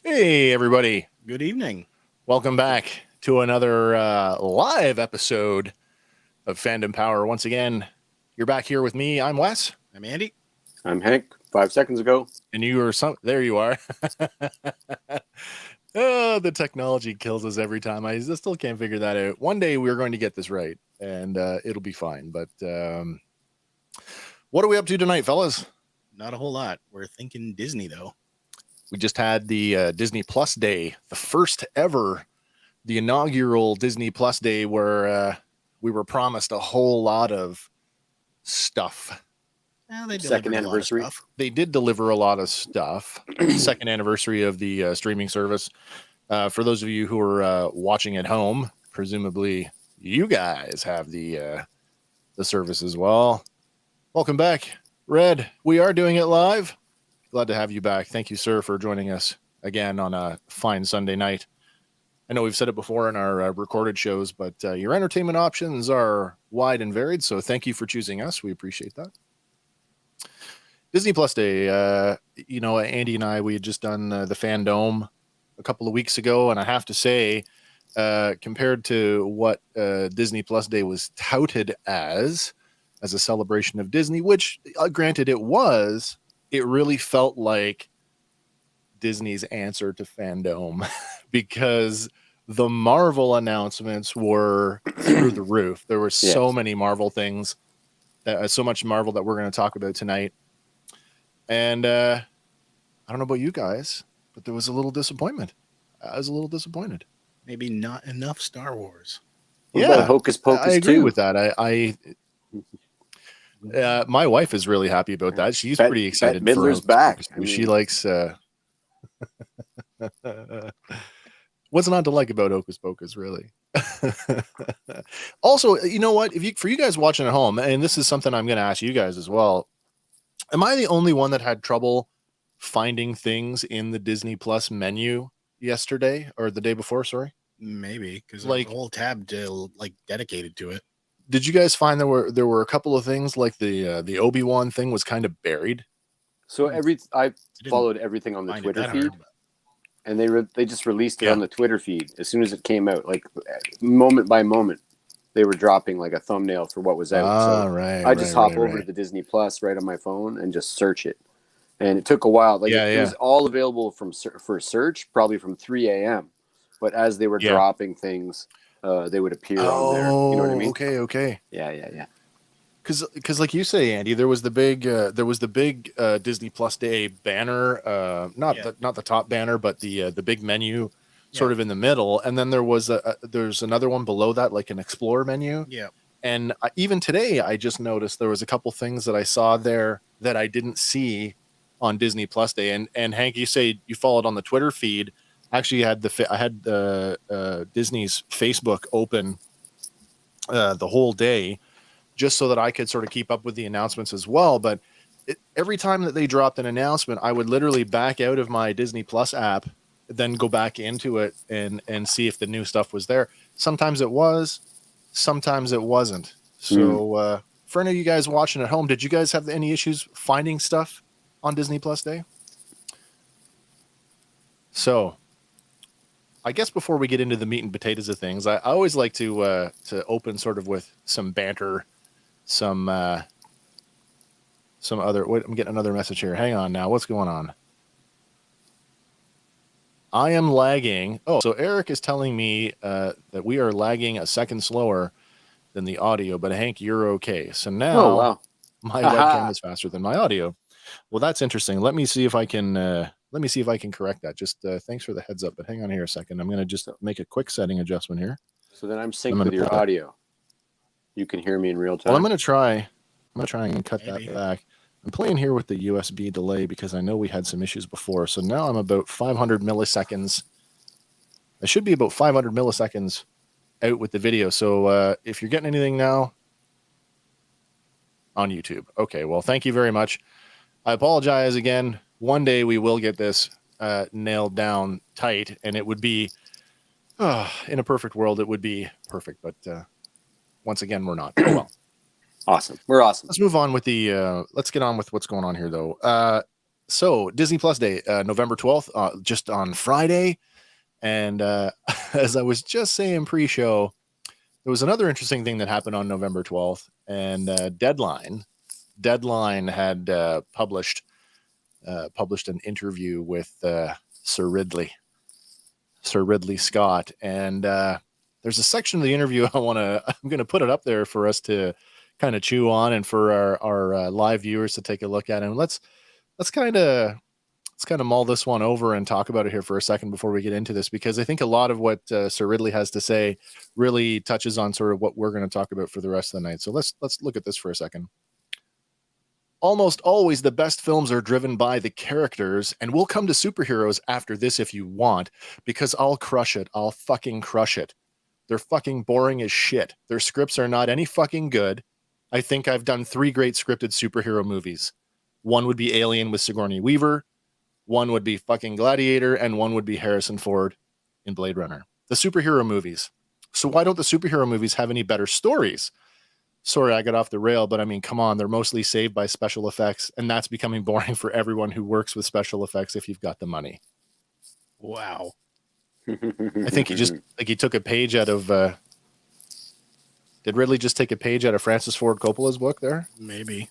Hey, everybody. Good evening. Welcome back to another live episode of Fandom Power. Once again, you're back here with me. I'm Wes. I'm Andy. I'm Hank. 5 seconds ago. And you are there you are. Oh, the technology kills us every time. I still can't figure that out. One day we're going to get this right, and it'll be fine. But what are we up to tonight, fellas? Not a whole lot. We're thinking Disney, though. We just had the Disney Plus Day, the first ever, the inaugural Disney Plus Day, where we were promised a whole lot of stuff. Well, they Second anniversary. Stuff. They did deliver a lot of stuff. Second anniversary of the streaming service. For those of you who are watching at home, presumably you guys have the service as well. Welcome back, Red. We are doing it live. Glad to have you back. Thank you, sir, for joining us again on a fine Sunday night. I know we've said it before in our recorded shows, but your entertainment options are wide and varied, so thank you for choosing us. We appreciate that. Disney Plus Day, Andy and I, we had just done the Fandom a couple of weeks ago, and I have to say, compared to what Disney Plus Day was touted as a celebration of Disney, which granted it was, it really felt like Disney's answer to Fandom because the Marvel announcements were through the roof. There were so many Marvel things, so much Marvel that we're going to talk about tonight. And I don't know about you guys, but there was a little disappointment. I was a little disappointed. Maybe not enough Star Wars. What about Hocus Pocus? I agree with that. My wife is really happy about that. She's pretty excited. Midler's back. She likes. What's not to like about Hocus Pocus, really? Also, you know what? For you guys watching at home, and this is something I'm going to ask you guys as well. Am I the only one that had trouble finding things in the Disney Plus menu yesterday or the day before? Sorry, maybe because there's a whole tab dedicated to it. Did you guys find there were a couple of things like the Obi-Wan thing was kind of buried? So I followed everything on the Twitter feed, and they just released it on the Twitter feed as soon as it came out, like moment by moment. They were dropping like a thumbnail for what was out. I just hop over to the Disney Plus right on my phone and just search it. And it took a while. It was all available for search, probably from 3 a.m. But as they were dropping things, they would appear on there. You know what I mean? Okay. Yeah. Because like you say, Andy, there was the big Disney Plus Day banner, not the top banner, but the big menu. Sort of in the middle, and then there's another one below that, like an Explore menu. Yeah. And even today, I just noticed there was a couple things that I saw there that I didn't see on Disney Plus Day. And Hank, you say you followed on the Twitter feed. Actually, I had Disney's Facebook open the whole day, just so that I could sort of keep up with the announcements as well. But every time that they dropped an announcement, I would literally back out of my Disney Plus app, then go back into it and see if the new stuff was there. Sometimes it was, sometimes it wasn't. So for any of you guys watching at home, did you guys have any issues finding stuff on Disney Plus Day? So I guess before we get into the meat and potatoes of things, I always like to open sort of with some banter, some other. Wait, I'm getting another message here. Hang on now. What's going on? I am lagging. Oh, so Eric is telling me that we are lagging a second slower than the audio, but Hank, you're okay. So now my webcam is faster than my audio. Well, that's interesting. Let me see if I can correct that. Just thanks for the heads up, but hang on here a second. I'm going to just make a quick setting adjustment here. So then I'm synced with your audio. You can hear me in real time. Well, I'm going to try and cut that back. I'm playing here with the USB delay because I know we had some issues before. So now I'm about 500 milliseconds. I should be about 500 milliseconds out with the video. So if you're getting anything now on YouTube. Okay, well, thank you very much. I apologize again. One day we will get this nailed down tight, and it would be, in a perfect world, it would be perfect. But once again, we're not. Oh, well. Awesome. We're awesome. Let's move on with let's get on with what's going on here, though. So Disney Plus Day, November 12th, just on Friday. And as I was just saying pre-show, there was another interesting thing that happened on November 12th, and Deadline had published an interview with Sir Ridley Scott, and there's a section of the interview I'm going to put it up there for us to kind of chew on, and for our live viewers to take a look at, and let's kind of mull this one over and talk about it here for a second before we get into this, because I think a lot of what Sir Ridley has to say really touches on sort of what we're going to talk about for the rest of the night. So let's look at this for a second. Almost always the best films are driven by the characters, and we'll come to superheroes after this if you want, because I'll crush it. I'll fucking crush it. They're fucking boring as shit. Their scripts are not any fucking good. I think I've done 3 great scripted superhero movies. One would be Alien with Sigourney Weaver, one would be fucking Gladiator, and one would be Harrison Ford in Blade Runner. The superhero movies. So why don't the superhero movies have any better stories? Sorry, I got off the rail, but I mean, come on, they're mostly saved by special effects, and that's becoming boring for everyone who works with special effects if you've got the money. Wow. I think he took a page out of did Ridley just take a page out of Francis Ford Coppola's book there? Maybe.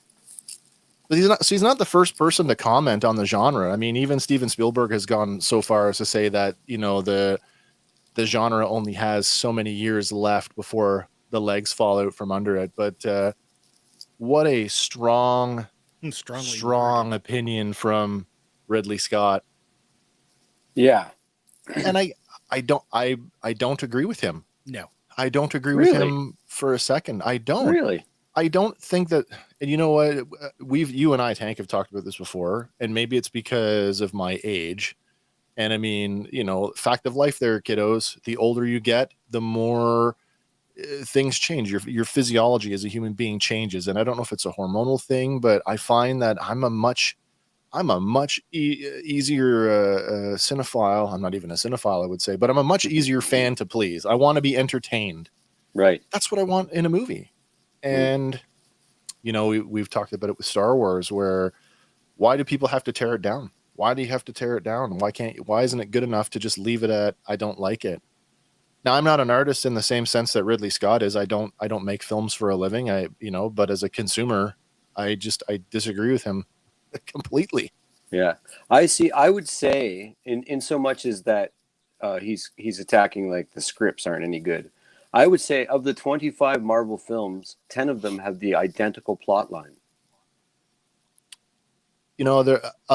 But he's not the first person to comment on the genre. I mean, even Steven Spielberg has gone so far as to say that, you know, the genre only has so many years left before the legs fall out from under it. But what a strong opinion from Ridley Scott. Yeah. And I don't agree with him. No. I don't agree with him for a second. I don't. Really? I don't think that, and you know what, you and I, Tank, have talked about this before, and maybe it's because of my age. And I mean, you know, fact of life there, kiddos, the older you get, the more things change. Your physiology as a human being changes. And I don't know if it's a hormonal thing, but I find that I'm a much easier cinephile. I'm not even a cinephile, I would say, but I'm a much easier fan to please. I want to be entertained. Right. That's what I want in a movie. And, you know, we've talked about it with Star Wars, where why do people have to tear it down? Why do you have to tear it down? Why isn't it good enough to just leave it at, I don't like it? Now, I'm not an artist in the same sense that Ridley Scott is. I don't make films for a living. But as a consumer, I disagree with him completely. Yeah. I would say in so much as that he's attacking like the scripts aren't any good. I would say of the 25 Marvel films, 10 of them have the identical plot line. You know,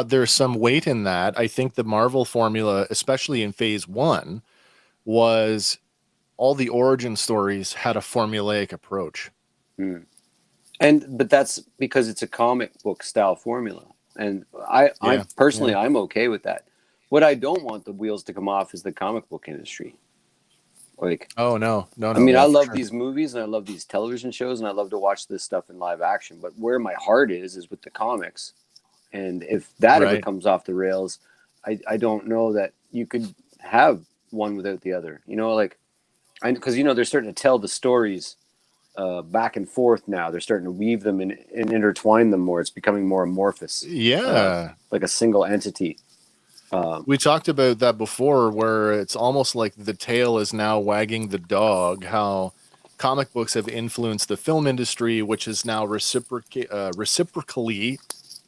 there's some weight in that. I think the Marvel formula, especially in phase 1, was all the origin stories had a formulaic approach. But that's because it's a comic book style formula. And I'm okay with that. What I don't want the wheels to come off is the comic book industry. Like, no. I mean, I love these movies and I love these television shows and I love to watch this stuff in live action. But where my heart is with the comics. And if that ever comes off the rails, I don't know that you could have one without the other. You know, like, because, you know, they're starting to tell the stories back and forth now. They're starting to weave them and intertwine them more. It's becoming more amorphous. Yeah. Like a single entity. We talked about that before, where it's almost like the tail is now wagging the dog, how comic books have influenced the film industry, which is now reciprocally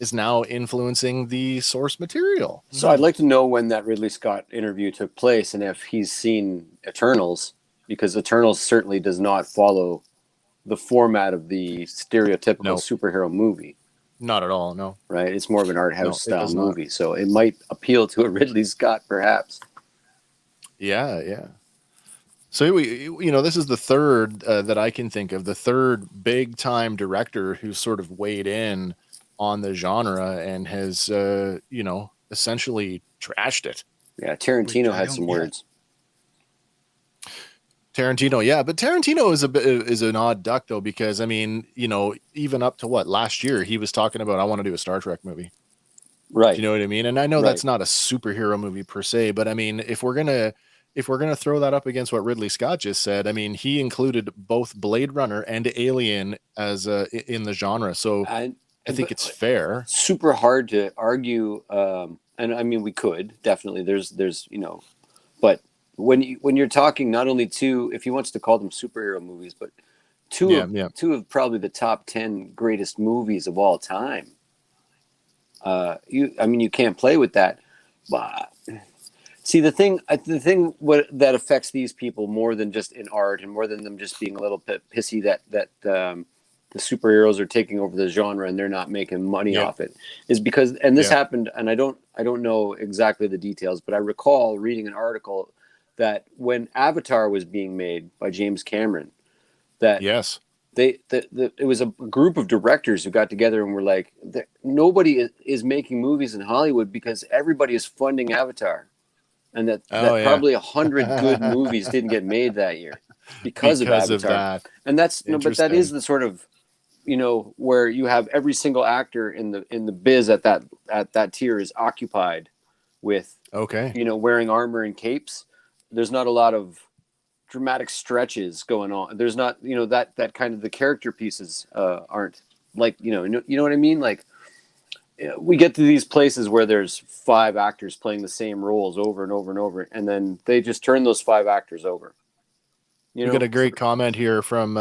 is now influencing the source material. So I'd like to know when that Ridley Scott interview took place and if he's seen Eternals, because Eternals certainly does not follow the format of the stereotypical superhero movie. Not at all, no. Right? It's more of an art house style movie, so it might appeal to a Ridley Scott, perhaps. Yeah. So, this is the third that I can think of, the third big-time director who's sort of weighed in on the genre and has, essentially trashed it. Yeah, Tarantino had some words. Tarantino, yeah, but Tarantino is an odd duck though, because I mean, even up to last year, he was talking about, I want to do a Star Trek movie, right? Do you know what I mean? And I know that's not a superhero movie per se, but I mean, if we're gonna throw that up against what Ridley Scott just said, I mean, he included both Blade Runner and Alien as in the genre. So I think it's fair. Super hard to argue, and I mean we could definitely. There's but when you're talking not only two, if he wants to call them superhero movies, but two of probably the top 10 greatest movies of all time. You can't play with that. But see, the thing that affects these people more than just in art and more than them just being a little bit pissy that the superheroes are taking over the genre and they're not making money off it is because, and this happened, and I don't know exactly the details, but I recall reading an article that when Avatar was being made by James Cameron, that it was a group of directors who got together and were like, nobody is making movies in Hollywood because everybody is funding Avatar, and that probably 100 good movies didn't get made that year because of Avatar. And that's but that is the sort of where you have every single actor in the biz at that tier is occupied with wearing armor and capes. There's not a lot of dramatic stretches going on. There's not, that kind of, the character pieces aren't like, you know what I mean? Like we get to these places where there's 5 actors playing the same roles over and over and over, and then they just turn those 5 actors over. We got a great comment here from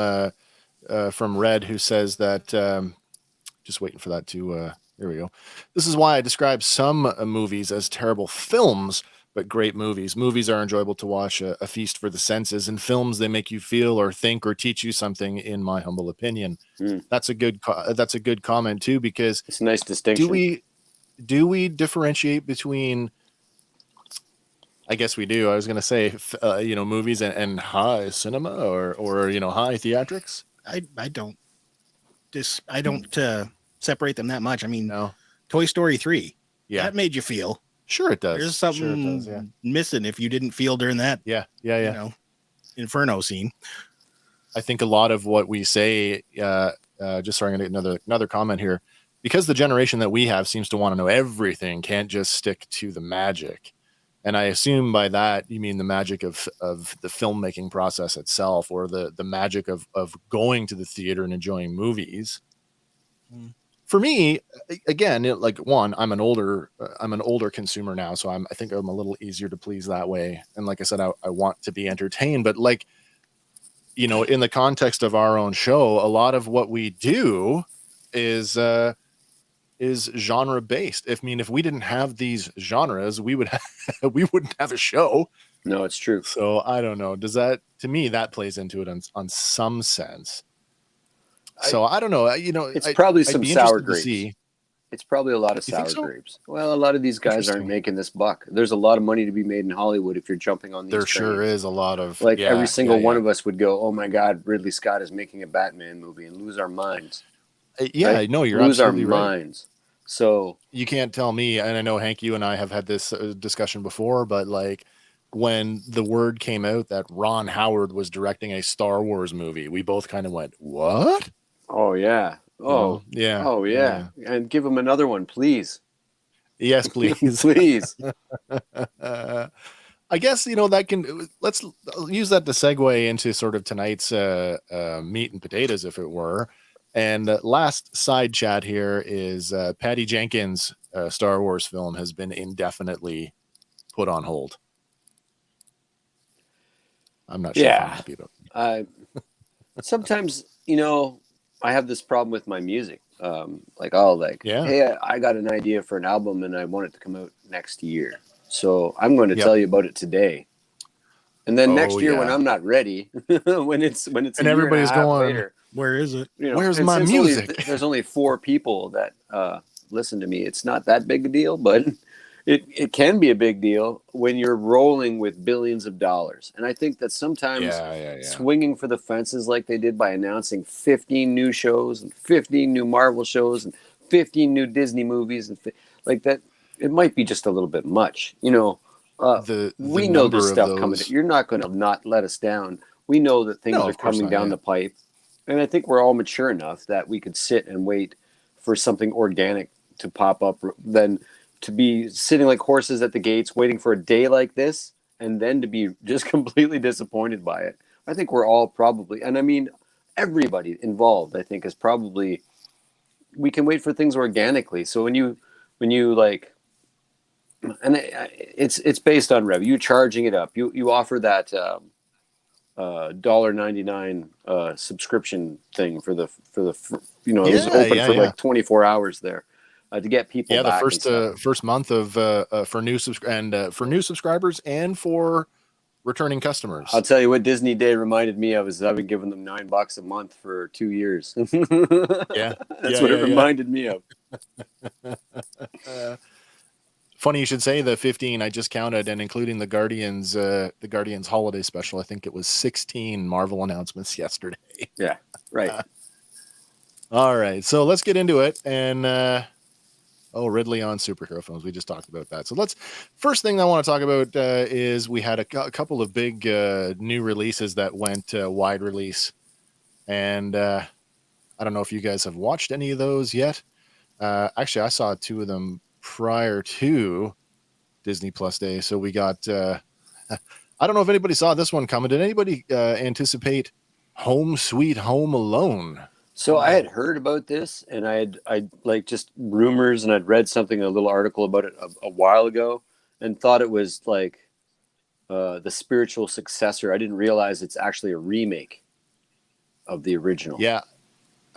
Red, who says that, just waiting for that to, there we go. This is why I describe some movies as terrible films, but great movies. Movies are enjoyable to watch, a feast for the senses. In films, they make you feel or think or teach you something, in my humble opinion. That's a good comment too, because it's a nice distinction. Do we differentiate between, I guess we do. I was going to say, movies and high cinema or high theatrics. I don't separate them that much. I mean, no. Toy Story 3, that made you feel. Sure it does. There's something missing if you didn't feel during that. Inferno scene. I think a lot of what we say, just sorry, I'm going to get another comment here, because the generation that we have seems to want to know everything, can't just stick to the magic. And I assume by that you mean the magic of the filmmaking process itself, or the magic of going to the theater and enjoying movies. For me, again, I'm an older consumer now, so I think I'm a little easier to please that way. And like I said, I want to be entertained, but in the context of our own show, a lot of what we do is genre based. If we didn't have these genres, we wouldn't have a show. No, it's true. So I don't know. To me, that plays into it on some sense. So I don't know. It's probably some sour grapes. It's probably a lot of sour grapes. Well, a lot of these guys aren't making this buck. There's a lot of money to be made in Hollywood if you're jumping on these. There sure is a lot of every single one of us would go, "Oh my God, Ridley Scott is making a Batman movie," and lose our minds. I know you're lose absolutely our right. minds. So you can't tell me, and I know Hank, you and I have had this discussion before, but when the word came out that Ron Howard was directing a Star Wars movie, we both kind of went, "What?" Oh yeah. Oh yeah. Oh yeah. And give him another one, please. Yes, please. Please. I guess let's use that to segue into sort of tonight's meat and potatoes, if it were. And last side chat here is Patty Jenkins' Star Wars film has been indefinitely put on hold. I'm not sure if I'm happy about it. Sometimes, I have this problem with my music. Hey, I got an idea for an album and I want it to come out next year. So I'm going to tell you about it today. And then next year when I'm not ready, when it's and everybody's going later, where is it? Where's my music? There's only 4 people that listen to me. It's not that big a deal, but it can be a big deal when you're rolling with billions of dollars. And I think that sometimes swinging for the fences like they did by announcing 15 new shows and 15 new Marvel shows and 15 new Disney movies and like that, it might be just a little bit much. We know this stuff coming. You're not going to not let us down. We know that things are coming down the pipe. And I think we're all mature enough that we could sit and wait for something organic to pop up than to be sitting like horses at the gates waiting for a day like this and then to be just completely disappointed by it. I think we're all probably, and I mean, everybody involved, I think, is probably we can wait for things organically. So when you like, and it's based on revenue. You're charging it up. You offer that $1.99 subscription thing for the it was open for like 24 hours there to get people. Yeah, back the first month of for new subscribers and for returning customers. I'll tell you what Disney Day reminded me of is I've been giving them $9 a month for 2 years. That's what it reminded me of. Funny you should say the 15. I just counted, and including the Guardians holiday special, I think it was 16 Marvel announcements yesterday. Yeah, right. All right, so let's get into it. And Ridley on superhero films. We just talked about that. So first thing I want to talk about is we had a couple of big new releases that went wide release, and I don't know if you guys have watched any of those yet. Actually, I saw 2 of them prior to Disney Plus Day. So we got, I don't know if anybody saw this one coming. Did anybody anticipate Home Sweet Home Alone? So I had heard about this, and I like just rumors, and I'd read something, a little article about it a while ago, and thought it was like the spiritual successor. I didn't realize it's actually a remake of the original. Yeah,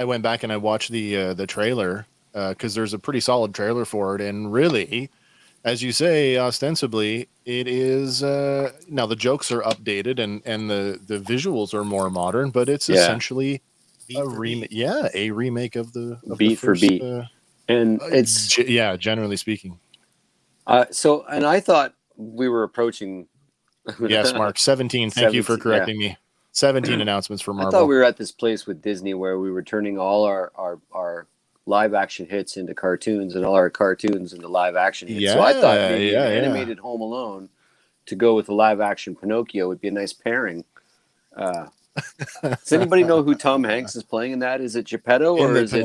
I went back and I watched the trailer because there's a pretty solid trailer for it, and really, as you say, ostensibly it is. Now the jokes are updated and the visuals are more modern, but it's essentially a remake of the beat for beat, and it's generally speaking. So, and I thought we were approaching. Yes, Mark, 17. Thank you for correcting me. 17 announcements for Marvel. I thought we were at this place with Disney where we were turning all our live action hits into cartoons and all our cartoons into live action hits. So I thought maybe an animated Home Alone to go with the live action Pinocchio would be a nice pairing. Does anybody know who Tom Hanks is playing in that? Is it Geppetto or is it?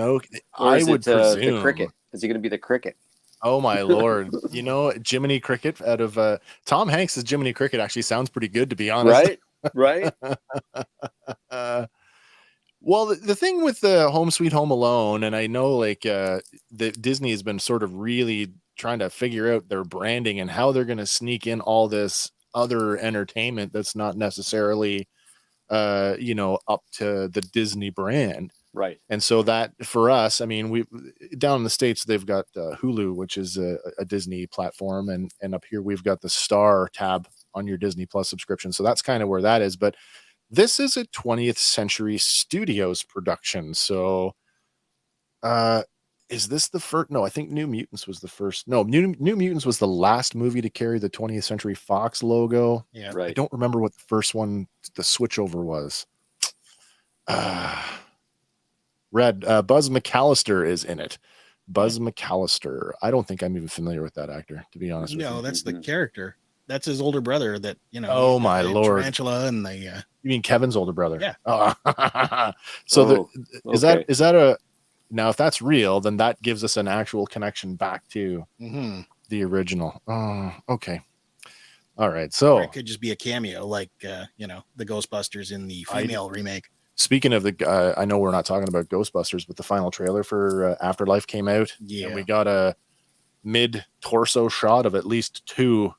I would presume the Cricket. Is he going to be the Cricket? Oh my Lord! Jiminy Cricket out of Tom Hanks' Jiminy Cricket actually sounds pretty good, to be honest. Right. Well, the thing with the Home Sweet Home Alone, and I know like that Disney has been sort of really trying to figure out their branding and how they're going to sneak in all this other entertainment that's not necessarily up to the Disney brand. Right. And so that for us, I mean, we down in the States, they've got Hulu, which is a Disney platform. And up here, we've got the Star tab on your Disney Plus subscription. So that's kind of where that is. But this is a 20th Century Studios production. So is this the first? No, I think New Mutants was the first. No, New Mutants was the last movie to carry the 20th Century Fox logo. Yeah, right. I don't remember what the first one, the switchover was. Buzz McAllister is in it. Buzz McAllister. I don't think I'm even familiar with that actor, to be honest with you. No, that's the character. That's his older brother that, Oh my Lord. Tarantula and the You mean Kevin's older brother? Yeah. Is that a now if that's real, then that gives us an actual connection back to the original. Oh, okay. All right. So or it could just be a cameo like the Ghostbusters in the female remake. Speaking of the, I know we're not talking about Ghostbusters, but the final trailer for Afterlife came out. Yeah. And we got a mid-torso shot of at least two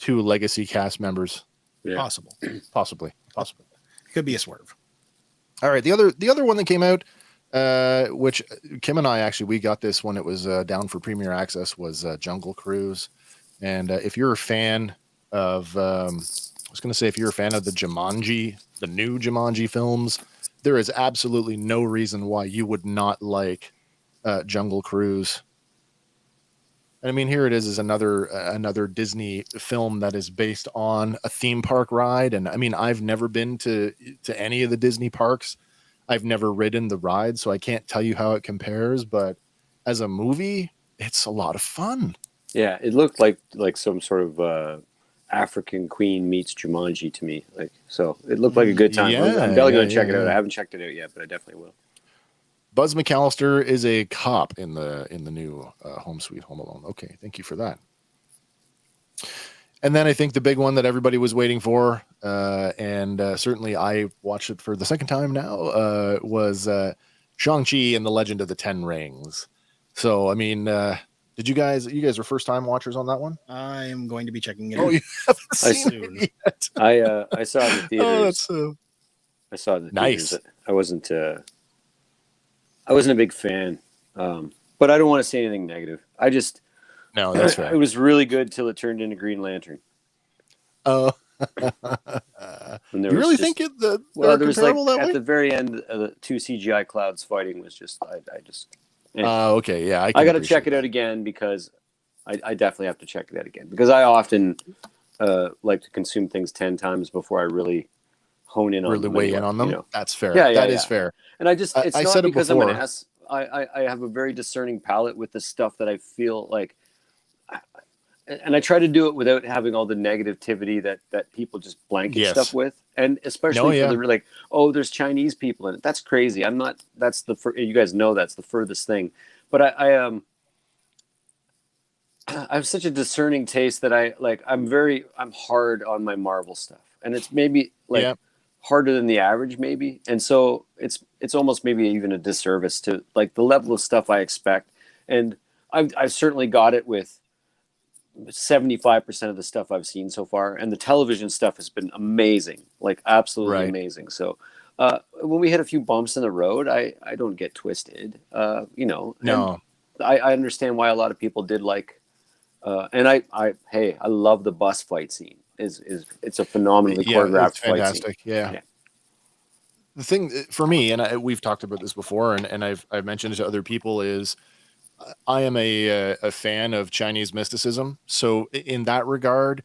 legacy cast members. Yeah. Possibly. Could be a swerve. All right. The other one that came out, which Kim and I actually, we got this when it was down for Premier Access, was Jungle Cruise. And if you're a fan of, if you're a fan of the new Jumanji films, there is absolutely no reason why you would not like Jungle Cruise. And I mean, here it is another Disney film that is based on a theme park ride. And I mean, I've never been to any of the Disney parks. I've never ridden the ride, so I can't tell you how it compares. But as a movie, it's a lot of fun. Yeah, it looked like some sort of African Queen meets Jumanji to me. So it looked like a good time. Yeah, I'm definitely going to check it out. I haven't checked it out yet, but I definitely will. Buzz McAllister is a cop in the new Home Sweet Home Alone. Okay, thank you for that. And then I think the big one that everybody was waiting for, and certainly I watched it for the second time now, was Shang-Chi and the Legend of the Ten Rings. So, I mean, did you guys were first time watchers on that one? I am going to be checking it out. You haven't seen it yet. I saw it in the theaters. Oh, that's I saw it in the nice. Theaters. I wasn't a big fan. But I don't want to say anything negative. No, that's fair. It was really good till it turned into Green Lantern. Oh. You really think it? There was like at the very end, the two CGI clouds fighting was just. Okay, yeah. I got to check it out again because I definitely have to check it out again because I often like to consume things 10 times before I really hone in on them. Really weigh in on them. You know? That's fair. Yeah, that is fair. And it's not because I'm an ass. I have a very discerning palate with the stuff that I feel like. And I try to do it without having all the negativity that people just blanket stuff with, and especially for the like, oh, there's Chinese people in it. That's crazy. I'm not. That's you guys know that's the furthest thing. But I have such a discerning taste that I'm hard on my Marvel stuff, and it's maybe harder than the average, maybe, and so it's almost maybe even a disservice to like the level of stuff I expect, and I've certainly got it with 75% of the stuff I've seen so far, and the television stuff has been amazing, like absolutely amazing. So when we hit a few bumps in the road, I don't get twisted. No, I understand why a lot of people did like, and I love the bus fight scene. It's a phenomenally choreographed fight scene. Yeah. The thing for me, and we've talked about this before, and I've mentioned it to other people, is I am a fan of Chinese mysticism. So in that regard,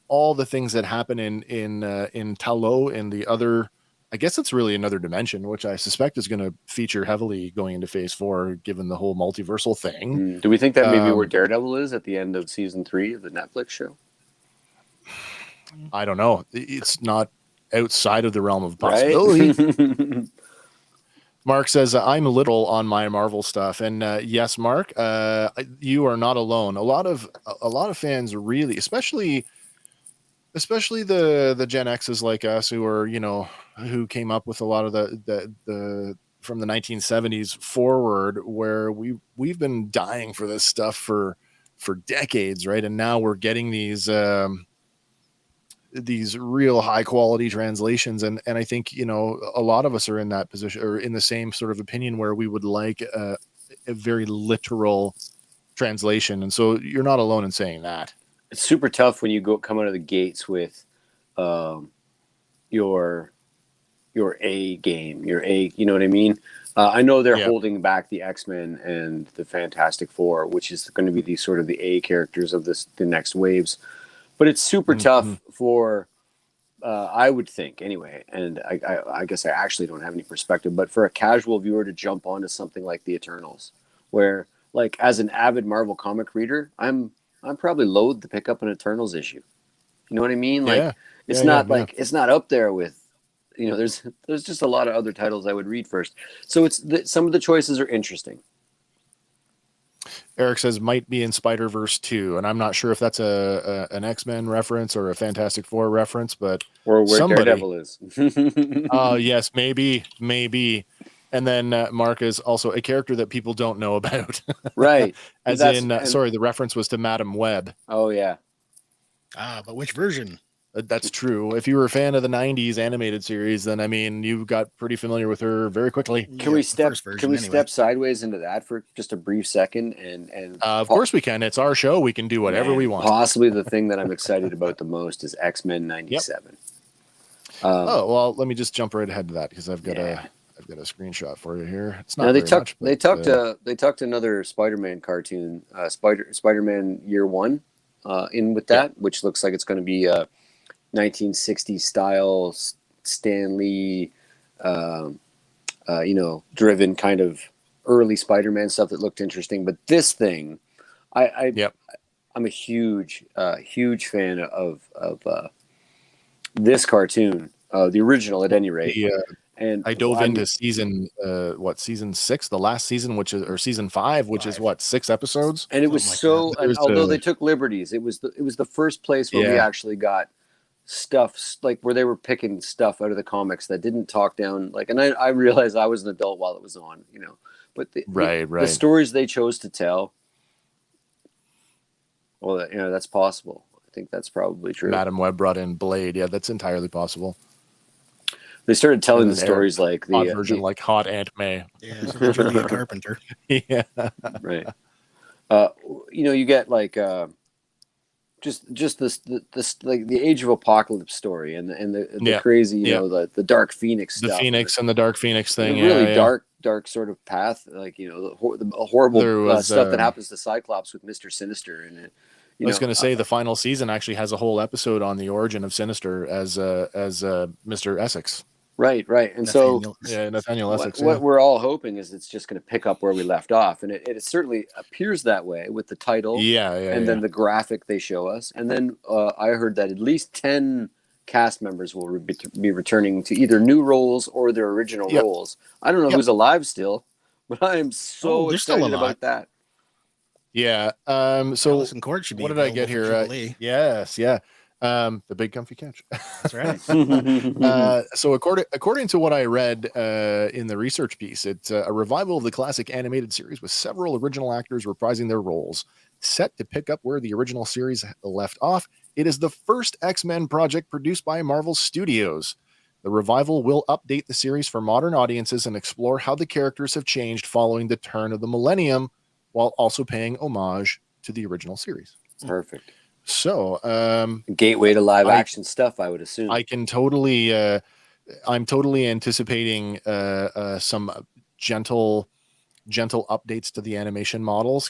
all the things that happen in Ta Lo and the other, I guess it's really another dimension, which I suspect is going to feature heavily going into Phase 4, given the whole multiversal thing. Do we think that maybe where Daredevil is at the end of season 3 of the Netflix show? I don't know. It's not outside of the realm of possibility. Right? Mark says, I'm little on my Marvel stuff. And yes, Mark, you are not alone. A lot of fans really, especially the Gen X's like us who are, who came up with a lot of the from the 1970s forward, where we've been dying for this stuff for decades, right? And now we're getting these real high quality translations. And I think, a lot of us are in that position or in the same sort of opinion where we would like a very literal translation. And so you're not alone in saying that. It's super tough when you come out of the gates with your A game, you know what I mean? I know they're holding back the X-Men and the Fantastic Four, which is going to be the A characters of the next waves. But it's super tough for, I would think anyway, and I guess I actually don't have any perspective, but for a casual viewer to jump onto something like the Eternals, where like as an avid Marvel comic reader, I'm probably loath to pick up an Eternals issue. You know what I mean? Like it's not up there with, there's just a lot of other titles I would read first. So some of the choices are interesting. Eric says might be in Spider-Verse 2, and I'm not sure if that's an X-Men reference or a Fantastic Four reference, but or where Daredevil is. Oh yes, maybe. And then Mark is also a character that people don't know about, right? The reference was to Madam Web. Oh yeah. But which version? That's true. If you were a fan of the 90s animated series, then I mean, you got pretty familiar with her very quickly. Can we step sideways into that for just a brief second? And of course we can. It's our show. We can do whatever we want. Possibly the thing that I'm excited about the most is X-Men 97. Well, let me just jump right ahead to that because I've got a screenshot for you here. It's not. They tucked another Spider-Man cartoon, SpiderMan Year One, in with that, which looks like it's going to be 1960s style Stan Lee, driven kind of early Spider-Man stuff that looked interesting. But this thing, I'm a huge fan of this cartoon, the original at any rate. And I dove into season 6, the last season, or season 5, which is 6 episodes. And it was although they took liberties, it was the first place where we actually got stuff, like where they were picking stuff out of the comics that didn't talk down, like, and I realized I was an adult while it was on, but the stories they chose to tell, well, that's possible. I think that's probably true. Madam Web brought in Blade. Yeah, that's entirely possible. They started telling the stories like the version, like Hot Aunt May. Yeah, so Julia Carpenter. Yeah, right. You get like just this like the Age of Apocalypse story and the crazy, the Dark Phoenix stuff. The Phoenix and the Dark Phoenix thing. Really dark sort of path, like the horrible stuff that happens to Cyclops with Mr. Sinister and. I was going to say the final season actually has a whole episode on the origin of Sinister as Mr. Essex. Right. And Nathaniel Essex. What we're all hoping is it's just going to pick up where we left off, and it certainly appears that way with the title. And then the graphic they show us, and then I heard that at least 10 cast members will be returning to either new roles or their original roles. I don't know who's alive still, but I am so excited about that. Yeah. So Allison Court should be. What did I get here? Yes. Yeah. The big comfy couch. That's right. So according to what I read in the research piece, it's a revival of the classic animated series with several original actors reprising their roles, set to pick up where the original series left off. It is the first X-Men project produced by Marvel Studios. The revival will update the series for modern audiences and explore how the characters have changed following the turn of the millennium, while also paying homage to the original series. Perfect. So, gateway to live action stuff, I would assume. I can totally, I'm totally anticipating some gentle updates to the animation models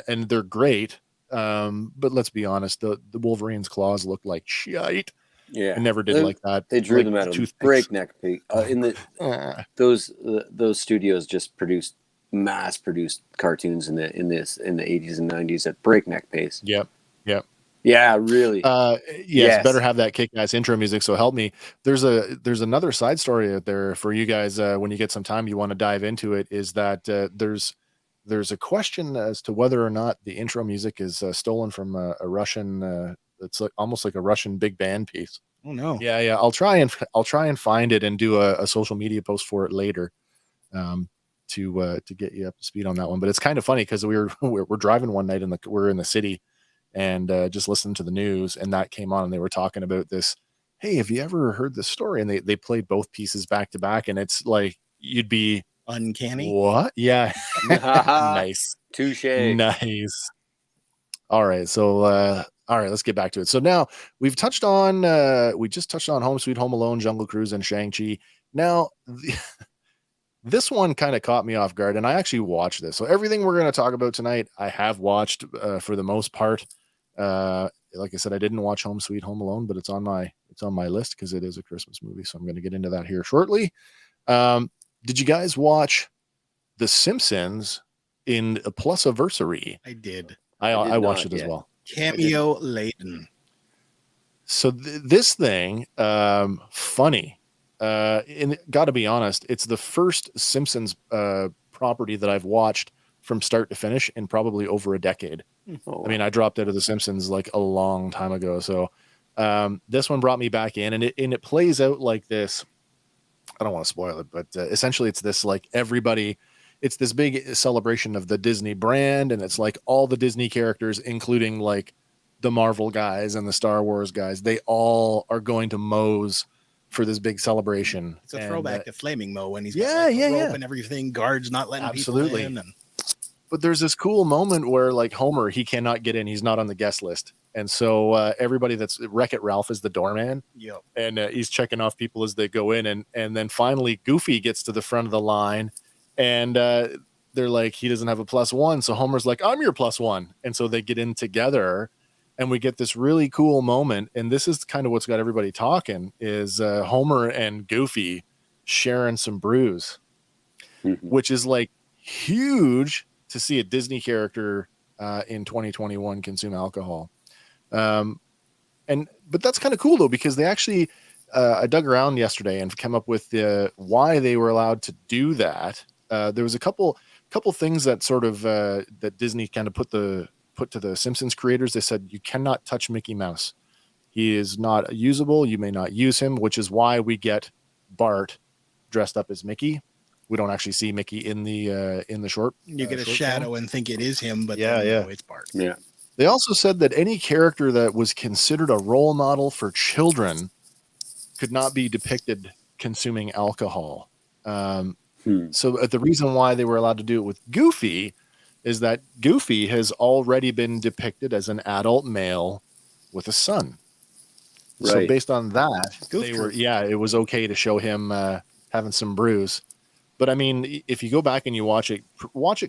and they're great. But let's be honest, the Wolverine's claws look like shite. Yeah, I never did like that. They drew them at a breakneck pace. Those studios just mass-produced cartoons in the 80s and 90s at breakneck pace. Yep. Yeah, really. Yes, better have that kick-ass intro music. So help me. There's another side story out there for you guys when you get some time you want to dive into it. Is that there's a question as to whether or not the intro music is stolen from a Russian. It's like almost like a Russian big band piece. Oh no. Yeah. I'll try and find it and do a social media post for it later. To get you up to speed on that one, but it's kind of funny because we're driving one night we're in the city and just listened to the news and that came on and they were talking about this. Hey, have you ever heard this story? And they played both pieces back to back and it's like you'd be uncanny. What? Yeah. Nice. Touche. Nice. All right. So let's get back to it. So now we just touched on Home Sweet Home Alone, Jungle Cruise, and Shang-Chi. Now this one kind of caught me off guard, and I actually watched this. So everything we're going to talk about tonight, I have watched for the most part. Like I said, I didn't watch Home Sweet Home Alone, but it's on my list because it is a Christmas movie. So I'm going to get into that here shortly. Did you guys watch The Simpsons in a Plusiversary? I did. I watched it as well. Cameo laden. So this thing, funny. And got to be honest, it's the first Simpsons property that I've watched from start to finish in probably over a decade. I mean, I dropped out of The Simpsons like a long time ago. So this one brought me back in, and it plays out like this. I don't want to spoil it, but essentially it's this like it's this big celebration of the Disney brand, and it's like all the Disney characters, including like the Marvel guys and the Star Wars guys, they all are going to Moe's for this big celebration. It's a throwback to Flaming Moe when he's got rope and everything, guards not letting people in. But there's this cool moment where like Homer, he cannot get in. He's not on the guest list. And so everybody that's Wreck-It Ralph is the doorman. Yep. And he's checking off people as they go in. And then finally Goofy gets to the front of the line and they're like, he doesn't have a +1. So Homer's like, I'm your +1. And so they get in together. And we get this really cool moment, and this is kind of what's got everybody talking, is Homer and Goofy sharing some brews, which is like huge to see a Disney character in 2021 consume alcohol. But that's kind of cool though, because they actually, I dug around yesterday and came up with why they were allowed to do that. There was a couple things that sort of that Disney kind of put to the Simpsons creators. They said you cannot touch Mickey Mouse, He is not usable. You may not use him, which is why we get Bart dressed up as Mickey. We don't actually see Mickey in the short. You get a shadow film and think it is him, but no, it's Bart. Yeah. They also said that any character that was considered a role model for children could not be depicted consuming alcohol. So the reason why they were allowed to do it with Goofy is that Goofy has already been depicted as an adult male with a son. Right. So based on that, it was okay to show him having some brews. But I mean, if you go back and you watch it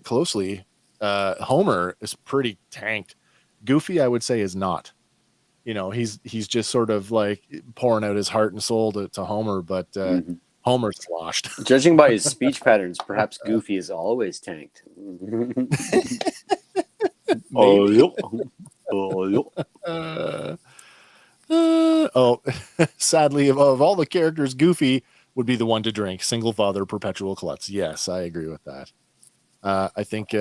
closely, Homer is pretty tanked. Goofy, I would say, is not. He's just sort of like pouring out his heart and soul to Homer, but Homer's sloshed. Judging by his speech patterns, perhaps Goofy is always tanked. Sadly, of all the characters, Goofy would be the one to drink. Single father, perpetual klutz. Yes, I agree with that. I think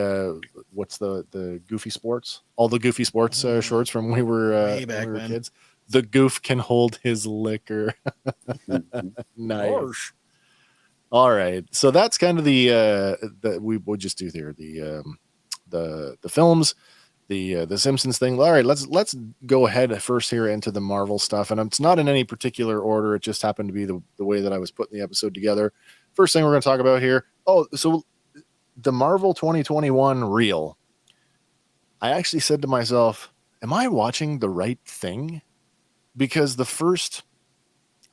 what's the Goofy Sports? All the Goofy Sports shorts from when we were kids. The goof can hold his liquor. Nice. All right, so that's kind of the we would just do there the films, the Simpsons thing. All right, let's go ahead first here into the Marvel stuff, and it's not in any particular order. It just happened to be the way that I was putting the episode together. First thing we're going to talk about here. So the Marvel 2021 reel. I actually said to myself, am I watching the right thing? Because the first,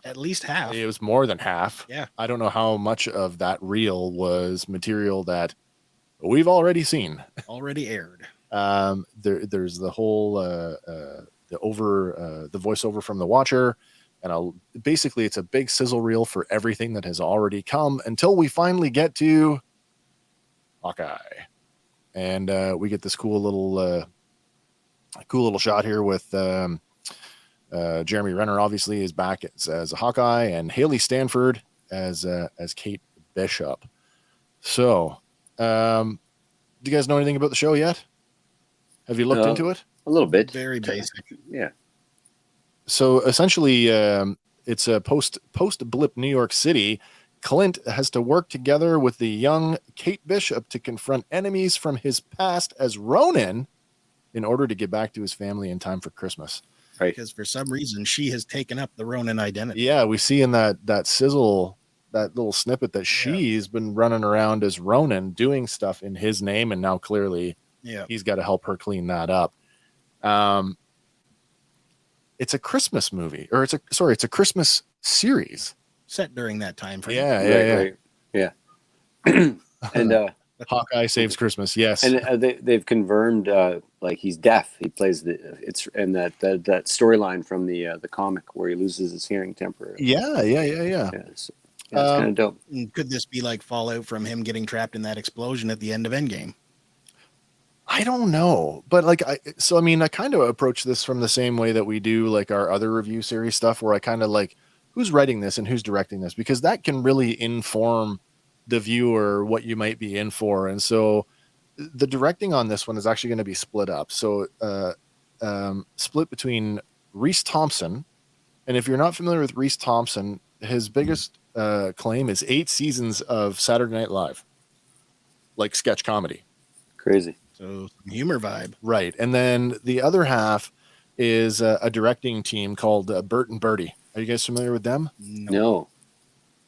at least half, it was more than half. Yeah. I don't know how much of that reel was material that we've already seen. Already aired. There's the whole, the voiceover from the Watcher. And basically it's a big sizzle reel for everything that has already come until we finally get to Hawkeye, and we get this cool little shot here with Jeremy Renner. Obviously, is back as a Hawkeye, and Haley Stanford as Kate Bishop. So, do you guys know anything about the show yet? Have you looked into it? A little bit. Very basic. Yeah. So essentially, it's a post blip New York City. Clint has to work together with the young Kate Bishop to confront enemies from his past as Ronin in order to get back to his family in time for Christmas. Right. Because for some reason she has taken up the Ronin identity. Yeah, we see in that sizzle, that little snippet that she's been running around as Ronin doing stuff in his name, and now clearly he's got to help her clean that up. It's a Christmas movie, or it's a Christmas series. Set during that time frame. Yeah. And Hawkeye saves Christmas. Yes, and they've confirmed like he's deaf. He plays that storyline from the comic where he loses his hearing temporarily. Yeah. It's kind of dope. Could this be like fallout from him getting trapped in that explosion at the end of Endgame? I don't know, but I kind of approach this from the same way that we do like our other review series stuff, where I kind of like, who's writing this and who's directing this, because that can really inform the viewer what you might be in for. And so the directing on this one is actually going to be split up. So split between Reese Thompson. And if you're not familiar with Reese Thompson, his biggest claim is 8 seasons of Saturday Night Live, like sketch comedy. Crazy. So some humor vibe. Right. And then the other half is a directing team called Bert and Bertie. Are you guys familiar with them? No.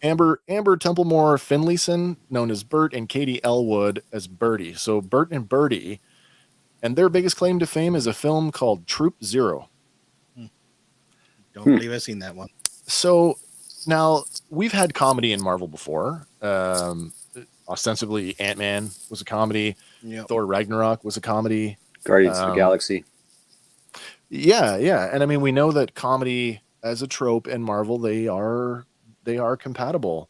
Amber Templemore Finlayson, known as Bert, and Katie Elwood as Bertie. So Bert and Bertie, and their biggest claim to fame is a film called Troop Zero. Don't believe I've seen that one. So now we've had comedy in Marvel before. Ostensibly, Ant-Man was a comedy. Yep. Thor Ragnarok was a comedy. Guardians of the Galaxy. Yeah. And I mean, we know that comedy as a trope in Marvel, they are compatible,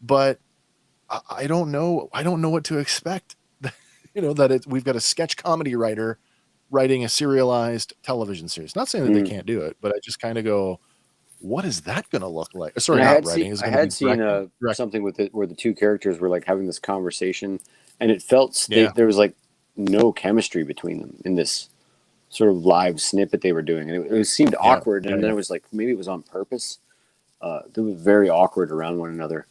but I don't know what to expect. We've got a sketch comedy writer writing a serialized television series. Not saying that they can't do it, but I just kind of go, what is that going to look like? Sorry, I had seen something with it where the two characters were like having this conversation, and it felt there was like no chemistry between them in this sort of live snippet they were doing, and it seemed awkward. And then it was like maybe it was on purpose. They were very awkward around one another.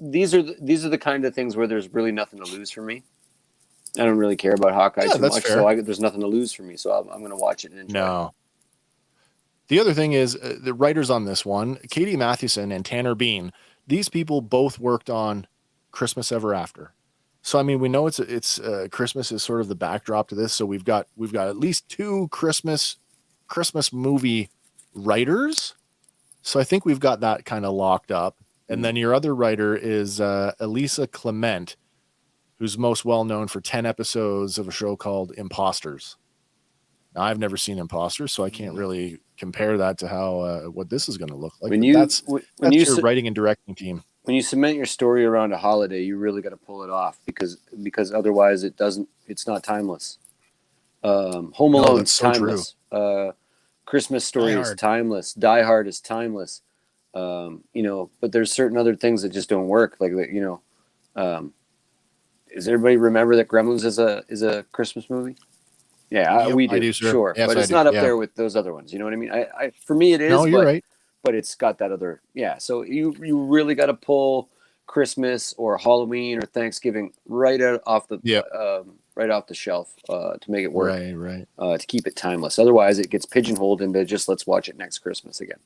These are the kind of things where there's really nothing to lose for me. I don't really care about Hawkeye too much, fair. So there's nothing to lose for me. So I'm going to watch it and enjoy it. The other thing is the writers on this one, Katie Mathewson and Tanner Bean. These people both worked on Christmas Ever After. So I mean, we know it's Christmas is sort of the backdrop to this. So we've got at least 2 Christmas movie writers. So I think we've got that kind of locked up. And then your other writer is Elisa Clement, who's most well known for 10 episodes of a show called Imposters. Now, I've never seen Imposters, so I can't really compare that to how what this is going to look like. That's your writing and directing team. When you cement your story around a holiday, you really got to pull it off because otherwise it's not timeless. Home Alone is timeless. Christmas Story is timeless. Die Hard is timeless. But there's certain other things that just don't work. Like, does everybody remember that Gremlins is a Christmas movie? Yeah, we do. I do, sure. Yes, but it's not up there with those other ones. You know what I mean? I for me it is. No, you're right. But it's got that other. Yeah. So you really got to pull Christmas or Halloween or Thanksgiving right off the shelf to make it work. Right. To keep it timeless. Otherwise, it gets pigeonholed into just let's watch it next Christmas again.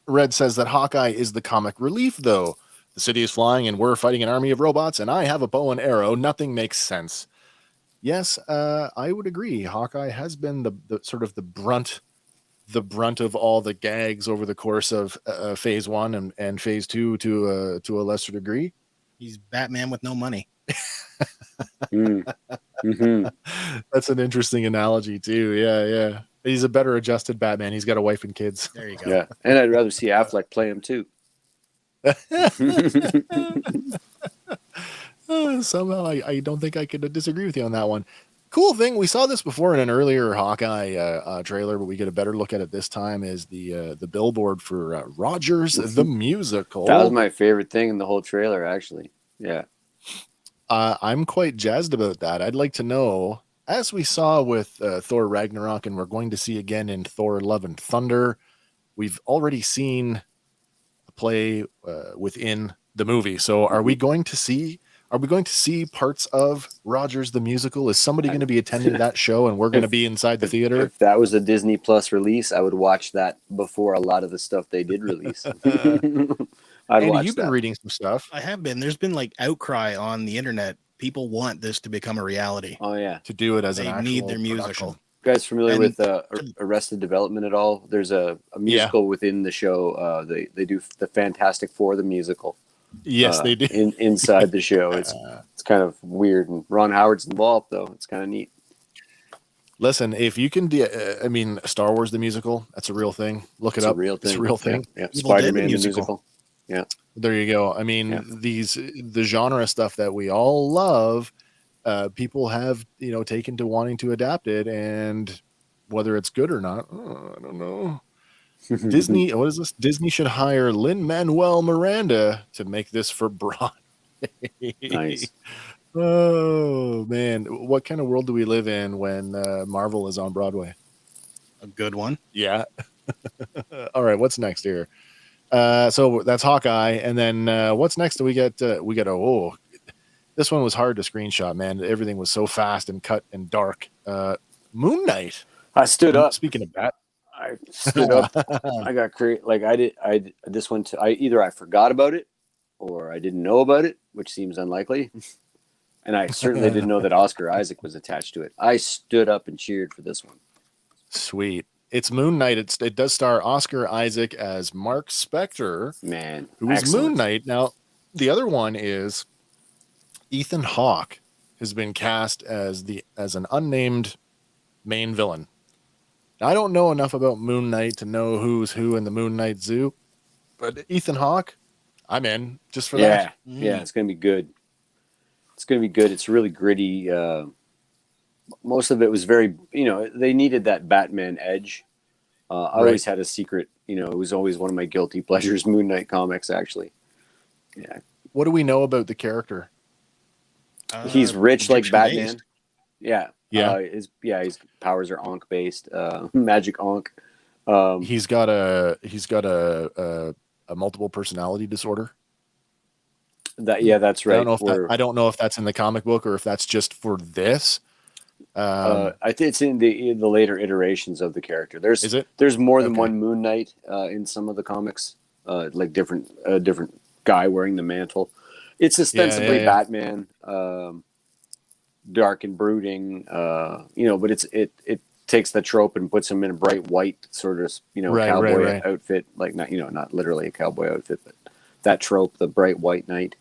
Red says that Hawkeye is the comic relief, though. The city is flying and we're fighting an army of robots, and I have a bow and arrow. Nothing makes sense. Yes, I would agree. Hawkeye has been the sort of the brunt of all the gags over the course of phase 1 and phase 2 to a lesser degree. He's Batman with no money. Mm-hmm. That's an interesting analogy too. Yeah. He's a better adjusted Batman. He's got a wife and kids. There you go. Yeah, and I'd rather see Affleck play him too. Somehow I don't think I could disagree with you on that one. Cool thing, we saw this before in an earlier Hawkeye trailer, but we get a better look at it this time, is the billboard for Rogers the Musical. That was my favorite thing in the whole trailer, actually. Yeah. I'm quite jazzed about that. I'd like to know, as we saw with Thor Ragnarok, and we're going to see again in Thor Love and Thunder, we've already seen a play within the movie. So are we going to see parts of Rogers the Musical? Is somebody going to be attending that show and we're going to be inside the theater? If that was a Disney Plus release, I would watch that before a lot of the stuff they did release. Andy, you've been reading some stuff. I have been. There's been like outcry on the internet. People want this to become a reality. Oh yeah, to do it as they need their musical. You guys familiar with Arrested Development at all? There's a musical within the show. They do the Fantastic Four, the musical. Yes, they do. Inside the show, it's kind of weird, and Ron Howard's involved though. It's kind of neat. Listen, if you can, Star Wars the musical, that's a real thing. Look it up. It's a real thing. Yeah. SpiderMan the musical. Yeah. There you go. I mean, the genre stuff that we all love, people have, taken to wanting to adapt it, and whether it's good or not, I don't know. Disney, what is this? Disney should hire Lin-Manuel Miranda to make this for Broadway. Nice. Oh man, what kind of world do we live in when Marvel is on Broadway? A good one. Yeah. All right, what's next here? So that's Hawkeye, and then what's next? We get this one was hard to screenshot, man. Everything was so fast and cut and dark. Moon Knight. I stood up. Speaking of that, I stood up. I got creative. Like this one. Either I forgot about it, or I didn't know about it, which seems unlikely. And I certainly didn't know that Oscar Isaac was attached to it. I stood up and cheered for this one. Sweet. It's Moon Knight. It does star Oscar Isaac as Mark Spector, who is Moon Knight. Now, the other one is Ethan Hawke has been cast as an unnamed main villain. Now, I don't know enough about Moon Knight to know who's who in the Moon Knight Zoo, but Ethan Hawke, I'm in just for that. Yeah, it's gonna be good. It's going to be good. It's really gritty. Most of it was very, they needed that Batman edge. I always had a secret, it was always one of my guilty pleasures, Moon Knight comics, actually. Yeah. What do we know about the character? He's rich like Batman. Based. Yeah. Yeah. His powers are Ankh based. Magic Ankh. He's got a multiple personality disorder. That's right. I don't know if that's in the comic book or if that's just for this. I think it's in the later iterations of the character. Is it? There's more than one Moon Knight in some of the comics, like different guy wearing the mantle. It's ostensibly Batman, dark and brooding, but it takes the trope and puts him in a bright white sort of cowboy outfit, like not literally a cowboy outfit, but that trope, the bright white knight.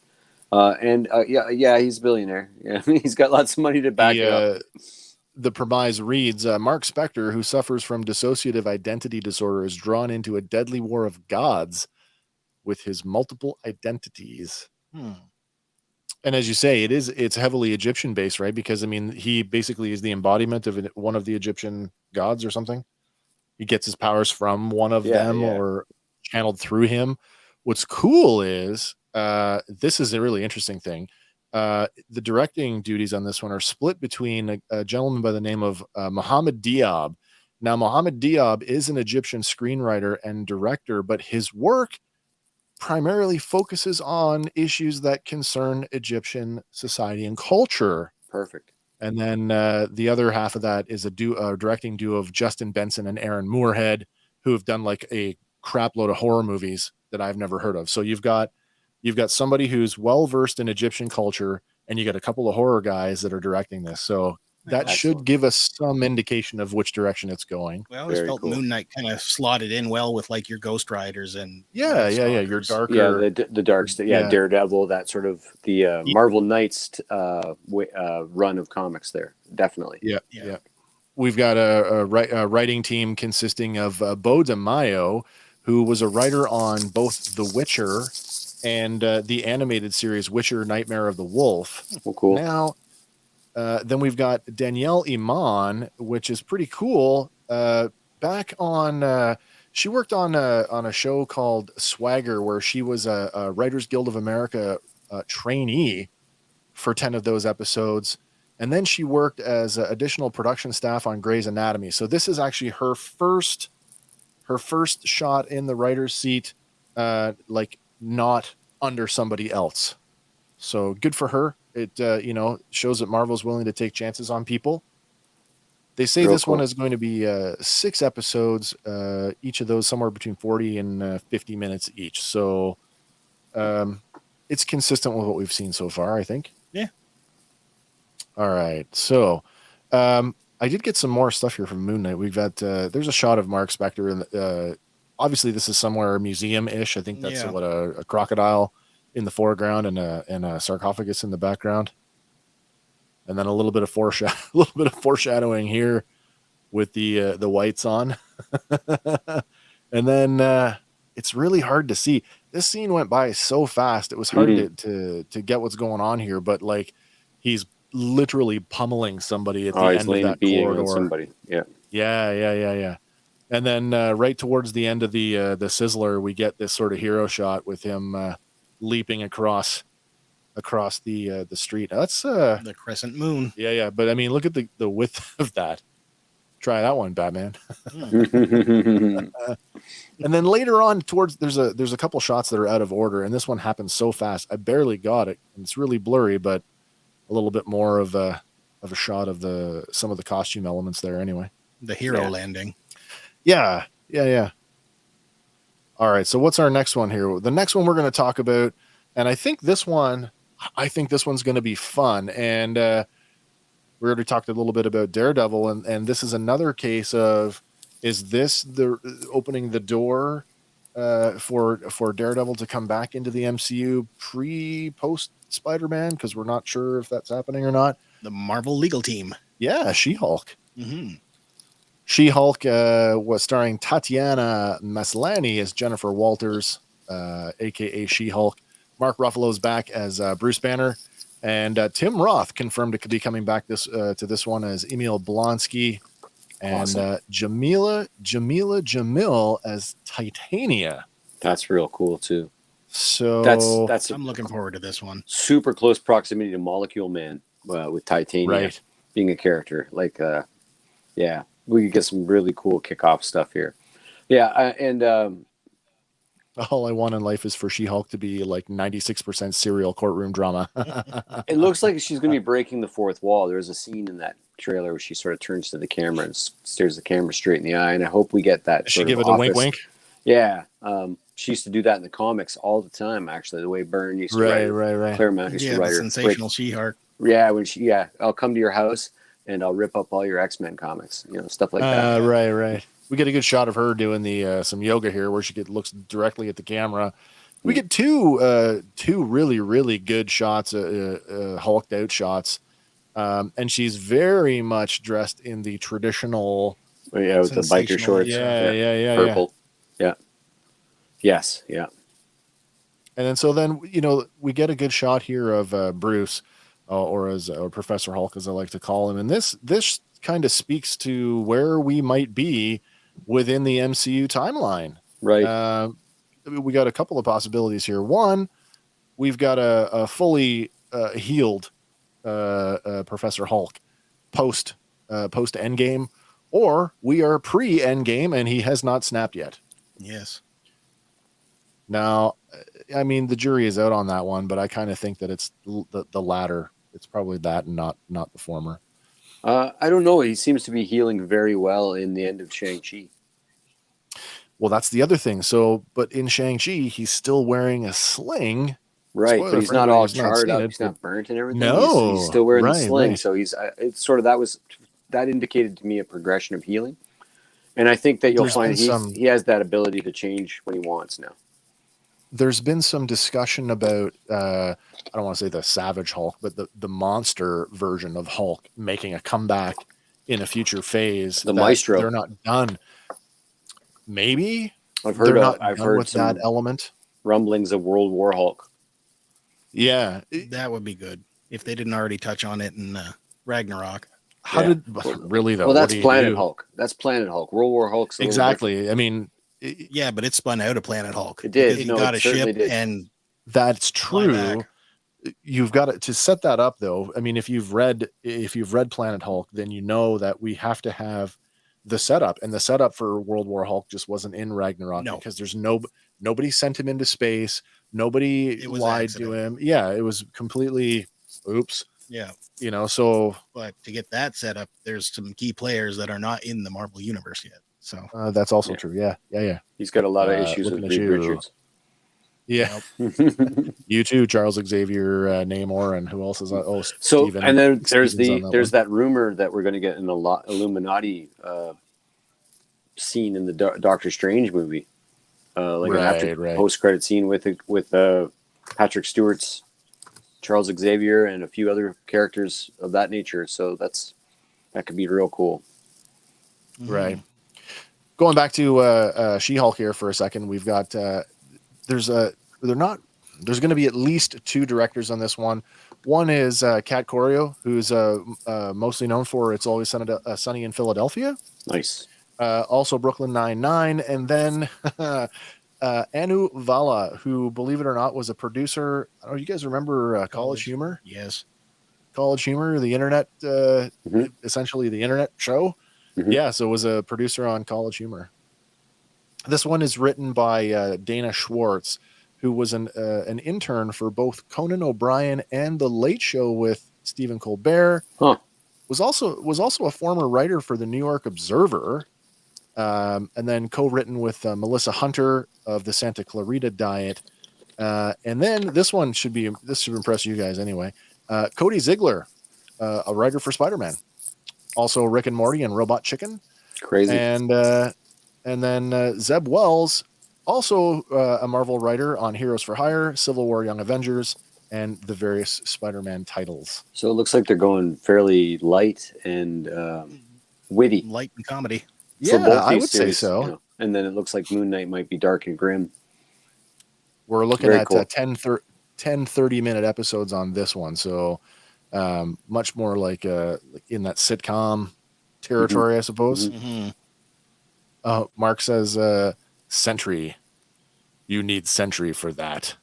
He's a billionaire. Yeah, he's got lots of money to back it up. The premise reads, Mark Spector, who suffers from dissociative identity disorder, is drawn into a deadly war of gods with his multiple identities. And as you say, it's heavily Egyptian based, right? Because he basically is the embodiment of one of the Egyptian gods or something. He gets his powers from one of them or channeled through him. What's cool is, this is a really interesting thing. The directing duties on this one are split between a gentleman by the name of Mohammed Diab. Now, Mohammed Diab is an Egyptian screenwriter and director, but his work primarily focuses on issues that concern Egyptian society and culture. Perfect. And then the other half of that is a directing duo of Justin Benson and Aaron Moorhead, who have done like a crap load of horror movies that I've never heard of. So you've got somebody who's well versed in Egyptian culture, and you got a couple of horror guys that are directing this. So that should give us some indication of which direction it's going. Well, I always felt Moon Knight kind of slotted in well with like your Ghost Riders and your darker, the dark, Daredevil, that sort of the Marvel Knights run of comics there, definitely. Yeah. We've got a writing team consisting of Bo DeMaio, who was a writer on both The Witcher and the animated series Witcher: Nightmare of the Wolf. Well, cool. Now, then we've got Danielle Iman, which is pretty cool. Back on, she worked on a show called Swagger, where she was a Writers Guild of America trainee for 10 of those episodes. And then she worked as additional production staff on Grey's Anatomy. So this is actually her first shot in the writer's seat, like not under somebody else. So good for her. It shows that Marvel's willing to take chances on people. They say this one is going to be 6 episodes, each of those somewhere between 40 and 50 minutes each. So it's consistent with what we've seen so far, I think. Yeah. All right. So I did get some more stuff here from Moon Knight. We've got there's a shot of Mark Spector, and obviously this is somewhere museum-ish. I think that's a crocodile in the foreground and a sarcophagus in the background, and then a little bit of foreshadowing here with the whites on, and then it's really hard to see. This scene went by so fast; it was hard to get what's going on here. But like, he's literally pummeling somebody at the end of that corridor. Somebody. Yeah. And then right towards the end of the Sizzler, we get this sort of hero shot with him leaping across the street. That's the crescent moon. Yeah. But I mean, look at the width of that. Try that one, Batman. And then later on, there's a couple shots that are out of order, and this one happens so fast I barely got it. And it's really blurry, but a little bit more of a shot of some of the costume elements there. Anyway, the hero landing. Yeah. All right. So what's our next one here? The next one we're going to talk about, and I think this one's going to be fun. And we already talked a little bit about Daredevil, and this is another case of, is this the opening the door for Daredevil to come back into the MCU post Spider-Man? Because we're not sure if that's happening or not. The Marvel legal team. Yeah, She-Hulk. Mm-hmm. She-Hulk was starring Tatiana Maslany as Jennifer Walters, a.k.a. She-Hulk. Mark Ruffalo's back as Bruce Banner. And Tim Roth confirmed to be coming back to this one as Emil Blonsky. And awesome. Jamila Jamil as Titania. That's real cool, too. So I'm looking forward to this one. Super close proximity to Molecule Man with Titania. Right. being a character. Like, yeah, we could get some really cool kickoff stuff here. Yeah, and all I want in life is for She-Hulk to be like 96% serial courtroom drama. it looks like she's going to be breaking the fourth wall. There's a scene in that trailer where she sort of turns to the camera and stares the camera straight in the eye, and I hope we get that. She give it a wink, wink. Yeah, she used to do that in the comics all the time. Actually, the way Byrne used to write, right. Claremont used to write her sensational She-Hulk. Yeah, I'll come to your house and I'll rip up all your X-Men comics, stuff like that. Right. We get a good shot of her doing the some yoga here, where she looks directly at the camera. We get two really, really good shots, hulked out shots, and she's very much dressed in the traditional. With the biker shorts. Yeah. Purple. Yeah. Yes. Yeah. And then we get a good shot here of Bruce, or Professor Hulk, as I like to call him. And this kind of speaks to where we might be within the MCU timeline. Right. We got a couple of possibilities here. One, we've got a fully healed Professor Hulk post Endgame, or we are pre Endgame and he has not snapped yet. Yes. Now, I mean, the jury is out on that one, but I kind of think that it's the latter. It's probably that and not the former. I don't know. He seems to be healing very well in the end of Shang-Chi. Well, that's the other thing. So, but in Shang-Chi, he's still wearing a sling. Right, but he's not all charred up. He's not burnt and everything. No, he's still wearing the sling. Right. So it's sort of that indicated to me a progression of healing. And I think that you'll find he has that ability to change when he wants now. There's been some discussion about, I don't want to say the Savage Hulk, but the monster version of Hulk making a comeback in a future phase. The Maestro. They're not done. Maybe I've heard that element. Rumblings of World War Hulk. Yeah, that would be good if they didn't already touch on it in Ragnarok. Really though? Well, that's Planet Hulk. That's Planet Hulk. World War Hulk's exactly. I mean, yeah, but it spun out of Planet Hulk. It did. He got a ship, and that's true. You've got to set that up, though. I mean, if you've read Planet Hulk, then you know that we have to have the setup, and the setup for World War Hulk just wasn't in Ragnarok because there's nobody sent him into space. Nobody lied to him. Yeah, it was completely oops. Yeah. So but to get that set up, there's some key players that are not in the Marvel universe yet. So that's also true. Yeah. He's got a lot of issues with Reed Richards. Yeah. You too, Charles Xavier, Namor, and who else is on? Steven, and then there's that rumor that we're going to get an Illuminati scene in the Doctor Strange movie, an post-credit scene with Patrick Stewart's Charles Xavier and a few other characters of that nature. So that could be real cool. Right. Going back to She-Hulk here for a second, we've got there's going to be at least two directors on this one. One is Kat Corio, who's mostly known for It's Always Sunny in Philadelphia. Nice. Also Brooklyn Nine-Nine, and then Anu Vala, who, believe it or not, was a producer. I don't know, you guys remember College Humor? Yes. College Humor, the internet, essentially the internet show. Mm-hmm. Yeah, so was a producer on College Humor. This one is written by Dana Schwartz, who was an intern for both Conan O'Brien and The Late Show with Stephen Colbert. Huh. Was also a former writer for the New York Observer, and then co-written with Melissa Hunter of the Santa Clarita Diet. And then this should impress you guys anyway. Cody Ziegler, a writer for Spider-Man. Also Rick and Morty and Robot Chicken. Crazy. And then Zeb Wells, also a Marvel writer on Heroes for Hire, Civil War, Young Avengers, and the various Spider-Man titles. So it looks like they're going fairly light and witty. Light and comedy. Yeah, I would say so. And then it looks like Moon Knight might be dark and grim. We're looking at 10, 30-minute episodes on this one. So much more like in that sitcom territory, I suppose. Mm-hmm. Mark says, Sentry. You need Sentry for that.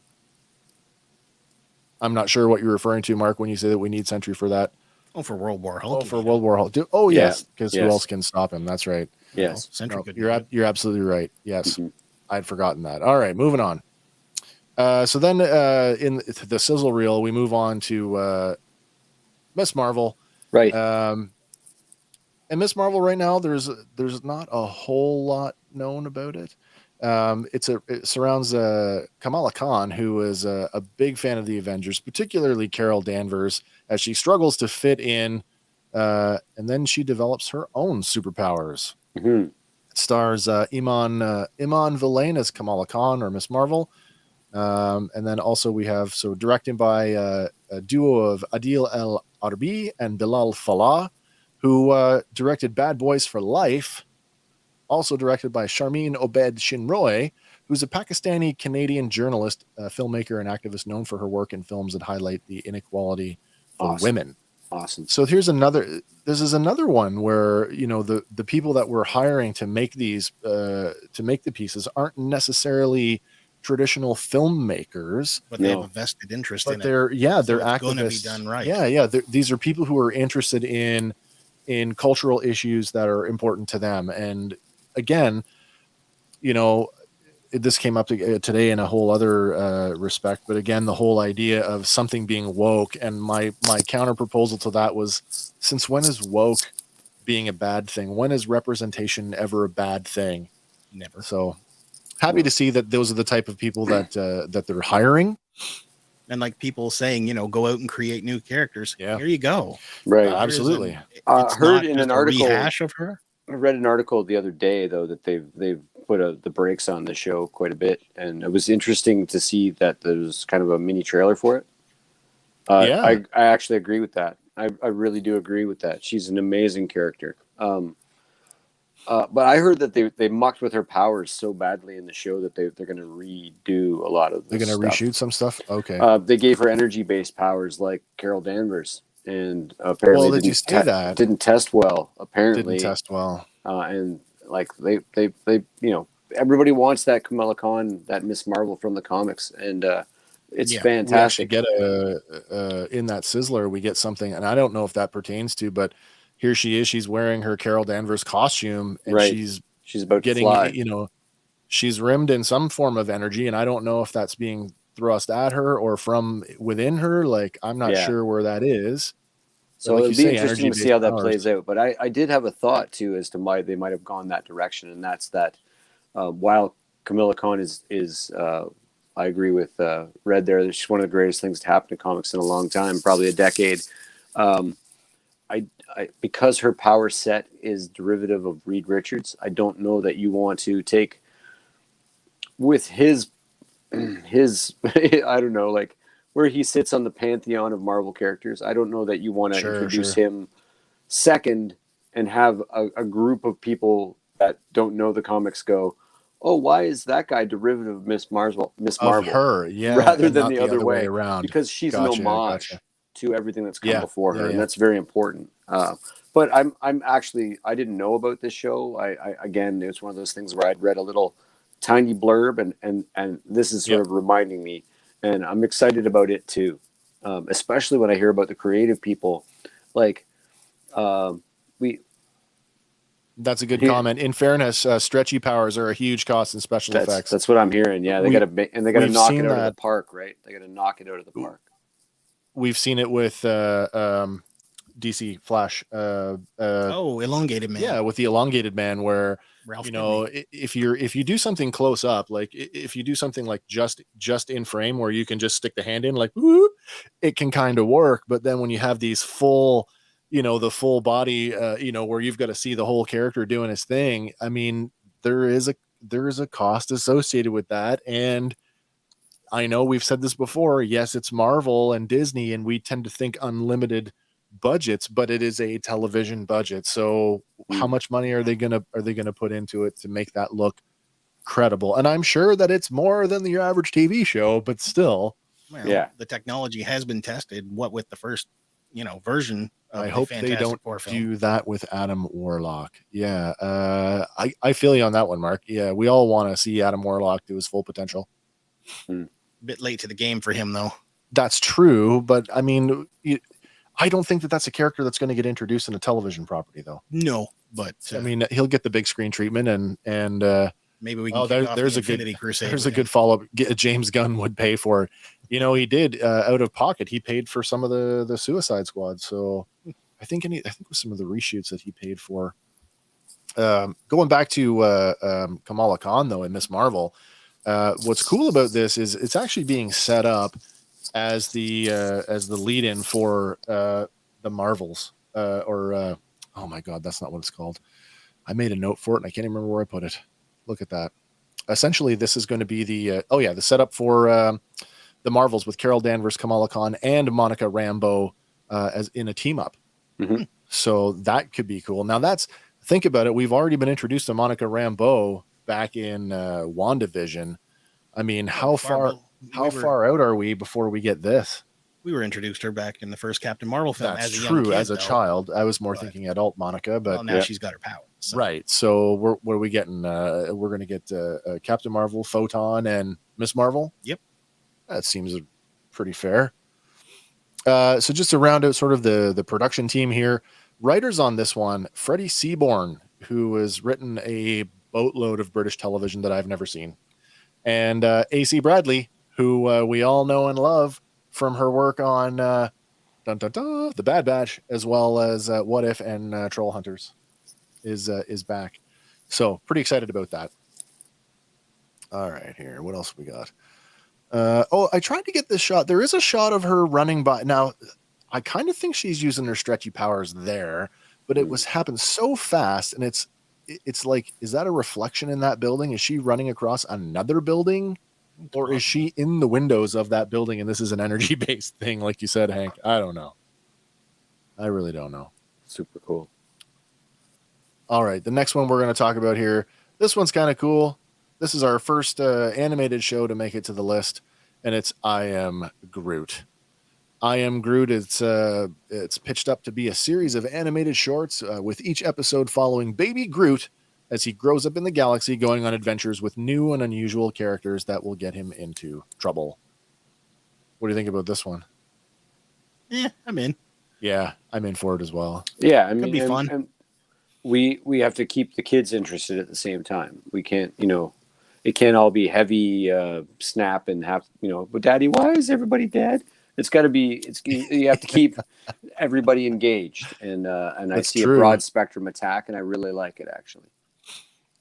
I'm not sure what you're referring to, Mark, when you say that we need Sentry for that. Oh, for World War Hulk. Oh, for World War Hulk. Yes, because who else can stop him? That's right. Yes, you're absolutely right. Yes, I'd forgotten that. All right, moving on. So then in the sizzle reel, we move on to Miss Marvel. Right. And Miss Marvel right now, there's not a whole lot known about it. It surrounds Kamala Khan, who is a big fan of the Avengers, particularly Carol Danvers, as she struggles to fit in, and then she develops her own superpowers. Mm-hmm. It stars Iman Vellani as Kamala Khan or Miss Marvel, and then also we have directed by a duo of Adil El Arbi and Bilal Falah, who directed Bad Boys for Life. Also directed by Sharmeen Obed Shinroy, who's a Pakistani-Canadian journalist, filmmaker, and activist known for her work in films that highlight the inequality for women. Awesome. So this is another one where, the people that we're hiring to make these, to make the pieces aren't necessarily traditional filmmakers, but they have a vested interest in it. They're activists. Going to be done right. Yeah. These are people who are interested in cultural issues that are important to them. And again, this came up today in a whole other respect, but again, the whole idea of something being woke, and my counter proposal to that was, since when is woke being a bad thing? When is representation ever a bad thing? Never. So happy to see that those are the type of people that they're hiring. And like people saying, go out and create new characters. Yeah. Here you go. Right. Absolutely. Heard in an article, rehash of her. I read an article the other day, though, that they've put the brakes on the show quite a bit, and it was interesting to see that there's kind of a mini trailer for it. I actually agree with that. I really do agree with that. She's an amazing character. But I heard that they mucked with her powers so badly in the show that they're going to redo a lot of. They're going to reshoot some stuff. Okay. They gave her energy-based powers like Carol Danvers, and apparently didn't test well. Apparently, didn't test well. And like they everybody wants that Kamala Khan, that Miss Marvel from the comics, and it's fantastic. We actually get in that sizzler, we get something, and I don't know if that pertains to, but here she is. She's wearing her Carol Danvers costume, and she's about getting, to fly. She's rimmed in some form of energy, and I don't know if that's being thrust at her or from within her. Like, I'm not sure where that is. So it'll be interesting to see how that plays out. But I did have a thought too as to why they might have gone that direction, and that's that while Kamala Khan is I agree with Red there. She's one of the greatest things to happen to comics in a long time, probably a decade. Because her power set is derivative of Reed Richards, I don't know that you want to take with his I don't know, like where he sits on the pantheon of Marvel characters. I don't know that you want to introduce him second and have a group of people that don't know the comics go, oh, why is that guy derivative of Miss Marvel? Of her, rather than the other way around, because she's an homage to everything that's come before her, and that's very important. But I'm actually, I didn't know about this show. I again, it was one of those things where I'd read a little tiny blurb, and this is sort of reminding me, and I'm excited about it too, especially when I hear about the creative people, like That's a good comment. In fairness, stretchy powers are a huge cost in special effects. That's what I'm hearing. Yeah, they got to knock it out of the park, right? They got to knock it out of the park. We've seen it with DC Flash. Elongated Man. Yeah, with the Elongated Man, where Ralph if you do something close up, like if you do something like just in frame, where you can just stick the hand in, like whoop, it can kind of work. But then when you have these full, the full body, where you've got to see the whole character doing his thing. I mean, there is a cost associated with that, and I know we've said this before. Yes, it's Marvel and Disney, and we tend to think unlimited budgets, but it is a television budget. So how much money are they gonna put into it to make that look credible? And I'm sure that it's more than your average TV show, but still. Well, the technology has been tested. What with the first, version of I hope they don't do that with Adam Warlock. Yeah, I feel you on that one, Mark. Yeah, we all want to see Adam Warlock do his full potential. Bit late to the game for him, though. That's true, but I mean, I don't think that that's a character that's going to get introduced in a television property, though. No, but I mean, he'll get the big screen treatment, and maybe we can kick off there's the a good Infinity Crusade. There's a good follow-up. James Gunn would pay for it. He did out of pocket. He paid for some of the Suicide Squad. So I think with some of the reshoots that he paid for. Going back to Kamala Khan though in Ms. Marvel, what's cool about this is it's actually being set up as the lead-in for the Marvels oh my God, that's not what it's called. I made a note for it and I can't even remember where I put it. Look at that. Essentially, this is going to be the setup for the Marvels with Carol Danvers, Kamala Khan, and Monica Rambeau as in a team up. Mm-hmm. So that could be cool. Now think about it. We've already been introduced to Monica Rambeau back in WandaVision. I mean, how far out are we before we get this? We were introduced to her back in the first Captain Marvel film. That's true. As a child, I was more thinking adult Monica, but now she's got her powers. So. Right. So what are we getting? We're going to get Captain Marvel, Photon, and Ms. Marvel. Yep. That seems pretty fair. So just to round out sort of the production team here, writers on this one, Freddie Seaborn, who has written a boatload of British television that I've never seen, and AC Bradley, who we all know and love from her work on The Bad Batch, as well as What If and Troll Hunters, is back. So pretty excited about that. All right, here. What else we got? I tried to get this shot. There is a shot of her running by. Now, I kind of think she's using her stretchy powers there, but it happened so fast, and it's like, is that a reflection in that building? Is she running across another building? Or is she in the windows of that building and this is an energy-based thing, like you said, Hank? I don't know. I really don't know. Super cool. All right, the next one we're going to talk about here. This one's kind of cool. This is our first animated show to make it to the list, and it's I Am Groot. I Am Groot. It's pitched up to be a series of animated shorts with each episode following baby Groot as he grows up in the galaxy, going on adventures with new and unusual characters that will get him into trouble. What do you think about this one? Yeah, I'm in. Yeah, I'm in for it as well. Yeah, I mean, it'd be fun. And we have to keep the kids interested at the same time. We can't, it can't all be heavy snap and have, but Daddy, why is everybody dead? It's got to be. You have to keep everybody engaged, and I see a broad spectrum attack, and I really like it actually.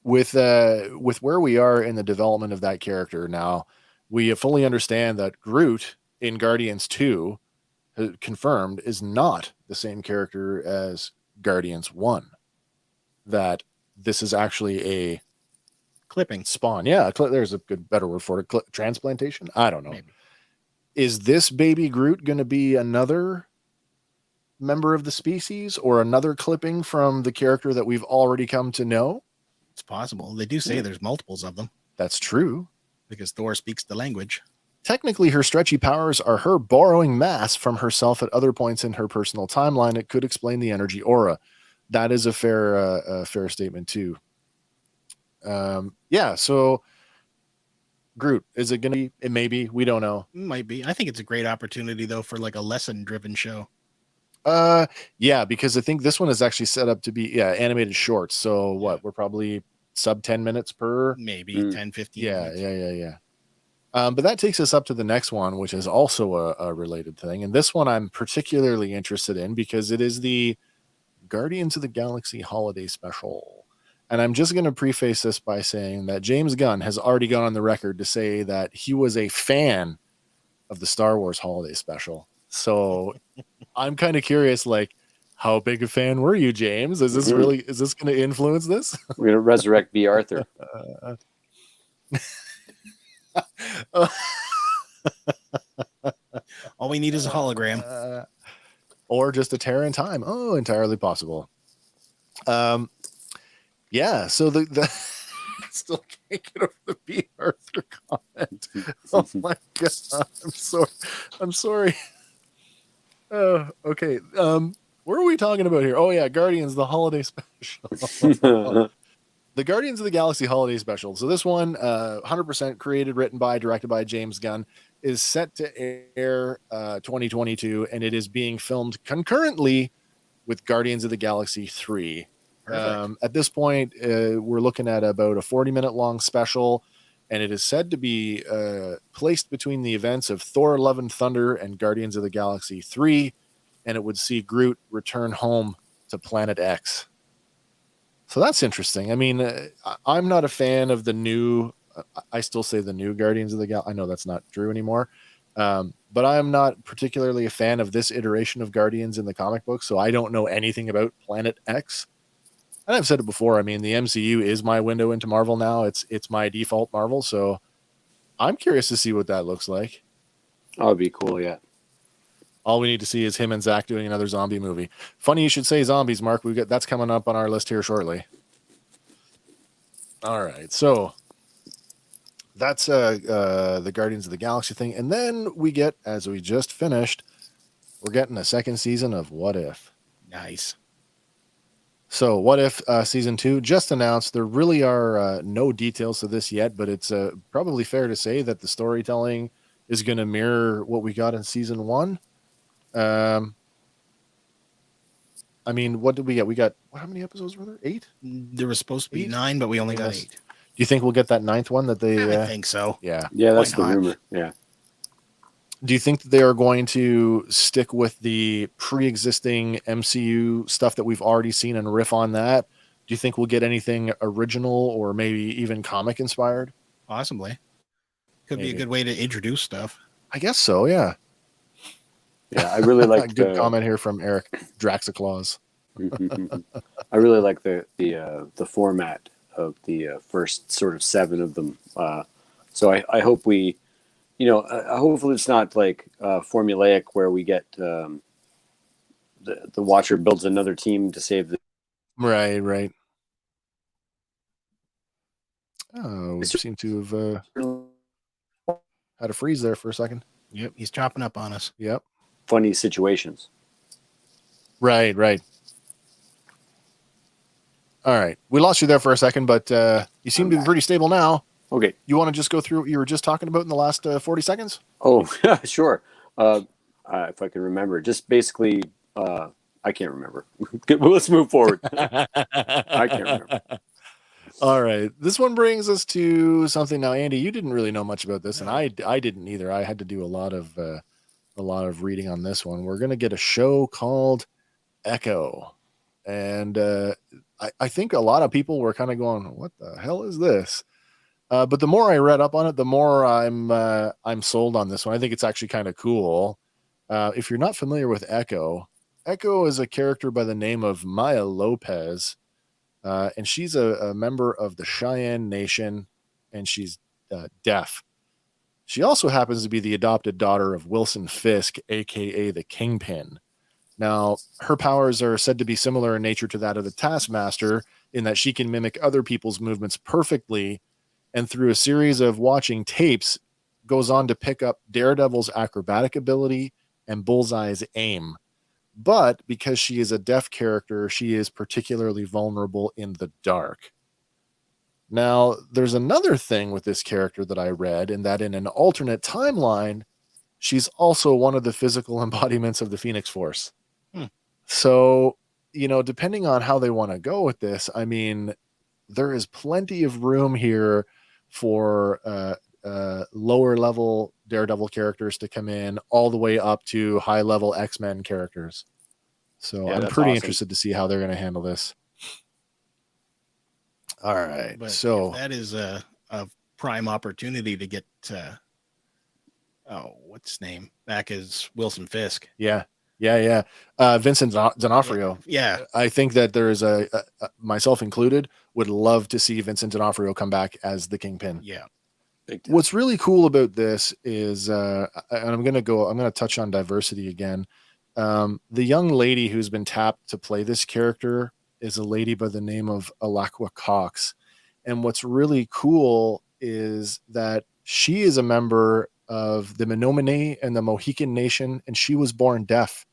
With where we are in the development of that character now, we fully understand that Groot in Guardians 2, confirmed, is not the same character as Guardians 1. That this is actually a clipping spawn. Yeah, there's a better word for it. Transplantation? I don't know. Maybe. Is this baby Groot going to be another member of the species or another clipping from the character that we've already come to know? It's possible. They do say there's multiples of them. That's true. Because Thor speaks the language. Technically, her stretchy powers are her borrowing mass from herself at other points in her personal timeline. It could explain the energy aura. That is a fair statement too. Yeah, so Groot, is it going to be? It may be. We don't know. Might be. I think it's a great opportunity though for like a lesson-driven show. Yeah, because I think this one is actually set up to be animated shorts. So what? We're probably sub 10 minutes per. Maybe 10, 15 minutes. Yeah. But that takes us up to the next one, which is also a related thing. And this one I'm particularly interested in because it is the Guardians of the Galaxy Holiday Special. And I'm just going to preface this by saying that James Gunn has already gone on the record to say that he was a fan of the Star Wars Holiday Special. So I'm kind of curious, like, how big a fan were you, James? Is this going to influence this? We're going to resurrect B. Arthur. All we need is a hologram. Or just a tear in time. Oh, entirely possible. Yeah, so the still can't get over the B. Arthur comment. Oh my god, I'm sorry. Oh, okay. What are we talking about here? Oh yeah, Guardians, the holiday special. the Guardians of the Galaxy Holiday Special. So this one, 100% created, written by, directed by James Gunn, is set to air 2022, and it is being filmed concurrently with Guardians of the Galaxy 3. At this point, we're looking at about a 40-minute long special, and it is said to be placed between the events of Thor: Love and Thunder and Guardians of the Galaxy 3, and it would see Groot return home to Planet X. So that's interesting. I mean, I'm not a fan of the new, I still say the new Guardians of the Galaxy. I know that's not true anymore. But I'm not particularly a fan of this iteration of Guardians in the comic book, so I don't know anything about Planet X. And I've said it before. I mean, the MCU is my window into Marvel now. It's my default Marvel, so I'm curious to see what that looks like. That would be cool, yeah. All we need to see is him and Zach doing another zombie movie. Funny you should say zombies, Mark. That's coming up on our list here shortly. All right, so that's the Guardians of the Galaxy thing, and then we get, as we just finished, we're getting a second season of What If. Nice. So What If season 2 just announced. There really are no details to this yet, but it's probably fair to say that the storytelling is going to mirror what we got in season 1. I mean, what did we get? We got, how many episodes were there? 8? There was supposed to be 8? 9, but we only got 8. Do you think we'll get that 9th one that they... I think so. Yeah. Yeah, that's the rumor. Yeah. Do you think that they are going to stick with the pre-existing MCU stuff that we've already seen and riff on that? Do you think we'll get anything original or maybe even comic inspired? Possibly. Could be a good way to introduce stuff. I guess so, yeah. Yeah, I really like good comment here from Eric Draxiclaus. I really like the format of the first sort of 7 of them. So I hope we, hopefully it's not like formulaic where we get the Watcher builds another team to save the. Right. Oh, we seem to have had a freeze there for a second. Yep, he's chopping up on us. Yep. Funny situations. Right. All right. We lost you there for a second, but you seem to be pretty stable now. Okay. You want to just go through what you were just talking about in the last 40 seconds? Oh, sure. If I can remember. Just basically, I can't remember. Let's move forward. I can't remember. All right. This one brings us to something. Now, Andy, you didn't really know much about this, and I didn't either. I had to do a lot of reading on this one. We're going to get a show called Echo. And I think a lot of people were kind of going, what the hell is this? But the more I read up on it, the more I'm sold on this one. I think it's actually kind of cool. If you're not familiar with Echo is a character by the name of Maya Lopez. And she's a member of the Cheyenne Nation, and she's deaf. She also happens to be the adopted daughter of Wilson Fisk, a.k.a. the Kingpin. Now, her powers are said to be similar in nature to that of the Taskmaster, in that she can mimic other people's movements perfectly, and through a series of watching tapes, goes on to pick up Daredevil's acrobatic ability and Bullseye's aim. But because she is a deaf character, she is particularly vulnerable in the dark. Now, there's another thing with this character that I read, in that in an alternate timeline, she's also one of the physical embodiments of the Phoenix Force. So, depending on how they want to go with this, I mean, there is plenty of room here for lower level Daredevil characters to come in, all the way up to high level X-Men characters. So yeah, I'm pretty interested to see how they're going to handle this. All right. But so that is a prime opportunity to get what's his name back as Wilson Fisk. Yeah. Vincent D'Onofrio. Yeah. I think that there is a myself included, would love to see Vincent D'Onofrio come back as the Kingpin. Yeah. What's really cool about this is, and I'm going to touch on diversity again. The young lady who's been tapped to play this character is a lady by the name of Alaqua Cox. And what's really cool is that she is a member of the Menominee and the Mohican Nation, and she was born deaf.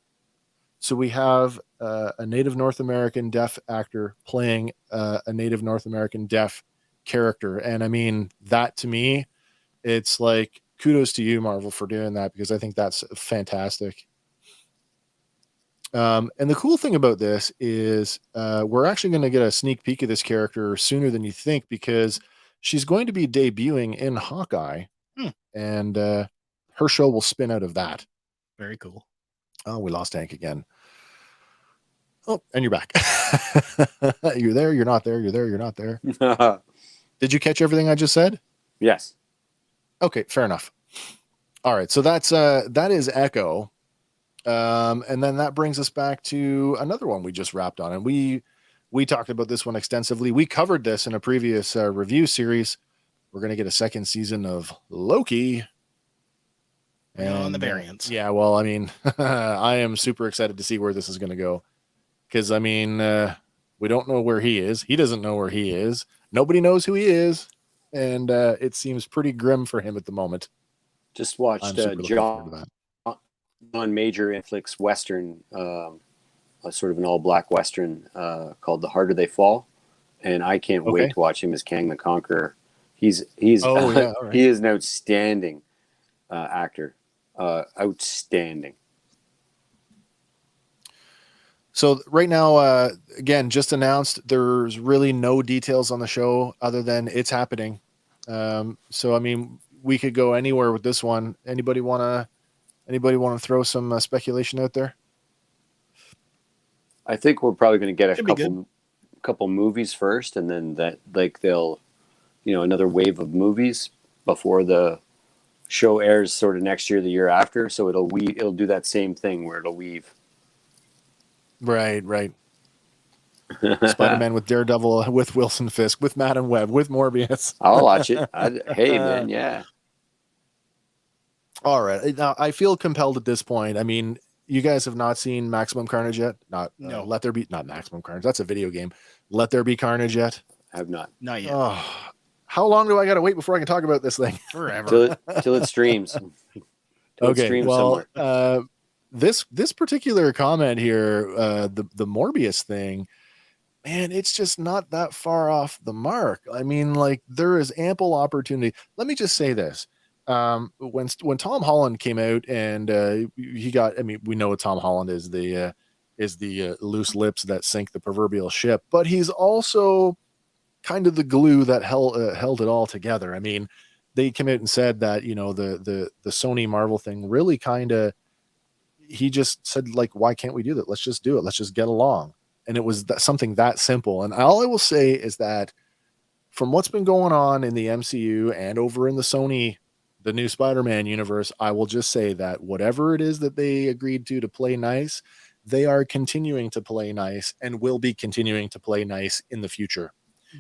So we have a Native North American deaf actor playing a Native North American deaf character. And I mean, that to me, it's like, kudos to you, Marvel, for doing that, because I think that's fantastic. And the cool thing about this is we're actually going to get a sneak peek of this character sooner than you think, because she's going to be debuting in Hawkeye, and her show will spin out of that. Very cool. Oh, we lost Hank again. Oh, and you're back. You're there, you're not there, you're there, you're not there. Did you catch everything I just said? Yes. Okay, fair enough. All right, so that is Echo. And then that brings us back to another one we just wrapped on, and we talked about this one extensively. We covered this in a previous review series. We're going to get a second season of Loki. And on the variants. Yeah, well, I mean, I am super excited to see where this is going to go, because I mean, we don't know where he is. He doesn't know where he is. Nobody knows who he is, and it seems pretty grim for him at the moment. Just watched John Major Netflix Western, sort of an all-black Western called "The Harder They Fall," and I can't wait to watch him as Kang the Conqueror. He's he is an outstanding actor, outstanding. So right now, again, just announced, there's really no details on the show other than it's happening. So I mean, we could go anywhere with this one. Anybody want to throw some speculation out there? I think we're probably going to get a couple movies first, and then that, like, they'll, another wave of movies before the show airs sort of next year, the year after. So it'll do that same thing where it'll weave. Right. Spider-Man with Daredevil, with Wilson Fisk, with Madam Web, with Morbius. I'll watch it. Hey, man, yeah. All right. Now, I feel compelled at this point. I mean, you guys have not seen Maximum Carnage yet? Not Maximum Carnage. That's a video game. Let There Be Carnage yet? I have not. Not yet. Oh, how long do I got to wait before I can talk about this thing? Forever. Till it streams. This particular comment here, the Morbius thing, man, it's just not that far off the mark. I mean, like, there is ample opportunity. Let me just say this. When Tom Holland came out and he got, I mean, we know what Tom Holland is, the loose lips that sink the proverbial ship, but he's also kind of the glue that held it all together. I mean, they came out and said that, the Sony Marvel thing really kind of, he just said, like, why can't we do that? Let's just do it. Let's just get along. And it was something that simple. And all I will say is that from what's been going on in the MCU and over in the new Spider-Man universe, I will just say that whatever it is that they agreed to play nice, they are continuing to play nice and will be continuing to play nice in the future.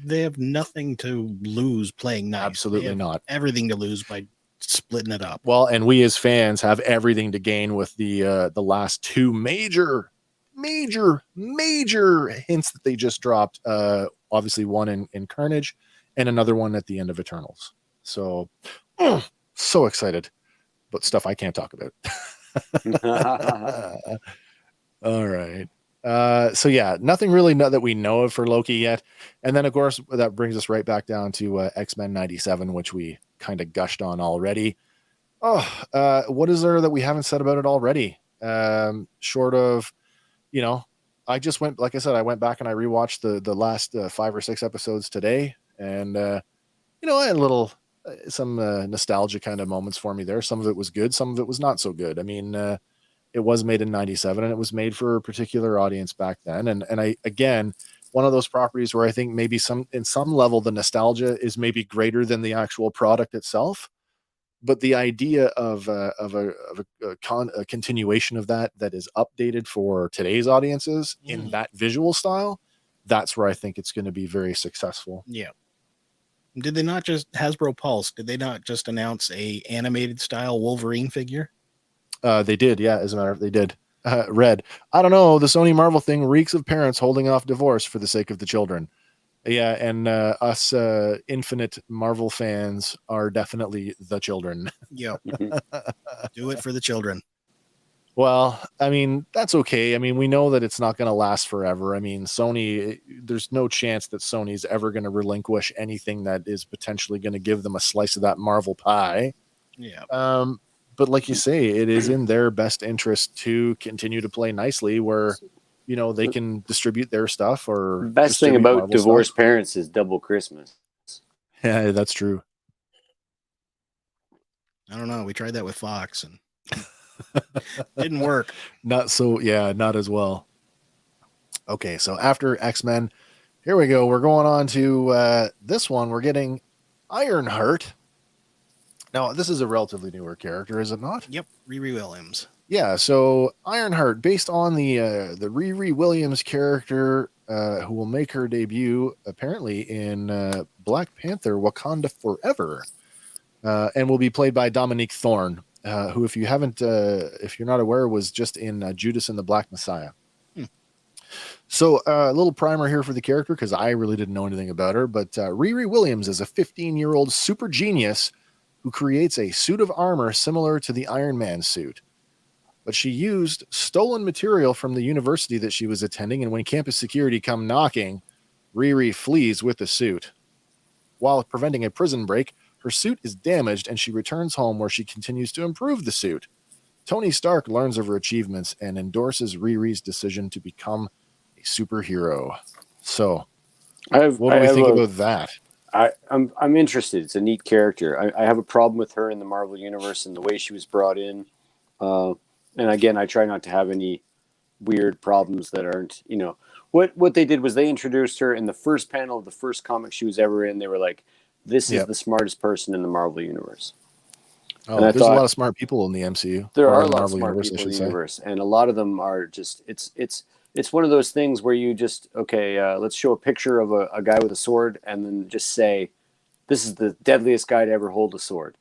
They have nothing to lose playing nice. Absolutely not. Everything to lose by splitting it up. Well, and we as fans have everything to gain with the last two major hints that they just dropped. Obviously one in Carnage and another one at the end of Eternals. So so excited, but stuff I can't talk about. All right. So yeah, nothing really that we know of for Loki yet. And then of course that brings us right back down to X-Men 97, which we kind of gushed on already. What is there that we haven't said about it already? Short of, I just went, like I said, I went back and I rewatched the last 5 or 6 episodes today, and I had a little some nostalgia kind of moments for me there. Some of it was good, some of it was not so good. I mean, it was made in 97 and it was made for a particular audience back then. And I, again, one of those properties where I think maybe in some level, the nostalgia is maybe greater than the actual product itself. But the idea of a continuation of that is updated for today's audiences in that visual style, that's where I think it's going to be very successful. Yeah. Did they not just, Hasbro Pulse, did they not just announce a animated style Wolverine figure? They did, yeah. As a matter of fact, they did. Red. I don't know. The Sony Marvel thing reeks of parents holding off divorce for the sake of the children. Yeah, and us infinite Marvel fans are definitely the children. Yeah. Do it for the children. Well, I mean, that's okay. I mean, we know that it's not going to last forever. I mean, Sony, there's no chance that Sony's ever going to relinquish anything that is potentially going to give them a slice of that Marvel pie. Yeah. But like you say, it is in their best interest to continue to play nicely where, they can distribute their stuff or the best thing about Marvel divorced stuff. parents is double Christmas. Yeah, that's true. I don't know. We tried that with Fox and didn't work. Not as well. Okay, so after X-Men, here we go. We're going on to this one. We're getting Ironheart. Now, this is a relatively newer character, is it not? Yep, Riri Williams. Yeah, so Ironheart, based on the Riri Williams character, who will make her debut apparently in Black Panther: Wakanda Forever, and will be played by Dominique Thorne, who, if you're not aware, was just in Judas and the Black Messiah. So a little primer here for the character, because I really didn't know anything about her, but Riri Williams is a 15-year-old super genius who creates a suit of armor similar to the Iron Man suit. But she used stolen material from the university that she was attending, and when campus security come knocking, Riri flees with the suit. While preventing a prison break, her suit is damaged, and she returns home where she continues to improve the suit. Tony Stark learns of her achievements and endorses Riri's decision to become a superhero. So, what do we think about that? I'm interested. It's a neat character. I have a problem with her in the Marvel Universe and the way she was brought in. And again, I try not to have any weird problems that aren't, what they did was they introduced her in the first panel of the first comic she was ever in. They were like, this is the smartest person in the Marvel Universe. Oh, there's a lot of smart people in the MCU. There are a lot of smart people in the universe, and a lot of them are just, it's one of those things where you just, let's show a picture of a guy with a sword and then just say, this is the deadliest guy to ever hold a sword.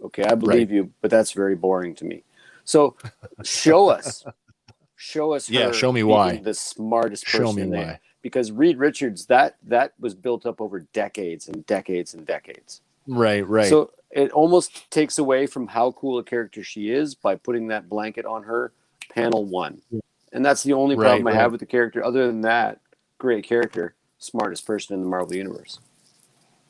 Okay, I believe you, but that's very boring to me. So show us her show me why the smartest person in there. Because Reed Richards, that was built up over decades and decades and decades. Right. So it almost takes away from how cool a character she is by putting that blanket on her panel 1. And that's the only problem I have with the character. Other than that, great character, smartest person in the Marvel Universe.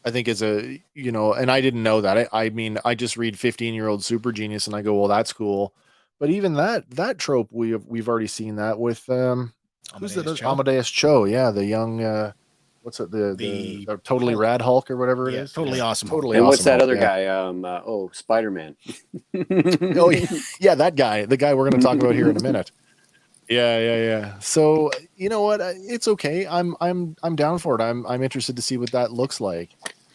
I think it's and I didn't know that. I mean, I just read 15-year-old super genius and I go, well, that's cool. But even that trope, we've already seen that with Amadeus Cho. Yeah, the young, what's it, the totally Hulk. Rad Hulk or whatever it is. Totally awesome. Totally and awesome what's that Hulk, other guy? Spider-Man. Yeah, that guy. The guy we're going to talk about here in a minute. Yeah. So you know what? It's okay. I'm down for it. I'm interested to see what that looks like.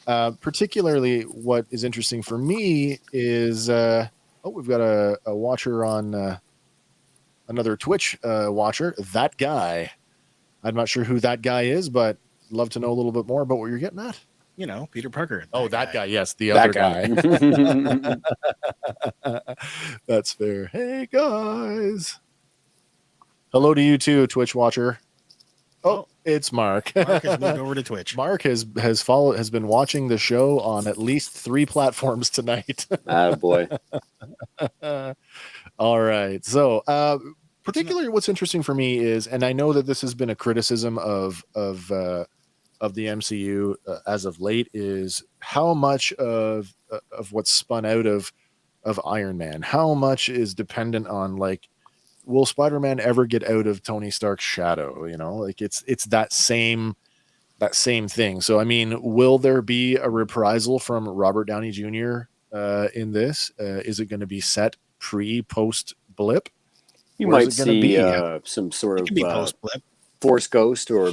Particularly, what is interesting for me is we've got a watcher on another Twitch watcher. That guy. I'm not sure who that guy is, but love to know a little bit more about what you're getting at. Peter Parker. That guy. Yes, the other guy. That's fair. Hey guys. Hello to you too, Twitch watcher. Oh, it's Mark. Mark has moved over to Twitch. Mark has been watching the show on at least 3 platforms tonight. Boy. All right. So, particularly what's interesting for me is, and I know that this has been a criticism of the MCU as of late, is how much of what's spun out of Iron Man, how much is dependent on, like, will Spider-Man ever get out of Tony Stark's shadow? It's that same thing. So, I mean, will there be a reprisal from Robert Downey Jr. In this? Is it going to be set post blip? You might see some sort of Force Ghost or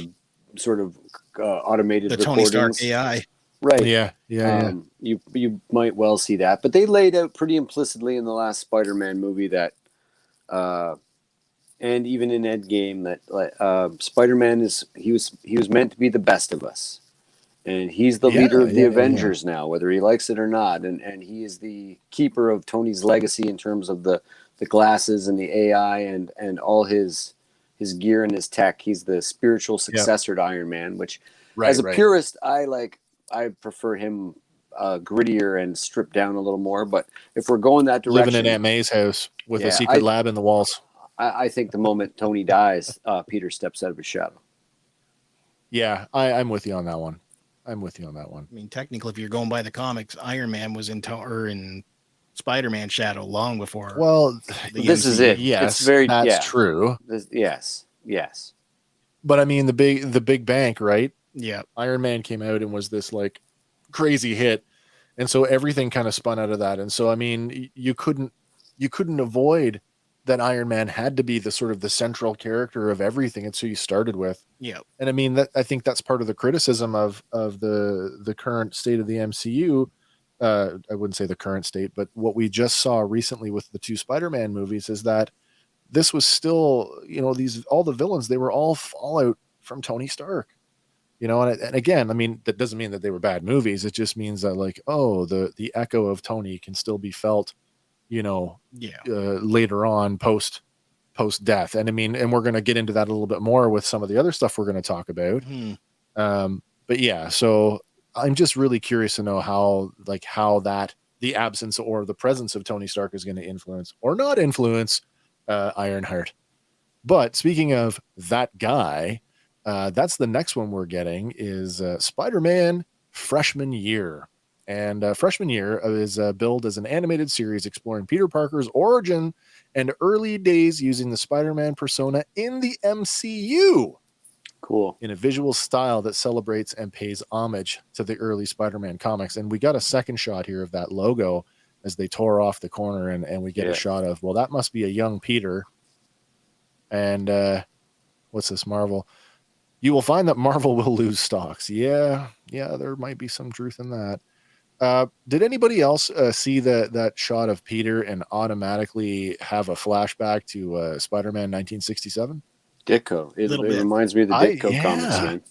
sort of automated the recordings. Tony Stark AI. Right. Yeah. You might well see that, but they laid out pretty implicitly in the last Spider-Man movie that, and even in Endgame, that Spider-Man he was meant to be the best of us, and he's the leader of the Avengers now, whether he likes it or not, and he is the keeper of Tony's legacy in terms of the glasses and the AI and all his gear and his tech. He's the spiritual successor to Iron Man, which as a purist, I prefer him grittier and stripped down a little more. But if we're going that direction, living in Aunt May's house with a secret lab in the walls. I think the moment Tony dies, Peter steps out of his shadow. Yeah, I'm with you on that one. I mean, technically, if you're going by the comics, Iron Man was in Spider-Man shadow long before. Well, this is it. Yes, it's very, that's true. Yes. But I mean, the big bank, right? Yeah. Iron Man came out and was this like crazy hit, and so everything kind of spun out of that. And so, I mean, you couldn't avoid that Iron Man had to be the sort of the central character of everything. It's who you started with. Yeah. And I mean, I think that's part of the criticism of the current state of the MCU. I wouldn't say the current state, but what we just saw recently with the 2 Spider-Man movies is that this was still, all the villains, they were all fallout from Tony Stark, and again, I mean, that doesn't mean that they were bad movies. It just means that like, the echo of Tony can still be felt, later on post death. And I mean, and we're going to get into that a little bit more with some of the other stuff we're going to talk about. But yeah, so I'm just really curious to know how that the absence or the presence of Tony Stark is going to influence or not influence Ironheart. But speaking of that guy, that's the next one we're getting is Spider-Man Freshman Year. And Freshman Year is billed as an animated series exploring Peter Parker's origin and early days using the Spider-Man persona in the MCU. Cool. In a visual style that celebrates and pays homage to the early Spider-Man comics. And we got a second shot here of that logo as they tore off the corner, and we get a shot of, well, that must be a young Peter. And what's this, Marvel? You will find that Marvel will lose stocks. Yeah, there might be some truth in that. Did anybody else see that shot of Peter and automatically have a flashback to Spider-Man 1967? Ditko. It reminds me of the Ditko comics, man.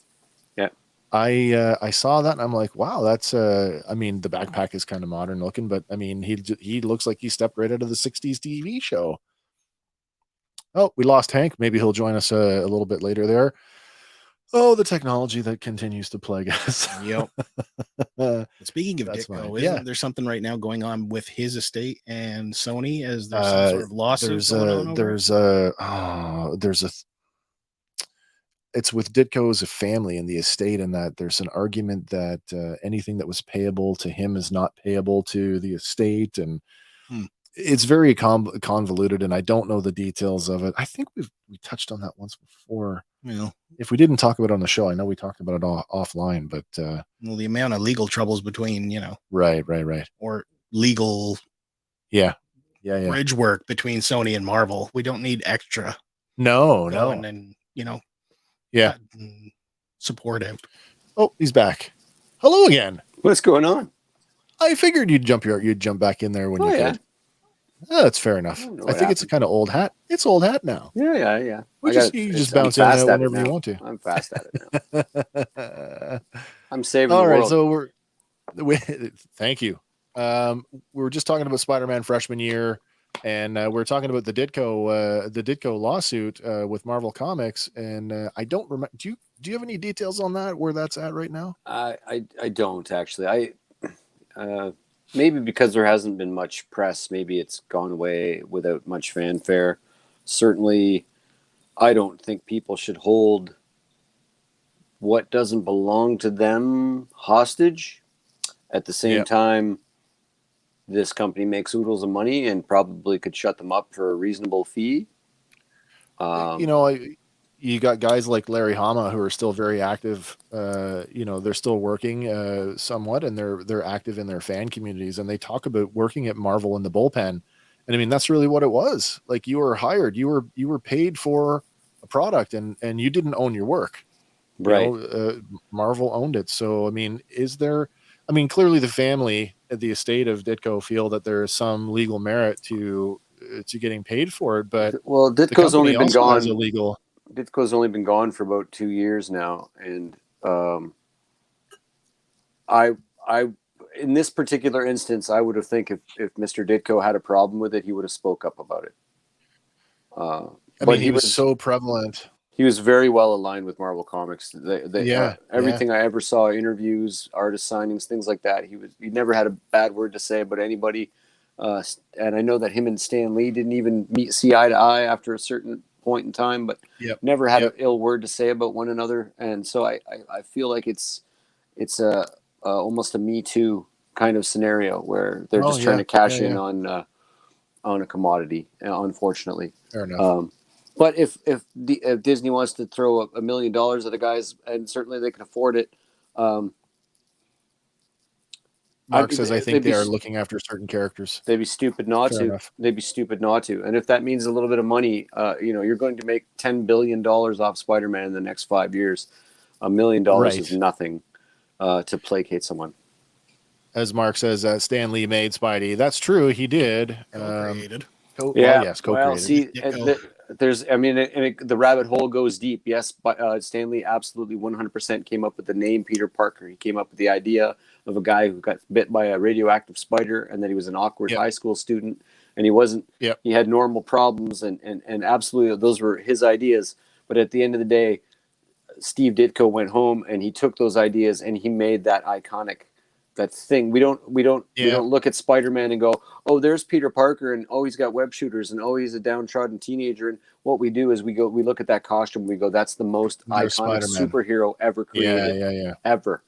Yeah. I saw that and I'm like, wow, that's I mean, the backpack is kind of modern looking, but I mean, he looks like he stepped right out of the 60s TV show. Oh, we lost Hank. Maybe he'll join us a little bit later there. Oh, the technology that continues to plague us. Yep. Speaking of Ditko, isn't there something right now going on with his estate and Sony as there's some sort of lawsuit going on? It's with Ditko's family and the estate, and that there's an argument that anything that was payable to him is not payable to the estate, and it's very convoluted, and I don't know the details of it. I think we touched on that once before. If we didn't talk about it on the show, I know we talked about it offline, but well, the amount of legal troubles between right, or legal bridge work between Sony and Marvel, we don't need extra and support out. Oh, he's back. Hello again. What's going on? I figured you'd jump back in there when you could. That's fair enough. I think it's a kind of old hat. It's old hat now. Yeah. You just bounce in whenever you want to. I'm fast at it now. I'm saving All the right, world. so thank you. We were just talking about Spider-Man Freshman Year, and we're talking about the Ditko lawsuit with Marvel Comics, and I don't remember. Do you have any details on that? Where that's at right now? I don't actually. Maybe because there hasn't been much press, maybe it's gone away without much fanfare. Certainly, I don't think people should hold what doesn't belong to them hostage. At the same time, this company makes oodles of money and probably could shut them up for a reasonable fee. You got guys like Larry Hama who are still very active. They're still working somewhat, and they're active in their fan communities, and they talk about working at Marvel in the bullpen. And I mean, that's really what it was. Like, you were hired, you were paid for a product, and you didn't own your work. Right. Marvel owned it. So, I mean, clearly the family at the estate of Ditko feel that there is some legal merit to getting paid for it. But Ditko's only been gone illegal. Ditko's only been gone for about 2 years now, and I in this particular instance, I would have think if Mr. Ditko had a problem with it, he would have spoke up about it. But he was so prevalent. He was very well aligned with Marvel Comics. Everything I ever saw, interviews, artist signings, things like that. He never had a bad word to say about anybody. And I know that him and Stan Lee didn't even see eye to eye after a certain point in time, but never had an ill word to say about one another. And so I feel like it's almost a Me Too kind of scenario where they're just trying to cash in on a commodity, unfortunately. Fair enough. But if Disney wants to throw $1 million at the guys, and certainly they can afford it. Mark says, I think they are looking after certain characters. They'd be stupid not to. Enough. They'd be stupid not to. And if that means a little bit of money, you're going to make $10 billion off Spider-Man in the next 5 years. $1 million is nothing to placate someone. As Mark says, Stan Lee made Spidey. That's true. He did. Co-created. Co-created. Well, see, the rabbit hole goes deep. Yes, but Stan Lee absolutely 100% came up with the name Peter Parker. He came up with the idea of a guy who got bit by a radioactive spider, and that he was an awkward high school student, and he wasn't. He had normal problems, and absolutely those were his ideas. But at the end of the day, Steve Ditko went home and he took those ideas and he made that iconic. That thing we don't look at Spider-Man and go, oh, there's Peter Parker, and oh, he's got web shooters, and oh, he's a downtrodden teenager. And what we do is we look at that costume, we go, that's the most iconic superhero ever created, ever.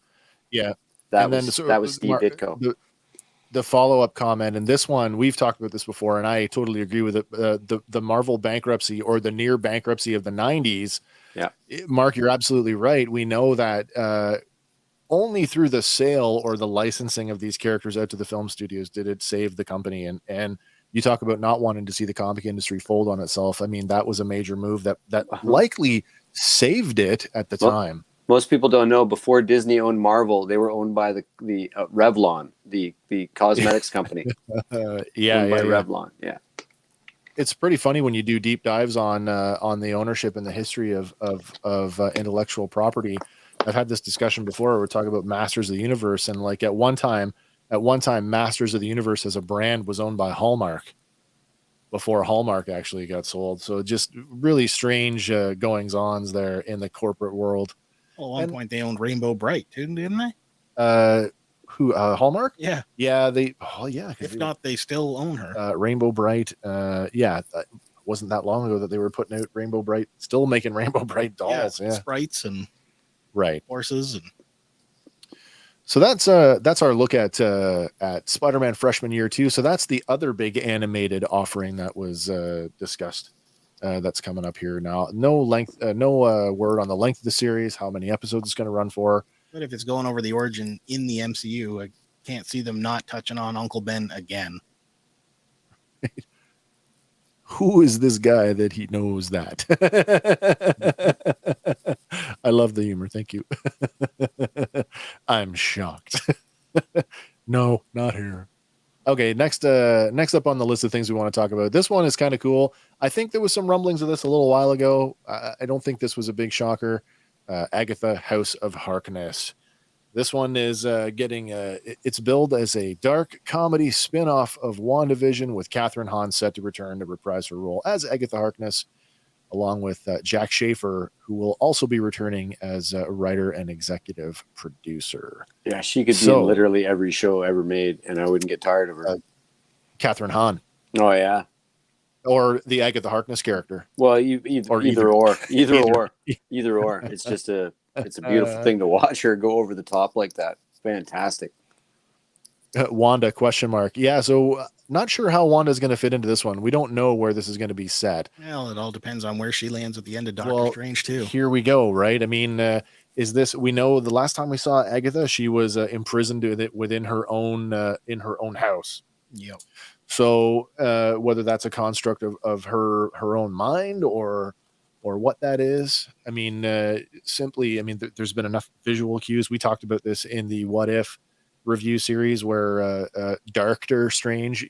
That was Steve Ditko. The follow-up comment, and this one we've talked about this before, and I totally agree with it. The Marvel bankruptcy or the near bankruptcy of the 90s. Mark, you're absolutely right. We know that. Only through the sale or the licensing of these characters out to the film studios did it save the company. And you talk about not wanting to see the comic industry fold on itself. I mean, that was a major move that likely saved it at the time. Most people don't know, before Disney owned Marvel, they were owned by the Revlon, the cosmetics company. Revlon. Yeah. It's pretty funny when you do deep dives on the ownership and the history of intellectual property. I've had this discussion before where we're talking about Masters of the Universe, and like at one time, Masters of the Universe as a brand was owned by Hallmark before Hallmark actually got sold. So just really strange goings-ons there in the corporate world. Well, at one point they owned Rainbow Bright too, didn't they? Hallmark? Yeah. If not, they still own her. Rainbow Bright. Wasn't that long ago that they were putting out Rainbow Bright, still making Rainbow Bright dolls. Sprites and horses. And so that's our look at Spider-Man Freshman Year 2. So that's the other big animated offering that was discussed. That's coming up here now. No word on the length of the series, how many episodes it's going to run for. But if it's going over the origin in the MCU, I can't see them not touching on Uncle Ben again. Who is this guy that he knows that? I love the humor. Thank you. I'm shocked. No, not here. Okay, next up on the list of things we want to talk about. This one is kind of cool. I think there was some rumblings of this a little while ago. I don't think this was a big shocker. Agatha, House of Harkness. This one is getting it's billed as a dark comedy spin-off of WandaVision, with Catherine Hahn set to return to reprise her role as Agatha Harkness, along with Jack Schaefer, who will also be returning as a writer and executive producer. Yeah, she could be in literally every show ever made, and I wouldn't get tired of her. Catherine Hahn. Oh, yeah. Or the Agatha Harkness character. Well, either or. It's just it's a beautiful thing to watch her go over the top like that. Fantastic. Wanda ? Yeah, so not sure how Wanda's going to fit into this one. We don't know where this is going to be set. Well, it all depends on where she lands at the end of Doctor Strange too. Here we go, right? I mean, we know the last time we saw Agatha, she was imprisoned within her own house. Yep. So whether that's a construct of her own mind or what that is, I mean, there's been enough visual cues. We talked about this in the What If review series, where Doctor Strange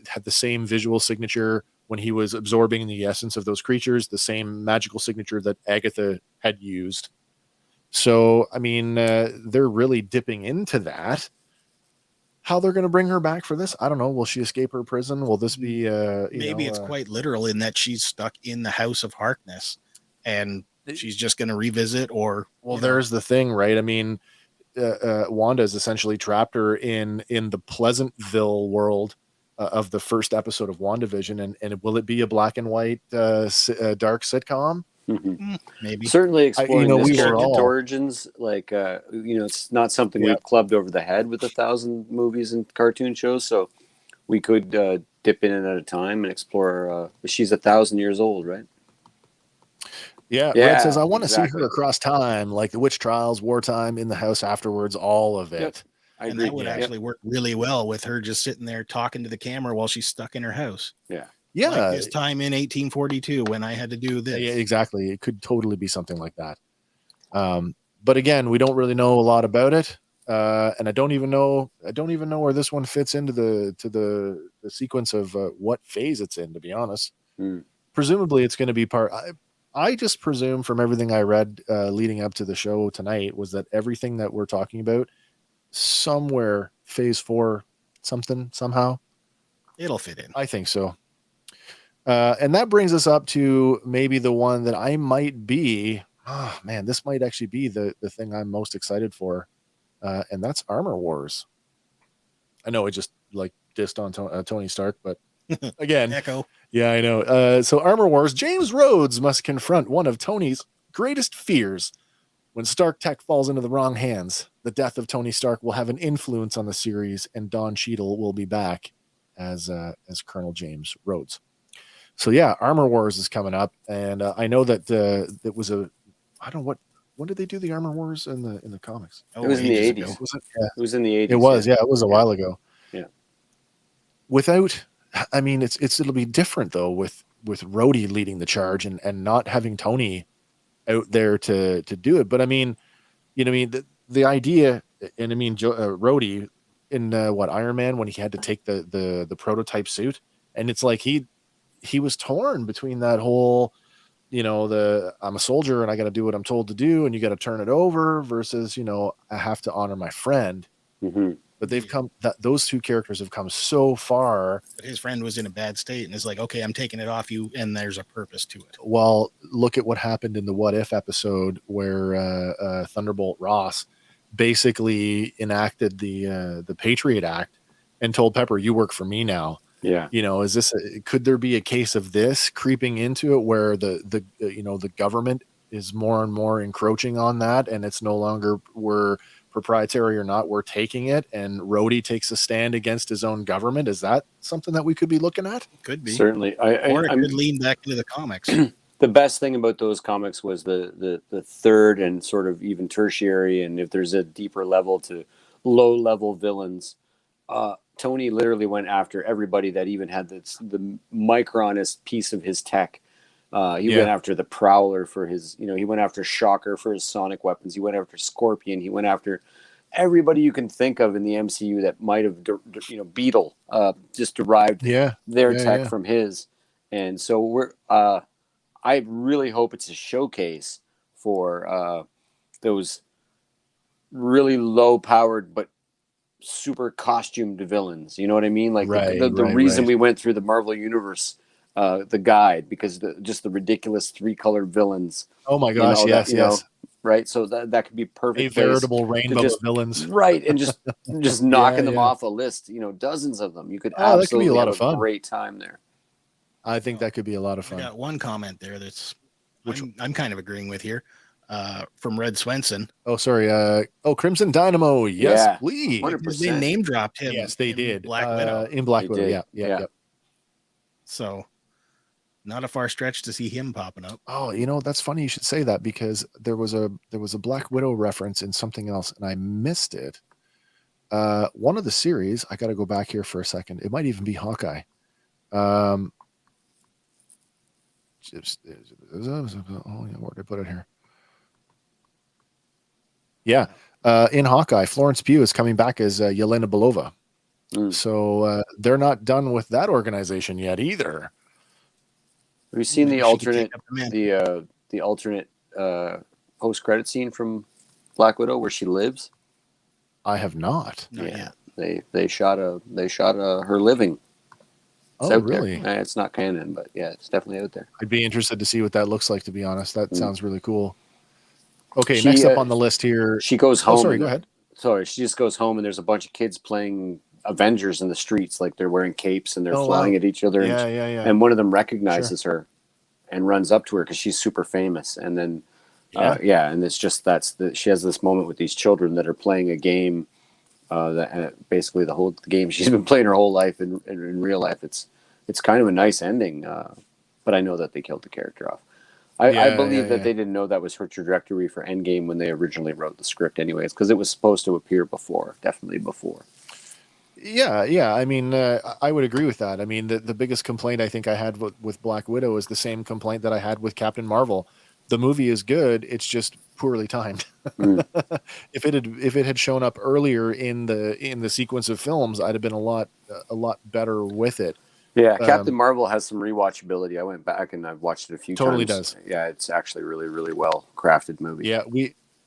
had the same visual signature when he was absorbing the essence of those creatures, the same magical signature that Agatha had used. So, I mean, they're really dipping into that. How they're going to bring her back for this, I don't know. Will she escape her prison? Will this be maybe it's quite literal in that she's stuck in the House of Harkness, and she's just going to revisit, or there's the thing, right? I mean, Wanda has essentially trapped her in the Pleasantville world of the first episode of WandaVision, and will it be a black and white dark sitcom? Mm-hmm. Maybe. Certainly exploring this character's origins, like it's not something we've clubbed over the head with 1,000 movies and cartoon shows, so we could dip in at a time and explore. She's 1,000 years old, right? Yeah, Red says, I want to see her across time, like the witch trials, wartime, in the house afterwards, all of it. Yep. And that would actually work really well with her just sitting there talking to the camera while she's stuck in her house. Yeah. Yeah. Like this time in 1842 when I had to do this. Yeah, exactly. It could totally be something like that. But again, we don't really know a lot about it. And I don't even know where this one fits into the sequence of what phase it's in, to be honest. Presumably it's going to be part. I just presume from everything I read leading up to the show tonight was that everything that we're talking about somewhere phase 4 something somehow it'll fit in. I think so. And that brings us up to maybe the one that I might be. Oh man, this might actually be the thing I'm most excited for, and that's Armor Wars. I know I just like dissed on Tony Stark, but again, echo. Yeah, I know. So Armor Wars, James Rhodes must confront one of Tony's greatest fears. When Stark tech falls into the wrong hands, the death of Tony Stark will have an influence on the series, and Don Cheadle will be back as Colonel James Rhodes. So yeah, Armor Wars is coming up, and I know that it was a, I don't know when did they do the Armor Wars in the comics? It was in the 80s. Was it? Yeah. It was in the 80s. It was, yeah, it was a while ago. Yeah. I mean, it'll be different though with Rhodey leading the charge and not having Tony out there to do it. But I mean, the idea, and I mean, Rhodey in Iron Man, when he had to take the prototype suit, and it's like he was torn between that whole, I'm a soldier and I got to do what I'm told to do, and you got to turn it over versus, I have to honor my friend. Mm-hmm. But those two characters have come so far. But his friend was in a bad state and is like, okay, I'm taking it off you, and there's a purpose to it. Well, look at what happened in the What If episode where Thunderbolt Ross basically enacted the Patriot Act and told Pepper, "You work for me now." Yeah. Could there be a case of this creeping into it where the government is more and more encroaching on that, and it's no longer we're proprietary or not, we're taking it, and Rhodey takes a stand against his own government? Is that something that we could be looking at? Could be. Certainly. Or it could lean back into the comics. The best thing about those comics was the third and sort of even tertiary, and if there's a deeper level to low level villains, Tony literally went after everybody that even had the micronest piece of his tech. He went after the Prowler for his, he went after Shocker for his sonic weapons. He went after Scorpion. He went after everybody you can think of in the MCU that might have, Beetle, just derived their tech from his. And so I really hope it's a showcase for those really low powered but super costumed villains. You know what I mean? Like the reason we went through the Marvel Universe, the guide, because just the ridiculous 3-colored villains. Oh my gosh, yes. Right, so that could be perfect. A veritable rainbow of villains. Right, and just knocking them off a list. Dozens of them. You could absolutely have a great time there. I think that could be a lot of fun. I got one comment there which I'm kind of agreeing with here. From Red Swenson. Oh, sorry. Crimson Dynamo. Yes, please. 100%. They name dropped him. Yes, they did. Black Widow. In Black Widow. Yeah. So, not a far stretch to see him popping up. Oh, that's funny you should say that, because there was a Black Widow reference in something else and I missed it. One of the series, I got to go back here for a second. It might even be Hawkeye. Where did I put it here? Yeah. In Hawkeye, Florence Pugh is coming back as Yelena Belova. So they're not done with that organization yet either. Have you seen the alternate post-credit scene from Black Widow where she lives? I have not. Not yet. They shot her living. It's out really? There. It's not canon, but yeah, it's definitely out there. I'd be interested to see what that looks like, to be honest. That sounds really cool. Okay, next up on the list here. She goes home. Oh, sorry, go ahead. Sorry, she just goes home and there's a bunch of kids playing Avengers in the streets. Like they're wearing capes and they're flying at each other. Yeah. And one of them recognizes her and runs up to her because she's super famous. And then, and it's just she has this moment with these children that are playing a game. That basically the whole game she's been playing her whole life in real life. It's kind of a nice ending, but I know that they killed the character off. I believe that they didn't know that was her trajectory for Endgame when they originally wrote the script, anyways, because it was supposed to appear definitely before. Yeah. I mean, I would agree with that. I mean, the biggest complaint I think I had with Black Widow is the same complaint that I had with Captain Marvel. The movie is good; it's just poorly timed. If it had shown up earlier in the sequence of films, I'd have been a lot better with it. Yeah, Captain Marvel has some rewatchability. I went back and I've watched it a few times. Totally does. Yeah, it's actually really, really well crafted movie. Yeah,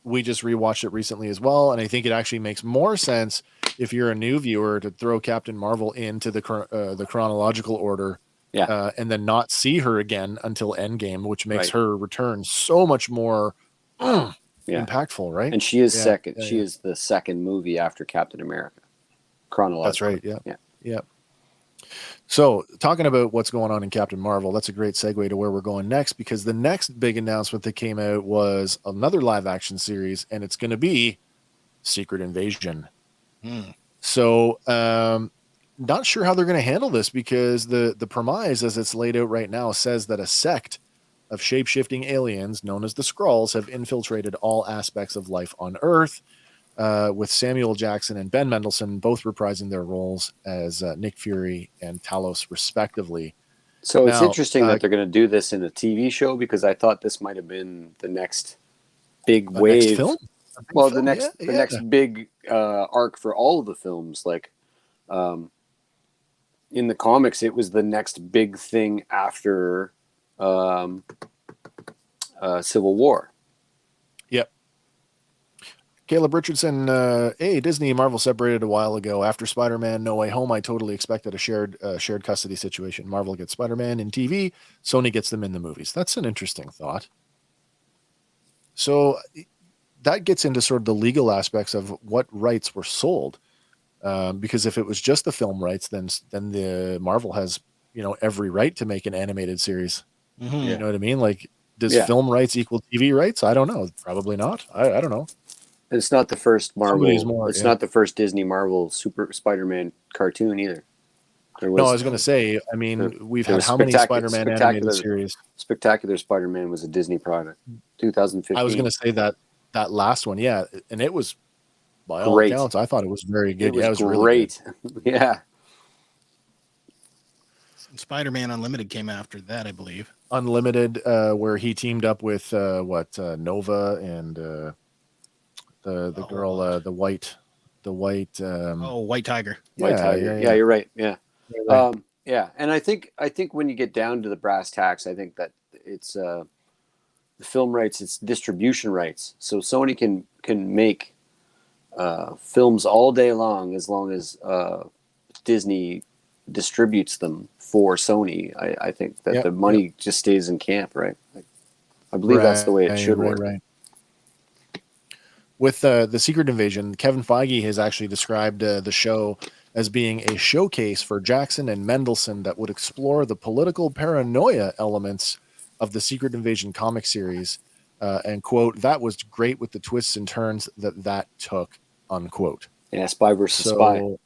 we just rewatched it recently as well, and I think it actually makes more sense if you're a new viewer to throw Captain Marvel into the chronological order. Yeah, and then not see her again until Endgame, which makes her return so much more impactful, right? And she is second. She is the second movie after Captain America, chronologically. That's right. Yeah. So, talking about what's going on in Captain Marvel, that's a great segue to where we're going next, because the next big announcement that came out was another live action series, and it's going to be Secret Invasion. So, not sure how they're going to handle this, because the premise, as it's laid out right now, says that a sect of shape-shifting aliens known as the Skrulls have infiltrated all aspects of life on Earth, with Samuel Jackson and Ben Mendelsohn both reprising their roles as Nick Fury and Talos, respectively. So it's interesting that they're going to do this in a TV show, because I thought this might have been the next big wave. Next film? The next big arc for all of the films. Like in the comics, it was the next big thing after Civil War. Yep. Caleb Richardson, Disney and Marvel separated a while ago. After Spider-Man No Way Home, I totally expected a shared custody situation. Marvel gets Spider-Man in TV, Sony gets them in the movies. That's an interesting thought. So that gets into sort of the legal aspects of what rights were sold. Because if it was just the film rights, then the Marvel has, every right to make an animated series. Mm-hmm. You know what I mean? Like, does film rights equal TV rights? I don't know. Probably not. I don't know. It's not the first Marvel. Not the first Disney Marvel Super Spider-Man cartoon either. I was going to say. I mean, we've had how many Spider-Man animated series? Spectacular Spider-Man was a Disney product. 2015. I was going to say that last one, and it was, by all accounts, I thought it was very good. It was great. Really good. Yeah. Spider-Man Unlimited came after that, I believe. Unlimited, where he teamed up with Nova and the girl, the white. White Tiger. White Tiger. Yeah, you're right. Yeah. Right. And I think when you get down to the brass tacks, I think that it's the film rights, it's distribution rights. So Sony can make films all day long as Disney distributes them for Sony. I think that the money just stays in camp, right? I believe that's the way it should work. Right. With the Secret Invasion, Kevin Feige has actually described the show as being a showcase for Jackson and Mendelsohn that would explore the political paranoia elements of the Secret Invasion comic series, and quote, "That was great with the twists and turns that took," unquote. Yeah, spy versus spy.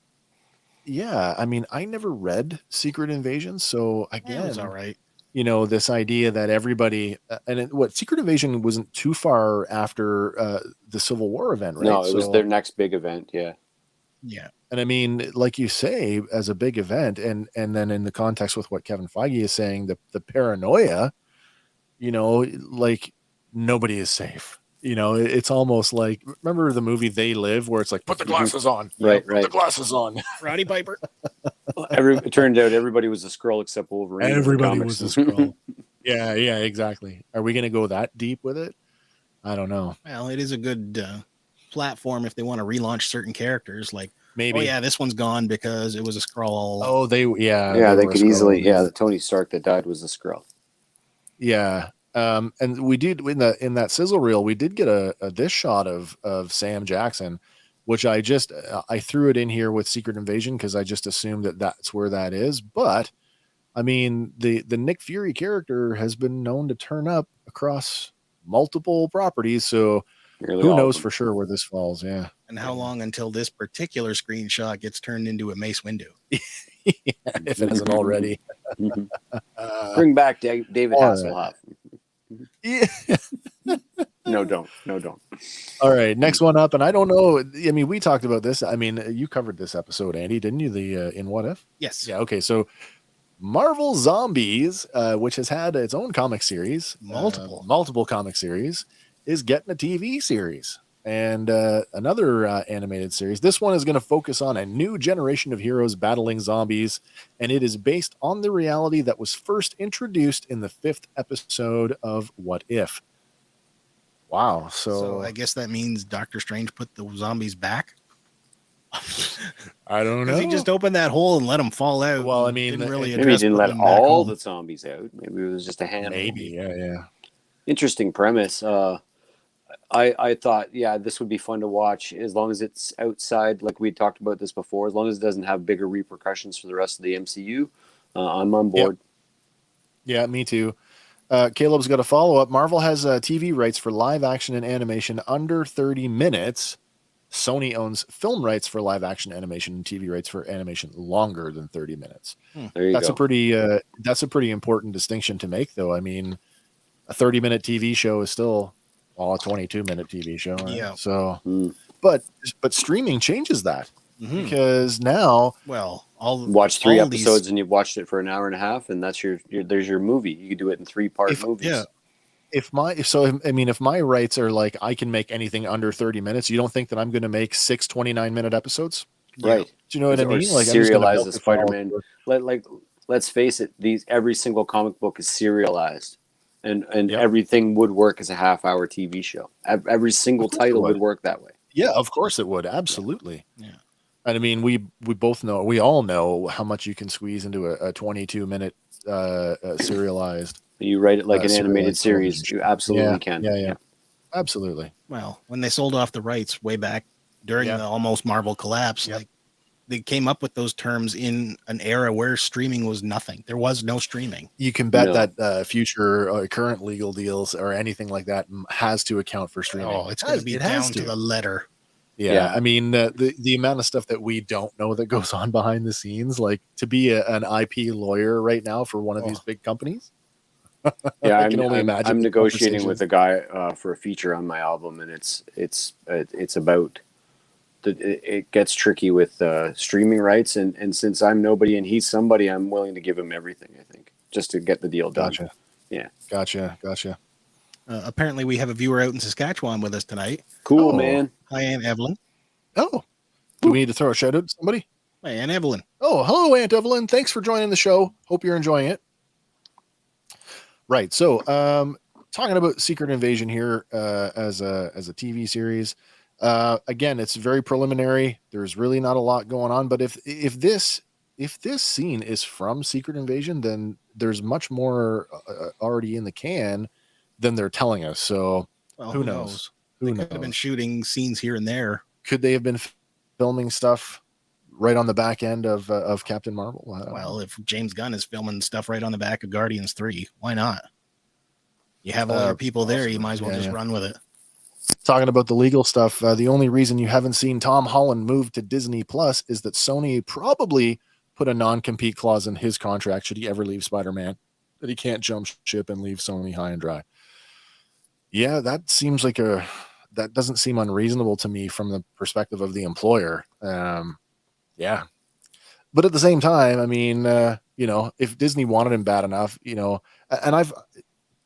Yeah, I mean, I never read Secret Invasion, so again, it was all right. This idea that everybody Secret Invasion wasn't too far after the Civil War event, right? No, it was their next big event. Yeah. And I mean, like you say, as a big event, and then in the context with what Kevin Feige is saying, the paranoia, like nobody is safe. It's almost like, remember the movie They Live, where it's like, put the glasses on, right? Put the glasses on, Roddy Piper. It turned out everybody was a Skrull except Wolverine. Everybody was a Skrull. Yeah, exactly. Are we going to go that deep with it? I don't know. Well, it is a good platform if they want to relaunch certain characters. Like Maybe. Oh yeah, this one's gone because it was a Skrull all along. Oh, they could easily. Yeah, the Tony Stark that died was a Skrull. Yeah. And we did in that sizzle reel, we did get this shot of Sam Jackson, which I threw it in here with Secret Invasion because I just assumed that's where that is. But I mean, the Nick Fury character has been known to turn up across multiple properties, so who knows for sure where this falls? Yeah. And how long until this particular screenshot gets turned into a Mace Windu? If it hasn't already. Bring back David Hasselhoff. Yeah. No, don't. All right, next one up, and I don't know. I mean, we talked about this. I mean, you covered this episode, Andy, didn't you? The in What If? Yes. Yeah. Okay. So, Marvel Zombies, which has had its own comic series, multiple comic series, is getting a TV series and another animated series. This one is going to focus on a new generation of heroes battling zombies, and it is based on the reality that was first introduced in the 5th episode of What If. Wow. So I guess that means Doctor Strange put the zombies back. I don't know. Because he just opened that hole and let them fall out. Well, I mean, maybe he didn't let all the zombies out. Maybe it was just a handful. Maybe, yeah. Interesting premise. I thought, this would be fun to watch as long as it's outside, like we talked about this before, as long as it doesn't have bigger repercussions for the rest of the MCU. I'm on board. Yep. Yeah, me too. Caleb's got a follow-up. Marvel has TV rights for live action and animation under 30 minutes. Sony owns film rights for live action animation and TV rights for animation longer than 30 minutes. That's a pretty important distinction to make, though. I mean, a 30-minute TV show is still a 22-minute TV show. Right? Yeah. So, but streaming changes that because now, watch 3 episodes and you've watched it for an hour and a half, and that's there's your movie. You could do it in 3-part movies. Yeah. If my rights are like I can make anything under 30 minutes, you don't think that I'm going to make 6 29-minute episodes? Right. Do you know what I mean? Like serialize the Spider-Man. Let's face it, every single comic book is serialized. And everything would work as a half-hour TV show. Every single title would work that way. Yeah, of course it would. Absolutely. Yeah. And I mean, we all know how much you can squeeze into a 22-minute serialized. You write it like an animated series. You absolutely can. Yeah. Absolutely. Well, when they sold off the rights way back during the almost Marvel collapse, they came up with those terms in an era where streaming was nothing. There was no streaming. You can bet that future current legal deals or anything like that has to account for streaming. Oh, it's going to be down to the letter. Yeah. I mean, the amount of stuff that we don't know that goes on behind the scenes, like to be an IP lawyer right now for one of these big companies. Yeah, I can only imagine. I'm negotiating with a guy for a feature on my album, and it's about it gets tricky with streaming rights, and since I'm nobody and he's somebody, I'm willing to give him everything. I think just to get the deal done. Gotcha. Yeah. Gotcha. Apparently, we have a viewer out in Saskatchewan with us tonight. Cool, man. Hi, Aunt Evelyn. Oh, do we need to throw a shout out to somebody? Hi, Aunt Evelyn. Oh, hello, Aunt Evelyn. Thanks for joining the show. Hope you're enjoying it. Right. So, talking about Secret Invasion here as a TV series. Again, it's very preliminary. There's really not a lot going on. But if this scene is from Secret Invasion, then there's much more already in the can than they're telling us. So who knows? They could have been shooting scenes here and there. Could they have been filming stuff right on the back end of Captain Marvel? Well, if James Gunn is filming stuff right on the back of Guardians 3, why not? You have all your people there. You might as well just run with it. Talking about the legal stuff, the only reason you haven't seen Tom Holland move to Disney Plus is that Sony probably put a non-compete clause in his contract should he ever leave Spider-Man, that he can't jump ship and leave Sony high and dry. Yeah, that seems like that doesn't seem unreasonable to me from the perspective of the employer. Yeah. But at the same time, I mean, if Disney wanted him bad enough, and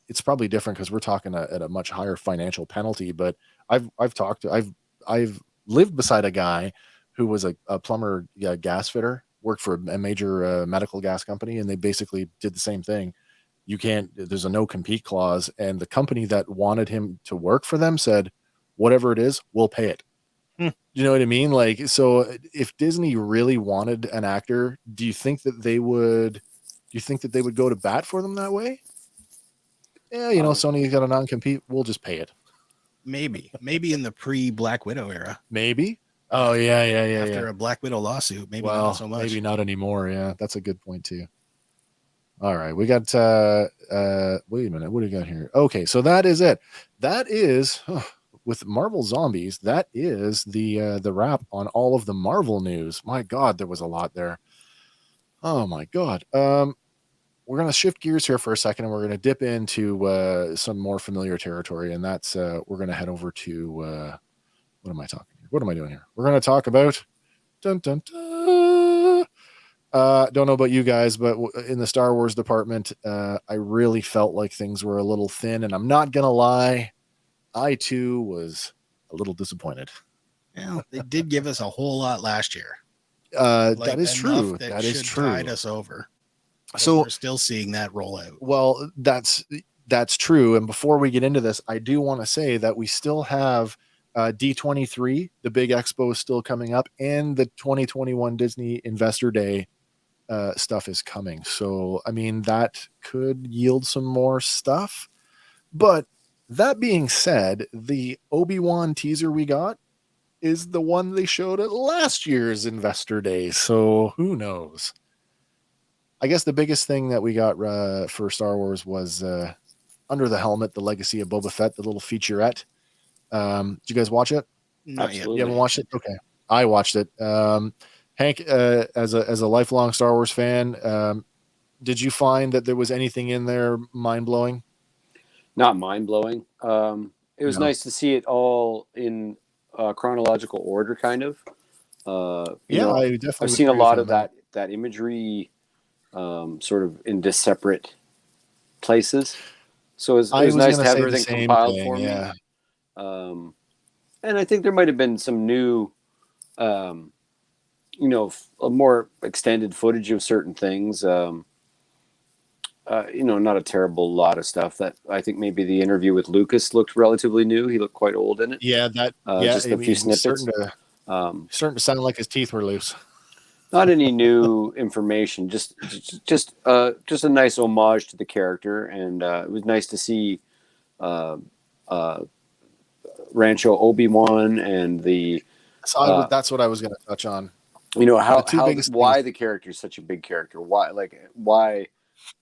it's probably different because we're talking at a much higher financial penalty, but I've lived beside a guy who was a plumber, gas fitter, worked for a major medical gas company, and they basically did the same thing. There's a no compete clause, and the company that wanted him to work for them said, whatever it is, we'll pay it. You know what I mean? Like, so if Disney really wanted an actor, do you think that they would go to bat for them that way? Yeah, Sony's got a non-compete. We'll just pay it. Maybe in the pre-Black Widow era. Maybe. Oh yeah. After a Black Widow lawsuit, maybe not so much. Maybe not anymore. Yeah, that's a good point too. All right, we got. Wait a minute. What do we got here? Okay, so that is it. That is with Marvel Zombies. That is the wrap on all of the Marvel news. My God, there was a lot there. Oh my God. We're going to shift gears here for a second, and we're going to dip into some more familiar territory, and that's we're going to head over to what am I talking here? What am I doing here? We're going to talk about dun, dun, dun. Don't know about you guys, but in the Star Wars department, I really felt like things were a little thin, and I'm not going to lie, I too was a little disappointed. Yeah, they did give us a whole lot last year. That is true. That is true. Tide us over. So we're still seeing that roll out. Well, that's true. And before we get into this, I do want to say that we still have D23, the big expo, is still coming up, and the 2021 Disney Investor Day stuff is coming. So, I mean, that could yield some more stuff. But that being said, the Obi-Wan teaser we got is the one they showed at last year's Investor Day. So who knows? I guess the biggest thing that we got for Star Wars was Under the Helmet, The Legacy of Boba Fett, the little featurette. Did you guys watch it? Not yet. You haven't watched it? Okay. I watched it. Hank, as a lifelong Star Wars fan, did you find that there was anything in there mind-blowing? Not mind-blowing. It was nice to see it all in chronological order, kind of. I definitely. I've seen a lot of that imagery sort of in separate places. So it was nice to have everything compiled for me. And I think there might have been some new, a more extended footage of certain things. Not a terrible lot of stuff. That I think maybe the interview with Lucas looked relatively new. He looked quite old in it. Yeah, just a few snippets. Starting to sound like his teeth were loose. Not any new information, just a nice homage to the character, and it was nice to see Rancho Obi-Wan and the. So that's what I was going to touch on. Why the character is such a big character? Why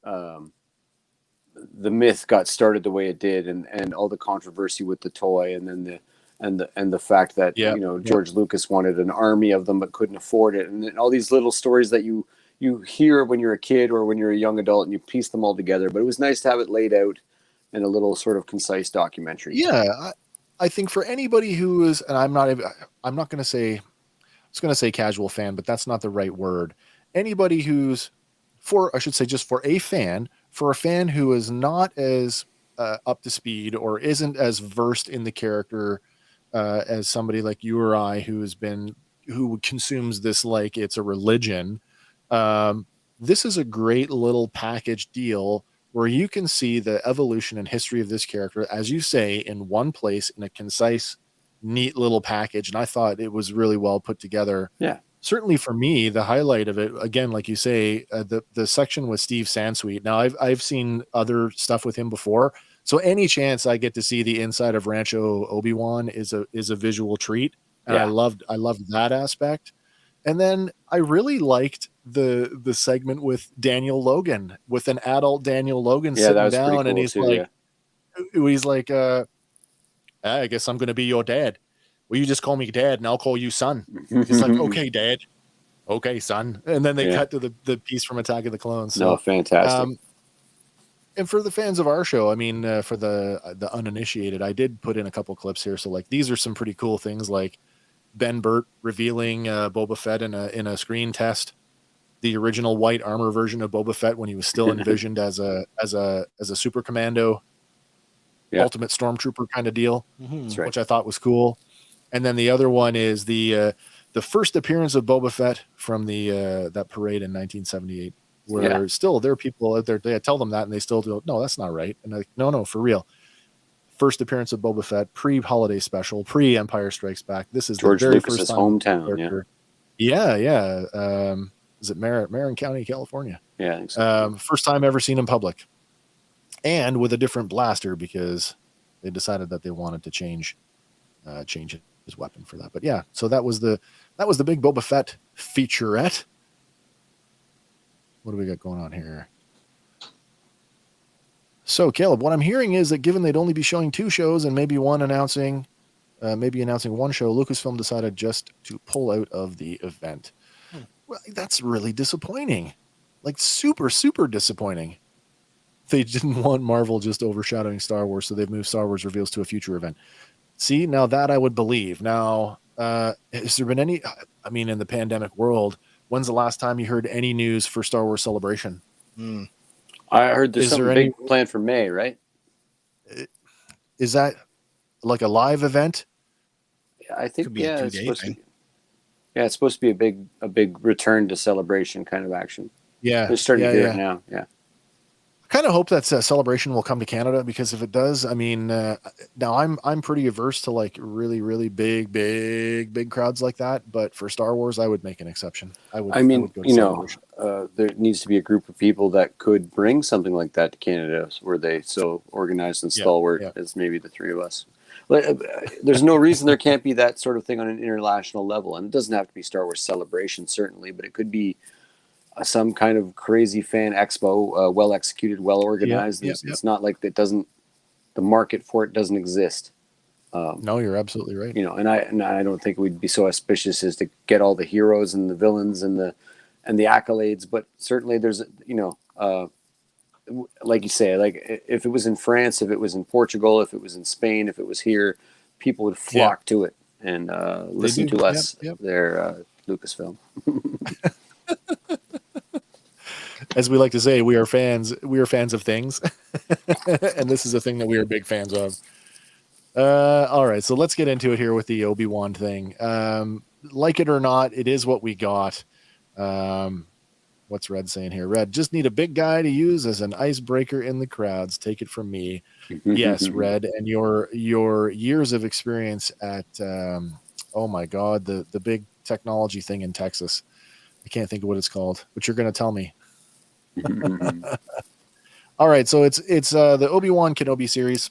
the myth got started the way it did, and all the controversy with the toy, and then the fact that George Lucas wanted an army of them but couldn't afford it, and then all these little stories that you hear when you're a kid or when you're a young adult, and you piece them all together. But it was nice to have it laid out in a little sort of concise documentary. Yeah, I think for anybody who is, and I'm not going to say, I was going to say casual fan, but that's not the right word. Anybody who's for a fan who is not as up to speed or isn't as versed in the character as somebody like you or I who consumes this like it's a religion. This is a great little package deal where you can see the evolution and history of this character, as you say, in one place in a concise, neat little package. And I thought it was really well put together. Yeah. Certainly for me, the highlight of it, again, like you say, the section with Steve Sansweet. Now I've seen other stuff with him before. So any chance I get to see the inside of Rancho Obi-Wan is a visual treat. And I loved that aspect. And then I really liked the segment with Daniel Logan, with an adult Daniel Logan sitting down, cool, and he's like, I guess I'm going to be your dad. Well, you just call me dad and I'll call you son. He's like, okay, dad. Okay, son. And then they cut to the piece from Attack of the Clones. So, fantastic. And for the fans of our show, I mean, for the uninitiated, I did put in a couple clips here. So like, these are some pretty cool things, like Ben Burt revealing Boba Fett in a screen test, the original white armor version of Boba Fett when he was still envisioned as a super commando, ultimate stormtrooper kind of deal, which I thought was cool. And then the other one is the first appearance of Boba Fett from that parade in 1978, where still there are people out there, they tell them that and they still do, no, that's not right. And like, no, for real. first appearance of Boba Fett, pre-holiday special, pre-Empire Strikes Back. This is George the very Lucas's first time hometown. Yeah. Is it Marin County, California? Yeah, I think so. First time ever seen in public, and with a different blaster because they decided that they wanted to change his weapon for that. But yeah, so that was the big Boba Fett featurette. What do we got going on here? So Caleb, what I'm hearing is that given they'd only be showing 2 shows and maybe announcing one show, Lucasfilm decided just to pull out of the event. Well, that's really disappointing. Like super, super disappointing. They didn't want Marvel just overshadowing Star Wars, so they've moved Star Wars reveals to a future event. See, now that I would believe. Now, has there been any, I mean, in the pandemic world, when's the last time you heard any news for Star Wars Celebration? I heard there's something big planned for May, right? Is that like a live event? Yeah, I think, it's supposed to be. Yeah, it's supposed to be a big return to Celebration kind of action. Yeah. They're starting to do it now. Yeah. I kind of hope that Celebration will come to Canada, because if it does, I mean, now I'm pretty averse to like really, really big crowds like that. But for Star Wars, I would make an exception. I would go to there needs to be a group of people that could bring something like that to Canada. Were they so organized and stalwart as maybe the 3 of us? There's no reason there can't be that sort of thing on an international level. And it doesn't have to be Star Wars Celebration, certainly, but it could be some kind of crazy fan expo, well executed, well organized. It's not like the market for it doesn't exist. No, you're absolutely right. And I don't think we'd be so auspicious as to get all the heroes and the villains and the accolades, but certainly there's, like you say, like if it was in France, if it was in Portugal, if it was in Spain, if it was here, people would flock to it and listen to us, their Lucasfilm. As we like to say, we are fans of things. And this is a thing that we are big fans of. All right, so let's get into it here with the Obi-Wan thing. Like it or not, it is what we got. What's Red saying here? Red, just need a big guy to use as an icebreaker in the crowds. Take it from me. Yes, Red, and your years of experience at oh my God, the big technology thing in Texas. I can't think of what it's called, but you're going to tell me. All right, so it's the Obi-Wan Kenobi series.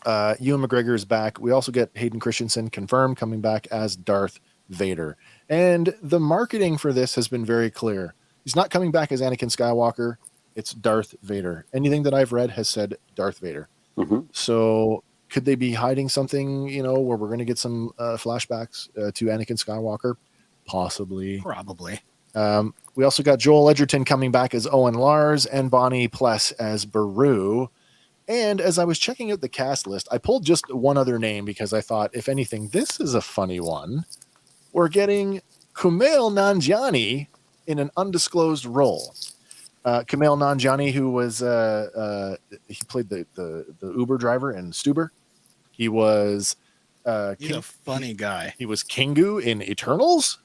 Ewan McGregor is back. We also get Hayden Christensen confirmed coming back as Darth Vader. And the marketing for this has been very clear. He's not coming back as Anakin Skywalker. It's Darth Vader. Anything that I've read has said Darth Vader. So could they be hiding something, where we're going to get some flashbacks to Anakin Skywalker? Possibly. Probably. We also got Joel Edgerton coming back as Owen Lars and Bonnie Pless as Beru. And as I was checking out the cast list, I pulled just one other name because I thought, if anything, this is a funny one. We're getting Kumail Nanjiani in an undisclosed role. Kumail Nanjiani, who was he played the Uber driver in Stuber. He was he's a funny guy. He was Kingu in Eternals.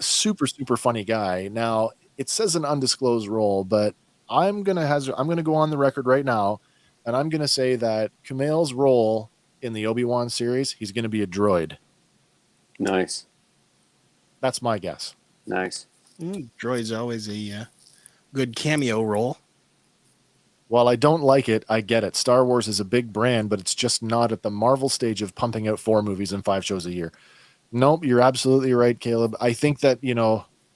Super funny guy. Now it says an undisclosed role, but I'm gonna go on the record right now, and I'm gonna say that Kumail's role in the Obi-Wan series, he's gonna be a droid. Nice. That's my guess. Nice. Droid's always a good cameo role. While I don't like it, I get it. Star Wars is a big brand, but it's just not at the Marvel stage of pumping out 4 movies and 5 shows a year. Nope, you're absolutely right, Caleb. I think that,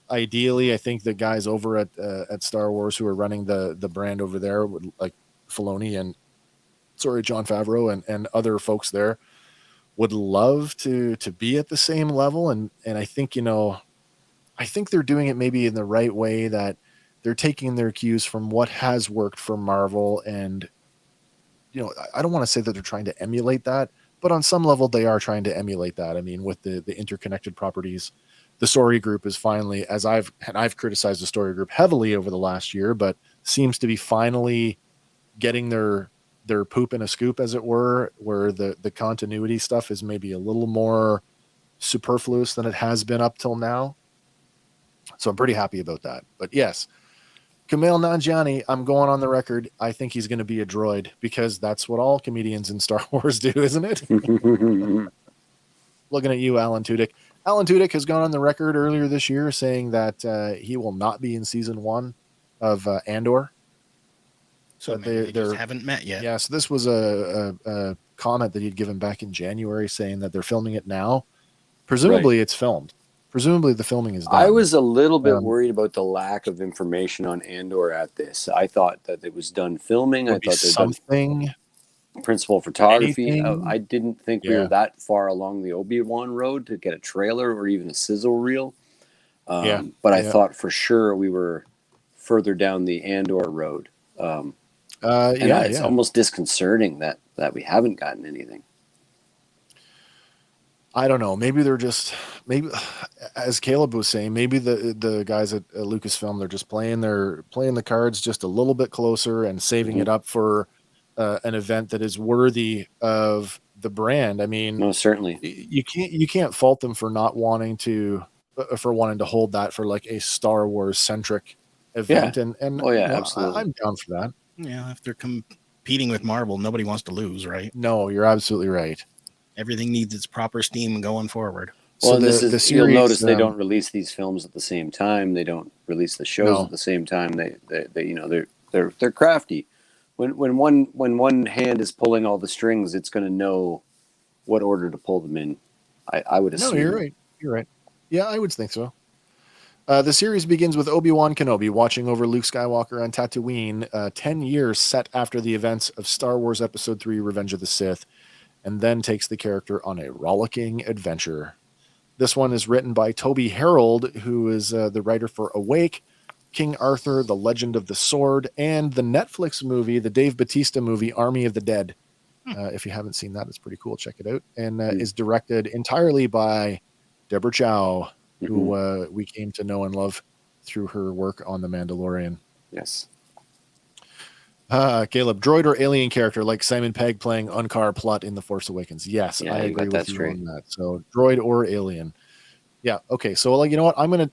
ideally, I think the guys over at Star Wars who are running the brand over there, like Filoni and Jon Favreau and other folks there, would love to be at the same level. And I think, I think they're doing it maybe in the right way, that they're taking their cues from what has worked for Marvel. And, I don't want to say that they're trying to emulate that, but on some level they are trying to emulate that. I mean, with the interconnected properties, the story group is finally, I've criticized the story group heavily over the last year, but seems to be finally getting their poop in a scoop, as it were, where the continuity stuff is maybe a little more superfluous than it has been up till now. So I'm pretty happy about that. But yes, Kumail Nanjiani, I'm going on the record. I think he's going to be a droid because that's what all comedians in Star Wars do, isn't it? Looking at you, Alan Tudyk. Alan Tudyk has gone on the record earlier this year saying that he will not be in season 1 of Andor. So they just haven't met yet. Yeah, so this was a comment that he'd given back in January saying that they're filming it now. Presumably it's filmed. Presumably the filming is done. I was a little bit worried about the lack of information on Andor at this. I thought that it was done filming. I thought something principal photography. I didn't think we were that far along the Obi-Wan road to get a trailer or even a sizzle reel. But I thought for sure we were further down the Andor road. It's almost disconcerting that we haven't gotten anything. I don't know. Maybe they're just as Caleb was saying, maybe the guys at Lucasfilm, they're just playing the cards just a little bit closer and saving it up for an event that is worthy of the brand. I mean, most certainly you can't fault them for not wanting to hold that for like a Star Wars centric event. And absolutely. I'm down for that. Yeah, if they're competing with Marvel, nobody wants to lose, right? No, you're absolutely right. Everything needs its proper steam going forward. Well, the series, you'll notice they don't release these films at the same time. They don't release the shows at the same time. They're crafty. When one hand is pulling all the strings, it's going to know what order to pull them in. I would assume. No, you're right. Yeah, I would think so. The series begins with Obi-Wan Kenobi watching over Luke Skywalker on Tatooine, 10 years set after the events of Star Wars Episode 3, Revenge of the Sith, and then takes the character on a rollicking adventure. This one is written by Toby Harold, who is the writer for Awake, King Arthur, The Legend of the Sword, and the Netflix movie, the Dave Bautista movie, Army of the Dead. If you haven't seen that, it's pretty cool. Check it out. And is directed entirely by Deborah Chow, who we came to know and love through her work on The Mandalorian. Yes. Caleb, droid or alien character like Simon Pegg playing Unkar Plutt in The Force Awakens? Yes, I agree with you on that. So droid or alien. Yeah. Okay. So you know what? I'm gonna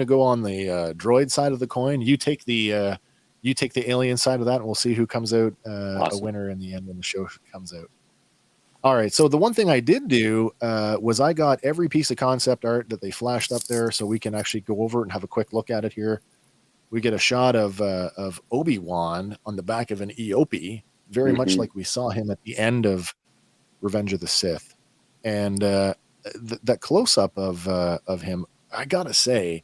go on the droid side of the coin. You take the alien side of that, and we'll see who comes out a winner in the end when the show comes out. All right. So the one thing I did do was I got every piece of concept art that they flashed up there, so we can actually go over it and have a quick look at it here. We get a shot of Obi-Wan on the back of an Eopie, very much like we saw him at the end of Revenge of the Sith, and that close-up of him, I gotta say,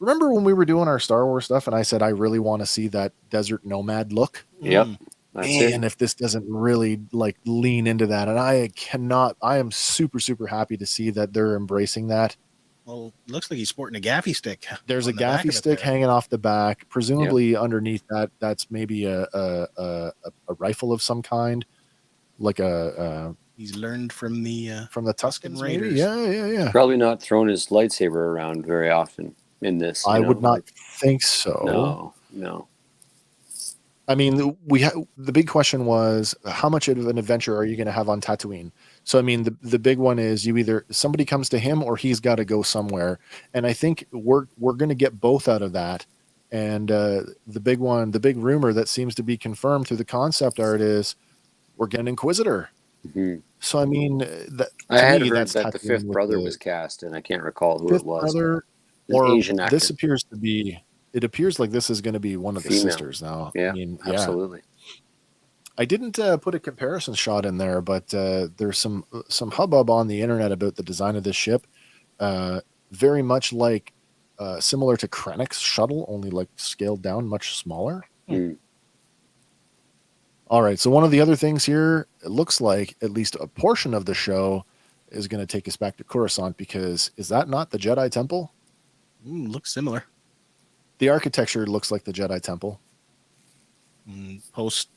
remember when we were doing our Star Wars stuff, and I said I really want to see that desert nomad look? Yep. And if this doesn't really lean into that, and I am super, super happy to see that they're embracing that. Well, it looks like he's sporting a gaffy stick. There's a gaffy stick hanging off the back. Presumably underneath that, that's maybe a rifle of some kind, like he's learned from the Tusken Raiders. Maybe? Yeah. Probably not thrown his lightsaber around very often in this. I would not think so. No. I mean, the big question was, how much of an adventure are you going to have on Tatooine? So, I mean, the big one is either somebody comes to him or he's got to go somewhere. And I think we're going to get both out of that. And the big rumor that seems to be confirmed through the concept art is we're getting Inquisitor. Mm-hmm. So, I mean, I had heard that the fifth brother was cast, and I can't recall who it was. Or Asian actor. This appears to be. It appears like this is going to be one of the sisters now. Yeah, absolutely. I didn't put a comparison shot in there, but there's some hubbub on the internet about the design of this ship. Very much like similar to Krennic's shuttle, only scaled down, much smaller. All right. So one of the other things here, it looks like at least a portion of the show is going to take us back to Coruscant, because is that not the Jedi Temple? Looks similar. The architecture looks like the Jedi Temple. Post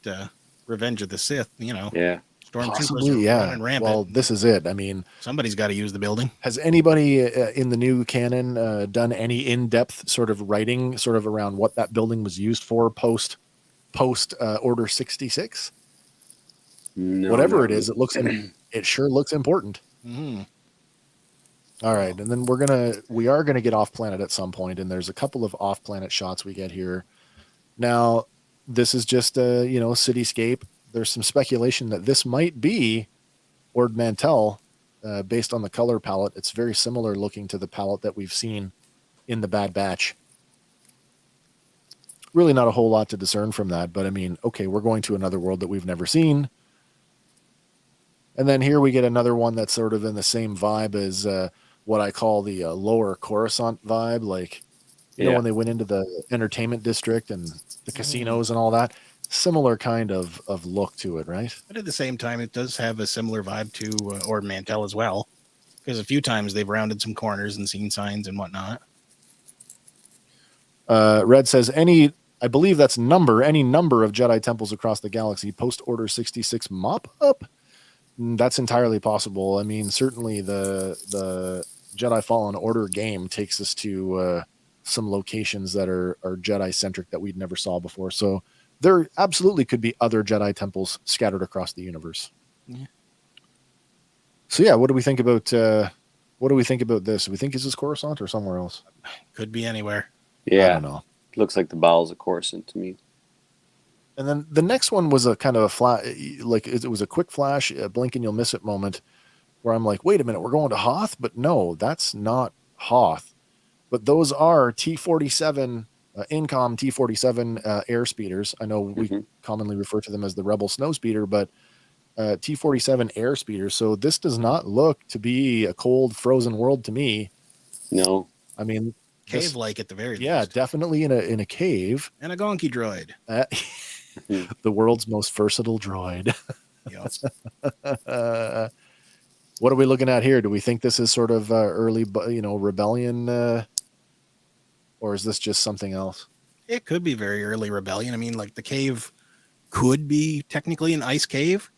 Revenge of the Sith, Yeah. Stormtroopers running rampant. Well, this is it. I mean, somebody's got to use the building. Has anybody in the new canon done any in-depth sort of writing sort of around what that building was used for post Order 66? No, whatever it is, it sure looks important. Mm-hmm. All right, and then we are gonna get off planet at some point, and there's a couple of off planet shots we get here. Now, this is just a cityscape. There's some speculation that this might be Ord Mantell, based on the color palette. It's very similar looking to the palette that we've seen in the Bad Batch. Really not a whole lot to discern from that, but I mean, okay, we're going to another world that we've never seen. And then here we get another one that's sort of in the same vibe as what I call the lower Coruscant vibe. Like, you know, when they went into the entertainment district and the casinos and all that, similar kind of look to it, right? But at the same time, it does have a similar vibe to Ord Mantell as well. Because a few times they've rounded some corners and seen signs and whatnot. Red says, I believe that's any number of Jedi temples across the galaxy post Order 66 mop up. That's entirely possible. I mean, certainly the Jedi Fallen Order game takes us to some locations that are Jedi centric that we'd never saw before. So there absolutely could be other Jedi temples scattered across the universe. Yeah. So yeah, what do we think about this? Do we think this is Coruscant or somewhere else? Could be anywhere. Yeah. I don't know. Looks like the bowels of Coruscant to me. And then the next one was a kind of a flat, like it was a quick flash, a blink and you'll miss it moment where I'm like, wait a minute, we're going to Hoth? But no, that's not Hoth. But those are T-47, Incom T-47 air speeders. I know we commonly refer to them as the Rebel Snow Speeder, but T-47 air speeders. So this does not look to be a cold, frozen world to me. No. I mean, cave-like at the very least. Yeah, definitely in a cave. And a gonky droid. The world's most versatile droid. What are we looking at here? Do we think this is sort of early, rebellion, or is this just something else? It could be very early rebellion. I mean, like the cave could be technically an ice cave.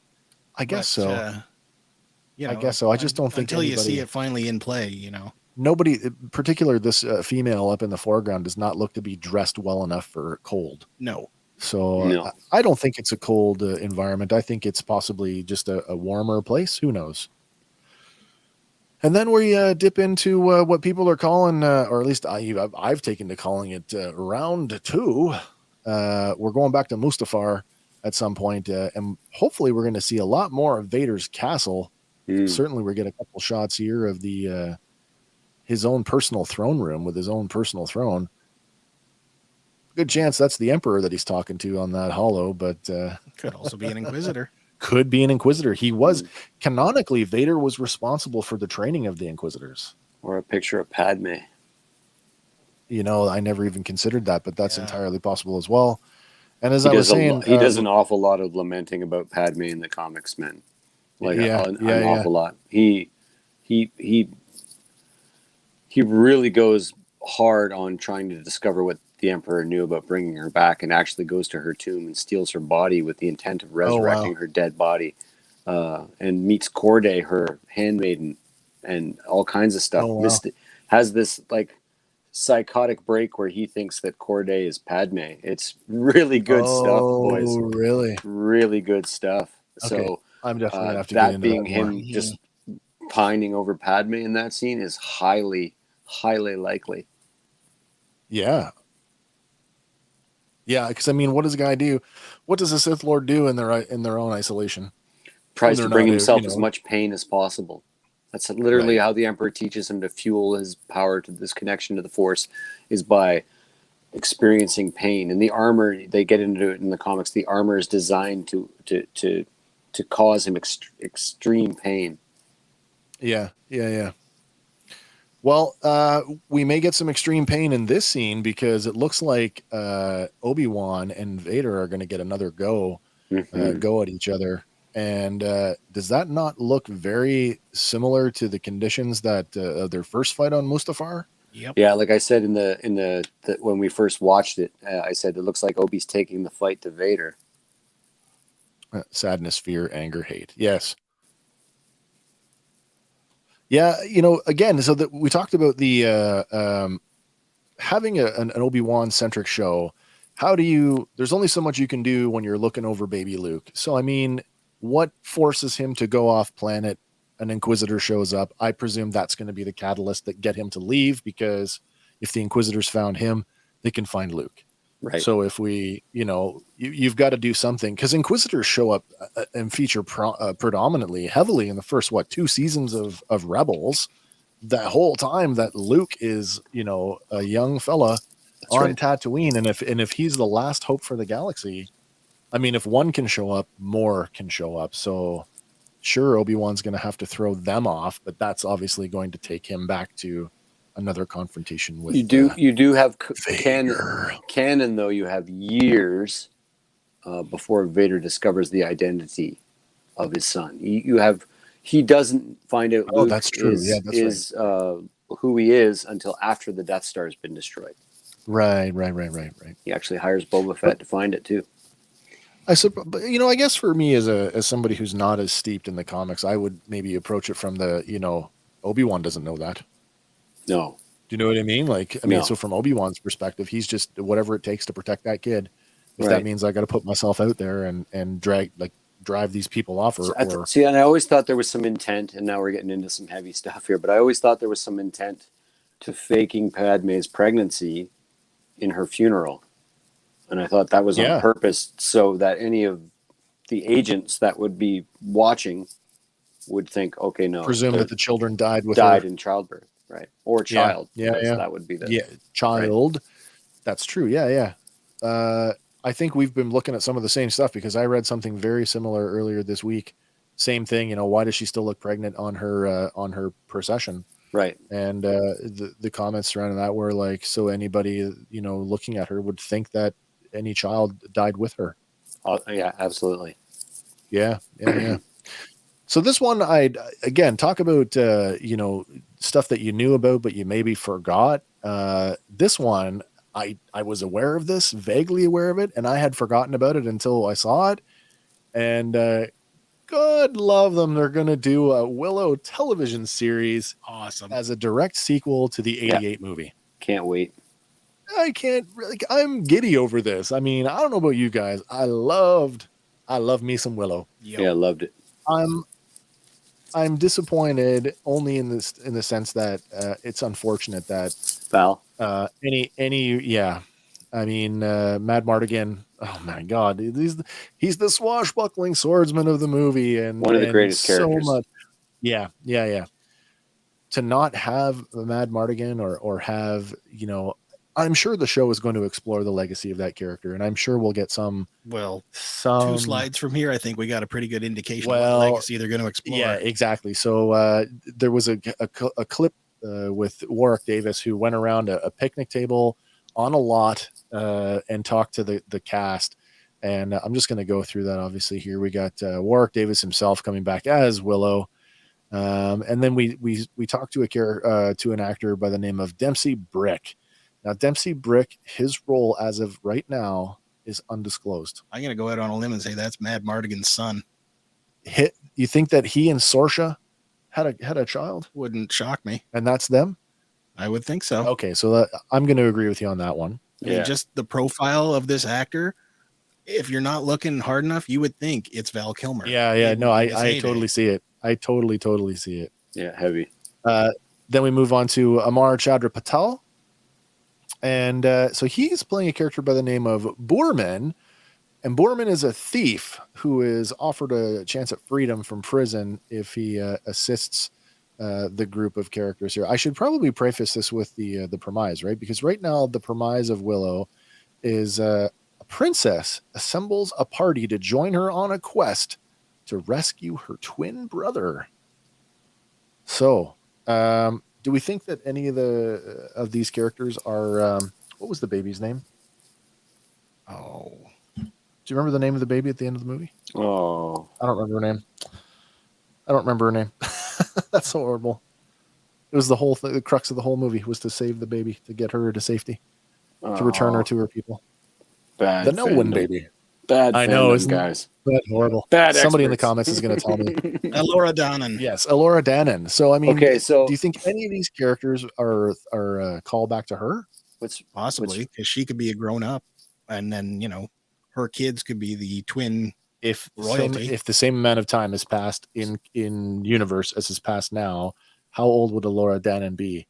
I guess so. I guess so. I just don't think until you see it finally in play, Nobody, particular this female up in the foreground, does not look to be dressed well enough for cold. No. So no. I don't think it's a cold environment. I think it's possibly just a warmer place. Who knows? And then we dip into what people are calling, or at least I've taken to calling it round 2. We're going back to Mustafar at some point, and hopefully we're going to see a lot more of Vader's castle. Certainly we get a couple shots here of the his own personal throne room with his own personal throne. Good chance that's the Emperor that he's talking to on that holo, but could also be an Inquisitor. Could be an Inquisitor. He was canonically, Vader was responsible for the training of the Inquisitors. Or a picture of Padme. I never even considered that, but that's entirely possible as well. And as I was saying, he does an awful lot of lamenting about Padme in the comics, man. Like an awful lot. He really goes hard on trying to discover what the Emperor knew about bringing her back, and actually goes to her tomb and steals her body with the intent of resurrecting her dead body, and meets Corday, her handmaiden, and all kinds of stuff. Has this like psychotic break where he thinks that Corday is Padme. It's really good stuff, boys. Oh, really? Really good stuff. Okay. So I'm definitely gonna have to that get into being that him more. just pining over Padme in that scene is highly likely. Yeah, because I mean, what does a guy do? What does a Sith Lord do in their own isolation? Tries to bring himself as much pain as possible. That's literally how the Emperor teaches him to fuel his power to this connection to the Force, is by experiencing pain. And the armor, they get into it in the comics, the armor is designed to cause him extreme pain. Yeah. Well, we may get some extreme pain in this scene because it looks like Obi-Wan and Vader are going to get another go at each other. And does that not look very similar to the conditions that their first fight on Mustafar? Yep. Yeah, like I said in the when we first watched it, I said it looks like Obi's taking the fight to Vader. Sadness, fear, anger, hate. Yes. Yeah, again, so that we talked about the having an Obi-Wan centric show. There's only so much you can do when you're looking over baby Luke. So I mean, what forces him to go off planet an Inquisitor shows up, I presume that's going to be the catalyst that get him to leave, because if the Inquisitors found him, they can find Luke. Right. So if we, you've got to do something, because Inquisitors show up and feature predominantly heavily in the first 2 seasons of Rebels. That whole time that Luke is, a young fella on Tatooine, and if he's the last hope for the galaxy, I mean, if one can show up, more can show up. So sure, Obi-Wan's going to have to throw them off, but that's obviously going to take him back to another confrontation with you do have canon though. You have years before Vader discovers the identity of his son. He doesn't find out Luke that's true. is who he is until after the Death Star has been destroyed. Right. He actually hires Boba Fett to find it too. I suppose, but I guess for me as somebody who's not as steeped in the comics, I would maybe approach it from the Obi-Wan doesn't know that. No. Do you know what I mean? So from Obi-Wan's perspective, he's just whatever it takes to protect that kid. If that means I got to put myself out there and drive these people off, See, and I always thought there was some intent, and now we're getting into some heavy stuff here, but I always thought there was some intent to faking Padme's pregnancy in her funeral. And I thought that was on purpose, so that any of the agents that would be watching would think, okay, no. Presume that the children died in childbirth, right? Or child. Yeah. That would be child. Right. That's true. Yeah. I think we've been looking at some of the same stuff, because I read something very similar earlier this week. Same thing, why does she still look pregnant on her procession? Right. And the comments surrounding that were like, so anybody, looking at her would think that any child died with her. Yeah, absolutely. Yeah. So this one, again, talk about, stuff that you knew about, but you maybe forgot. This one, I was aware of this, vaguely aware of it, and I had forgotten about it until I saw it. And God love them, they're going to do a Willow television series. Awesome. As a direct sequel to the 88 movie. Can't wait. I can't really, I'm giddy over this. I mean, I don't know about you guys. I love me some Willow. Yeah, I loved it. I'm disappointed only in the sense that it's unfortunate that Val. I mean, Mad Mardigan. Oh my God, he's the swashbuckling swordsman of the movie, and one of the greatest characters. So much. Yeah. To not have Mad Mardigan or have I'm sure the show is going to explore the legacy of that character, and I'm sure we'll get some 2 slides from here. I think we got a pretty good indication of what legacy they're going to explore. Yeah, exactly. So there was a clip with Warwick Davis, who went around a picnic table on a lot and talked to the cast. And I'm just going to go through that. Obviously, here we got Warwick Davis himself coming back as Willow. And then we talked to an actor by the name of Dempsey Brick. Now, Dempsey Brick, his role as of right now is undisclosed. I'm going to go out on a limb and say that's Mad Mardigan's son. You think that he and Saoirse had a child? Wouldn't shock me. And that's them? I would think so. Okay, so I'm going to agree with you on that one. I mean, just the profile of this actor, if you're not looking hard enough, you would think it's Val Kilmer. Yeah. No, I totally see it. I totally see it. Yeah, heavy. Then we move on to Amar Chandra Patel. And so he's playing a character by the name of Boorman. And Boorman is a thief who is offered a chance at freedom from prison if he assists the group of characters here. I should probably preface this with the premise, right? Because right now the premise of Willow is a princess assembles a party to join her on a quest to rescue her twin brother. So, do we think that any of these characters are what was the baby's name? Oh, do you remember the name of the baby at the end of the movie? Oh, I don't remember her name. That's so horrible. It was the crux of the whole movie was to save the baby, to get her to safety, to return her to her people. Bad. The Nelwyn baby. Bad. I know, isn't guys. That horrible. Bad. Somebody experts. in the comments is going to tell me. Elora Danan. Yes, Elora Danan. So I mean, okay. So do you think any of these characters are call back to her? Possibly, because she could be a grown up, and then her kids could be the twin if the same amount of time has passed in universe as has passed now, how old would Laura Danan be?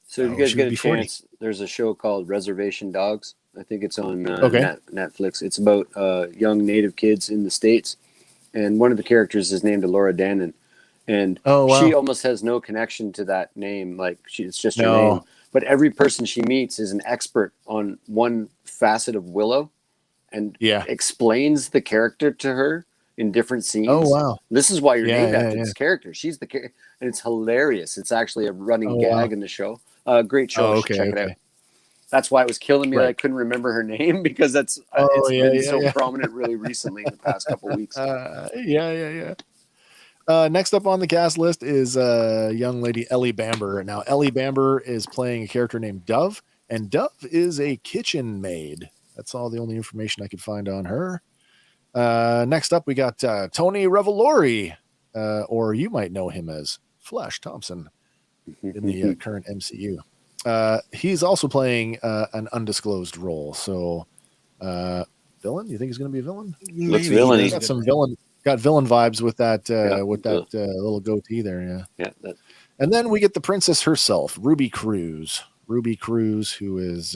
So if you guys get a chance, 40. There's a show called Reservation Dogs. I think it's on Netflix. It's about young Native kids in the States, and one of the characters is named Laura Danan, and she almost has no connection to that name. Like it's just her name. But every person she meets is an expert on one facet of Willow, and explains the character to her in different scenes. Oh wow! This is why you're named after this character. She's the character, and it's hilarious. It's actually a running gag in the show. Great show. Check it out. That's why it was killing me that I couldn't remember her name, because it's been so prominent really recently in the past couple of weeks. Next up on the cast list is young lady Ellie Bamber. Now, Ellie Bamber is playing a character named Dove, and Dove is a kitchen maid. That's all the only information I could find on her. Next up, we got Tony Revolori, or you might know him as Flash Thompson in the current MCU. He's also playing an undisclosed role. So, villain? You think he's going to be a villain? Looks villain. Got some villain. Got villain vibes with that little goatee there. Yeah. And then we get the princess herself, Ruby Cruz. Ruby Cruz, who is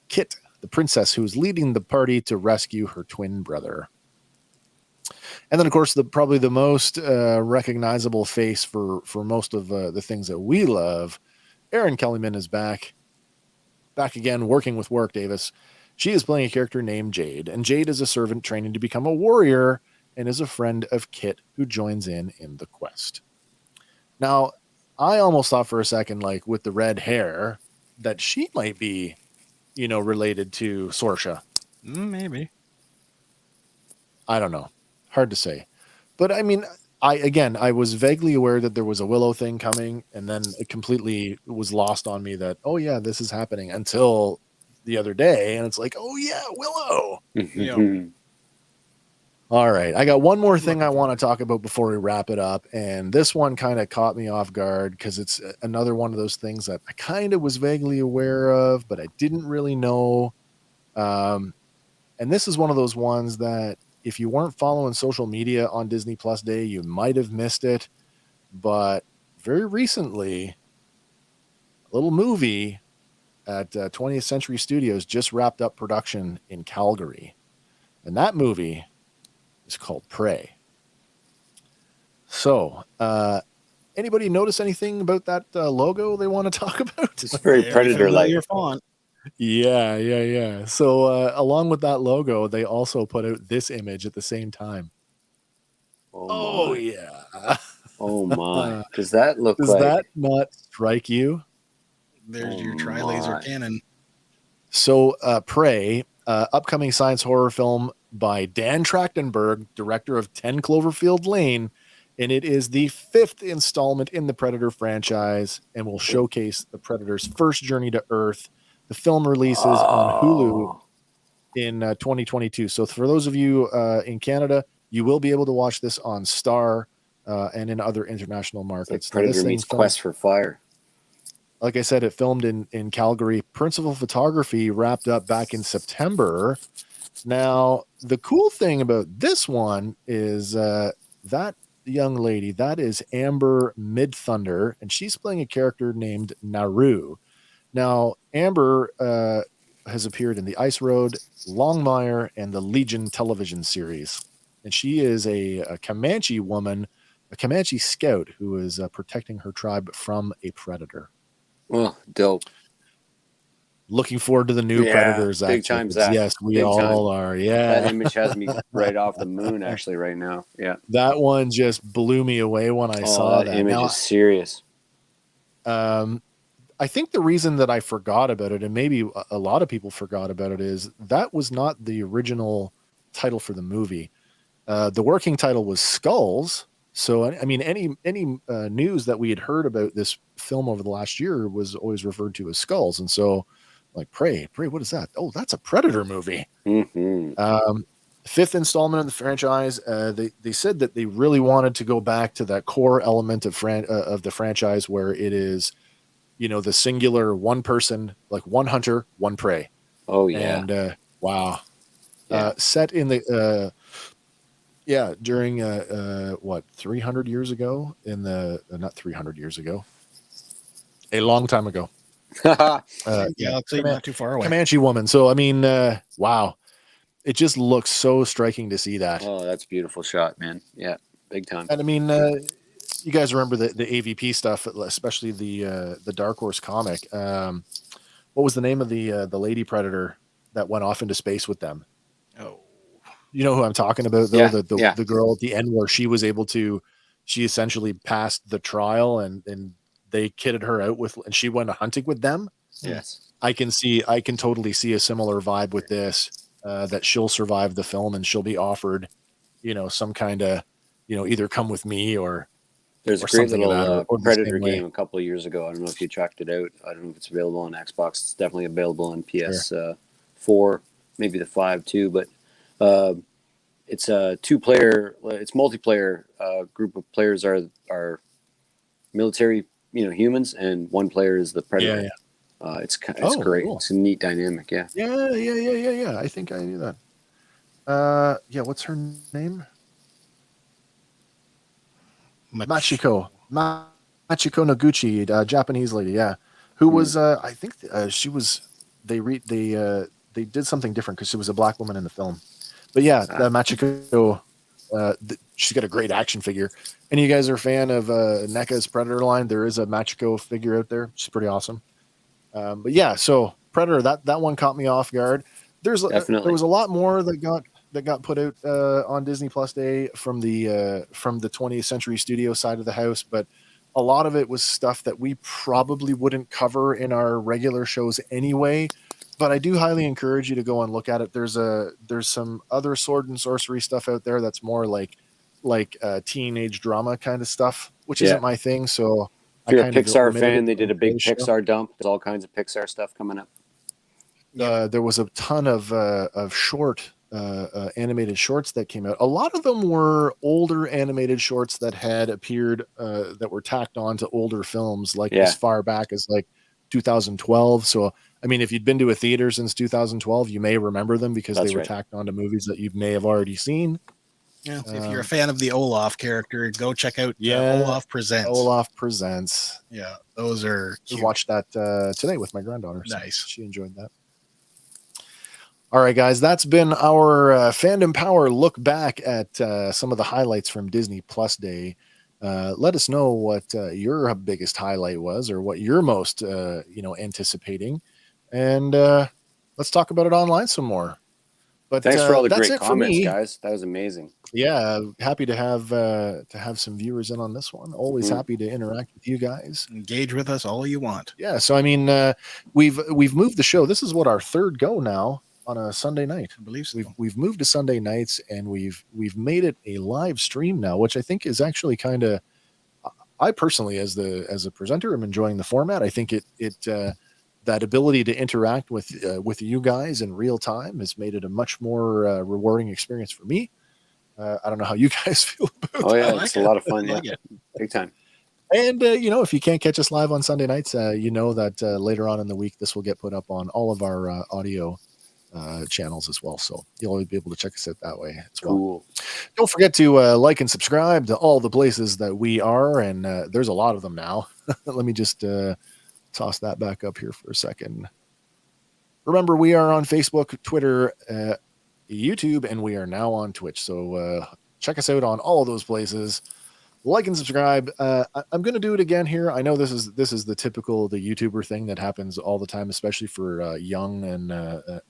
Kit, the princess who's leading the party to rescue her twin brother. And then, of course, probably the most recognizable face for most of the things that we love, Erin Kellyman is back again, working with Warwick Davis. She is playing a character named Jade, and Jade is a servant training to become a warrior and is a friend of Kit, who joins in the quest. Now, I almost thought for a second, like with the red hair, that she might be, related to Sorsha. Maybe. I don't know. Hard to say. But I mean, I was vaguely aware that there was a Willow thing coming, and then it completely was lost on me that, oh yeah, this is happening, until the other day, and it's like, oh yeah, Willow. All right, I got one more thing I want to talk about before we wrap it up, and this one kind of caught me off guard because it's another one of those things that I kind of was vaguely aware of, but I didn't really know. And this is one of those ones that if you weren't following social media on Disney Plus Day, you might have missed it. But very recently, a little movie at 20th Century Studios just wrapped up production in Calgary, and that movie is called Prey. So, anybody notice anything about that logo they want to talk about? It's very Predator-like. Your font. Yeah. So, along with that logo, they also put out this image at the same time. Oh yeah. Oh my. Does that look Does that not strike you? There's your tri-laser cannon. So, Prey, upcoming science horror film by Dan Trachtenberg, director of 10 Cloverfield Lane, and it is the 5th installment in the Predator franchise and will showcase the Predator's first journey to Earth. The film releases on Hulu in 2022. So for those of you in Canada, you will be able to watch this on Star and in other international markets. Like Predator meets Quest for Fire. Like I said, it filmed in Calgary. Principal photography wrapped up back in September. Now, the cool thing about this one is that young lady, that is Amber Midthunder, and she's playing a character named Naru. Now, Amber has appeared in The Ice Road, Longmire, and the Legion television series. And she is a Comanche woman, a Comanche scout who is protecting her tribe from a predator. Oh, dope. Looking forward to the new Predators. Big time, Zach. Yes, we all are. Yeah. That image has me right off the moon, actually, right now. Yeah. That one just blew me away when I saw that. Image is serious. I think the reason that I forgot about it, and maybe a lot of people forgot about it, is that was not the original title for the movie. The working title was Skulls. So, I mean, any news that we had heard about this film over the last year was always referred to as Skulls. And so, like, Prey, what is that? Oh, that's a Predator movie. Mm-hmm. 5th installment of the franchise. They said that they really wanted to go back to that core element of the franchise where it is, the singular one person, like one hunter, one prey. Oh yeah. And wow. Yeah. Set in the Yeah, during what 300 years ago in the not 300 years ago, a long time ago. Galaxy, not too far away. Comanche woman. So I mean, wow, it just looks so striking to see that. Oh, that's a beautiful shot, man. Yeah, big time. And I mean, you guys remember the AVP stuff, especially the Dark Horse comic. What was the name of the Lady Predator that went off into space with them? Oh. You know who I'm talking about, though? Yeah, the girl at the end where she was able to, she essentially passed the trial and they kitted her out with, and she went hunting with them. Yes. I can totally see a similar vibe with this, that she'll survive the film and she'll be offered, some kind of, either come with me or. There's a great little Predator game a couple of years ago. I don't know if you checked it out. I don't know if it's available on Xbox. It's definitely available on PS4, maybe the 5 too, but it's a 2-player. It's multiplayer. Group of players are military, humans, and one player is the Predator. Yeah. It's great. Cool. It's a neat dynamic. Yeah. Yeah. I think I knew that. What's her name? Machiko Noguchi, Japanese lady. Yeah, who was? I think she was. They did something different because she was a black woman in the film. But yeah, Machiko, she's got a great action figure. And you guys are a fan of NECA's Predator line? There is a Machiko figure out there. She's pretty awesome. But yeah, so Predator, that one caught me off guard. There was a lot more that got put out on Disney Plus Day from the 20th Century Studio side of the house, but a lot of it was stuff that we probably wouldn't cover in our regular shows anyway. But I do highly encourage you to go and look at it. There's some other sword and sorcery stuff out there that's more like teenage drama kind of stuff, which isn't my thing. So if you're a Pixar fan, they did a big Pixar dump. There's all kinds of Pixar stuff coming up. There was a ton of short animated shorts that came out. A lot of them were older animated shorts that had appeared that were tacked on to older films, as far back as 2012. So I mean, if you'd been to a theater since 2012, you may remember them because they were tacked onto movies that you may have already seen. Yeah, if you're a fan of the Olaf character, go check out Olaf Presents. Olaf Presents. Yeah, those are cute. I watched that today with my granddaughter. So nice. She enjoyed that. All right, guys, that's been our Fandom Power look back at some of the highlights from Disney Plus Day. Let us know what your biggest highlight was or what you're most anticipating. And let's talk about it online some more. But thanks for all the great comments, guys. That was amazing. Yeah, happy to have some viewers in on this one. Always happy to interact with you guys. Engage with us all you want. Yeah, so I mean, we've moved the show. This is what our third go now on a Sunday night. I believe so. We've moved to Sunday nights, and we've made it a live stream now, which I think is actually kind of. I personally, as a presenter, am enjoying the format. I think it that ability to interact with you guys in real time has made it a much more rewarding experience for me. I don't know how you guys feel about that. It's a lot of fun. Yeah, big time. And if you can't catch us live on Sunday nights, that later on in the week this will get put up on all of our audio channels as well. So you'll always be able to check us out that way as well. Cool. Don't forget to like and subscribe to all the places that we are, and there's a lot of them now. Let me just toss that back up here for a second. Remember, we are on Facebook, Twitter, YouTube, and we are now on Twitch. So check us out on all of those places. Like and subscribe. I'm going to do it again here. I know this is the typical YouTuber thing that happens all the time, especially for young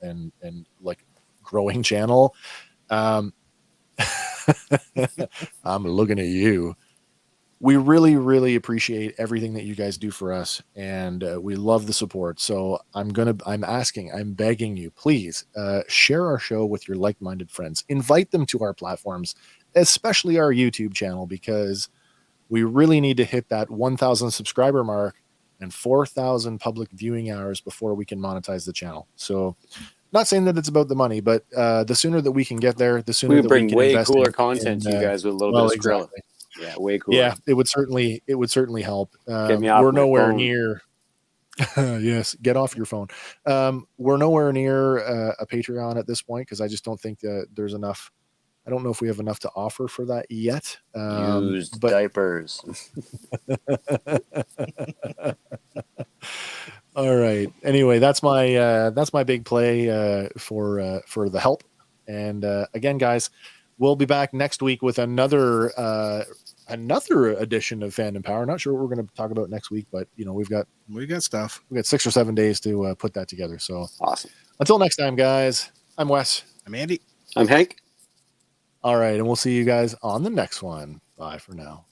and like growing channel. I'm looking at you. We really, really appreciate everything that you guys do for us, and we love the support. So I'm begging you, please share our show with your like-minded friends. Invite them to our platforms, especially our YouTube channel, because we really need to hit that 1,000 subscriber mark and 4,000 public viewing hours before we can monetize the channel. So not saying that it's about the money, but the sooner that we can get there, the sooner that we can way cooler content to you guys with a little bit of Skrilla. Exactly. Yeah, way cooler. Yeah, it would certainly help. Get me off we're my nowhere phone. near. Yes, get off your phone. We're nowhere near a Patreon at this point because I just don't think that there's enough I don't know if we have enough to offer for that yet. Used diapers. All right. Anyway, that's my big play for the help. And again, guys, we'll be back next week with another edition of Fandom Power. Not sure what we're going to talk about next week, but we've got stuff. We've got 6 or 7 days to put that together. So awesome. Until next time, guys. I'm Wes. I'm Andy. I'm Hank. All right, and we'll see you guys on the next one. Bye for now.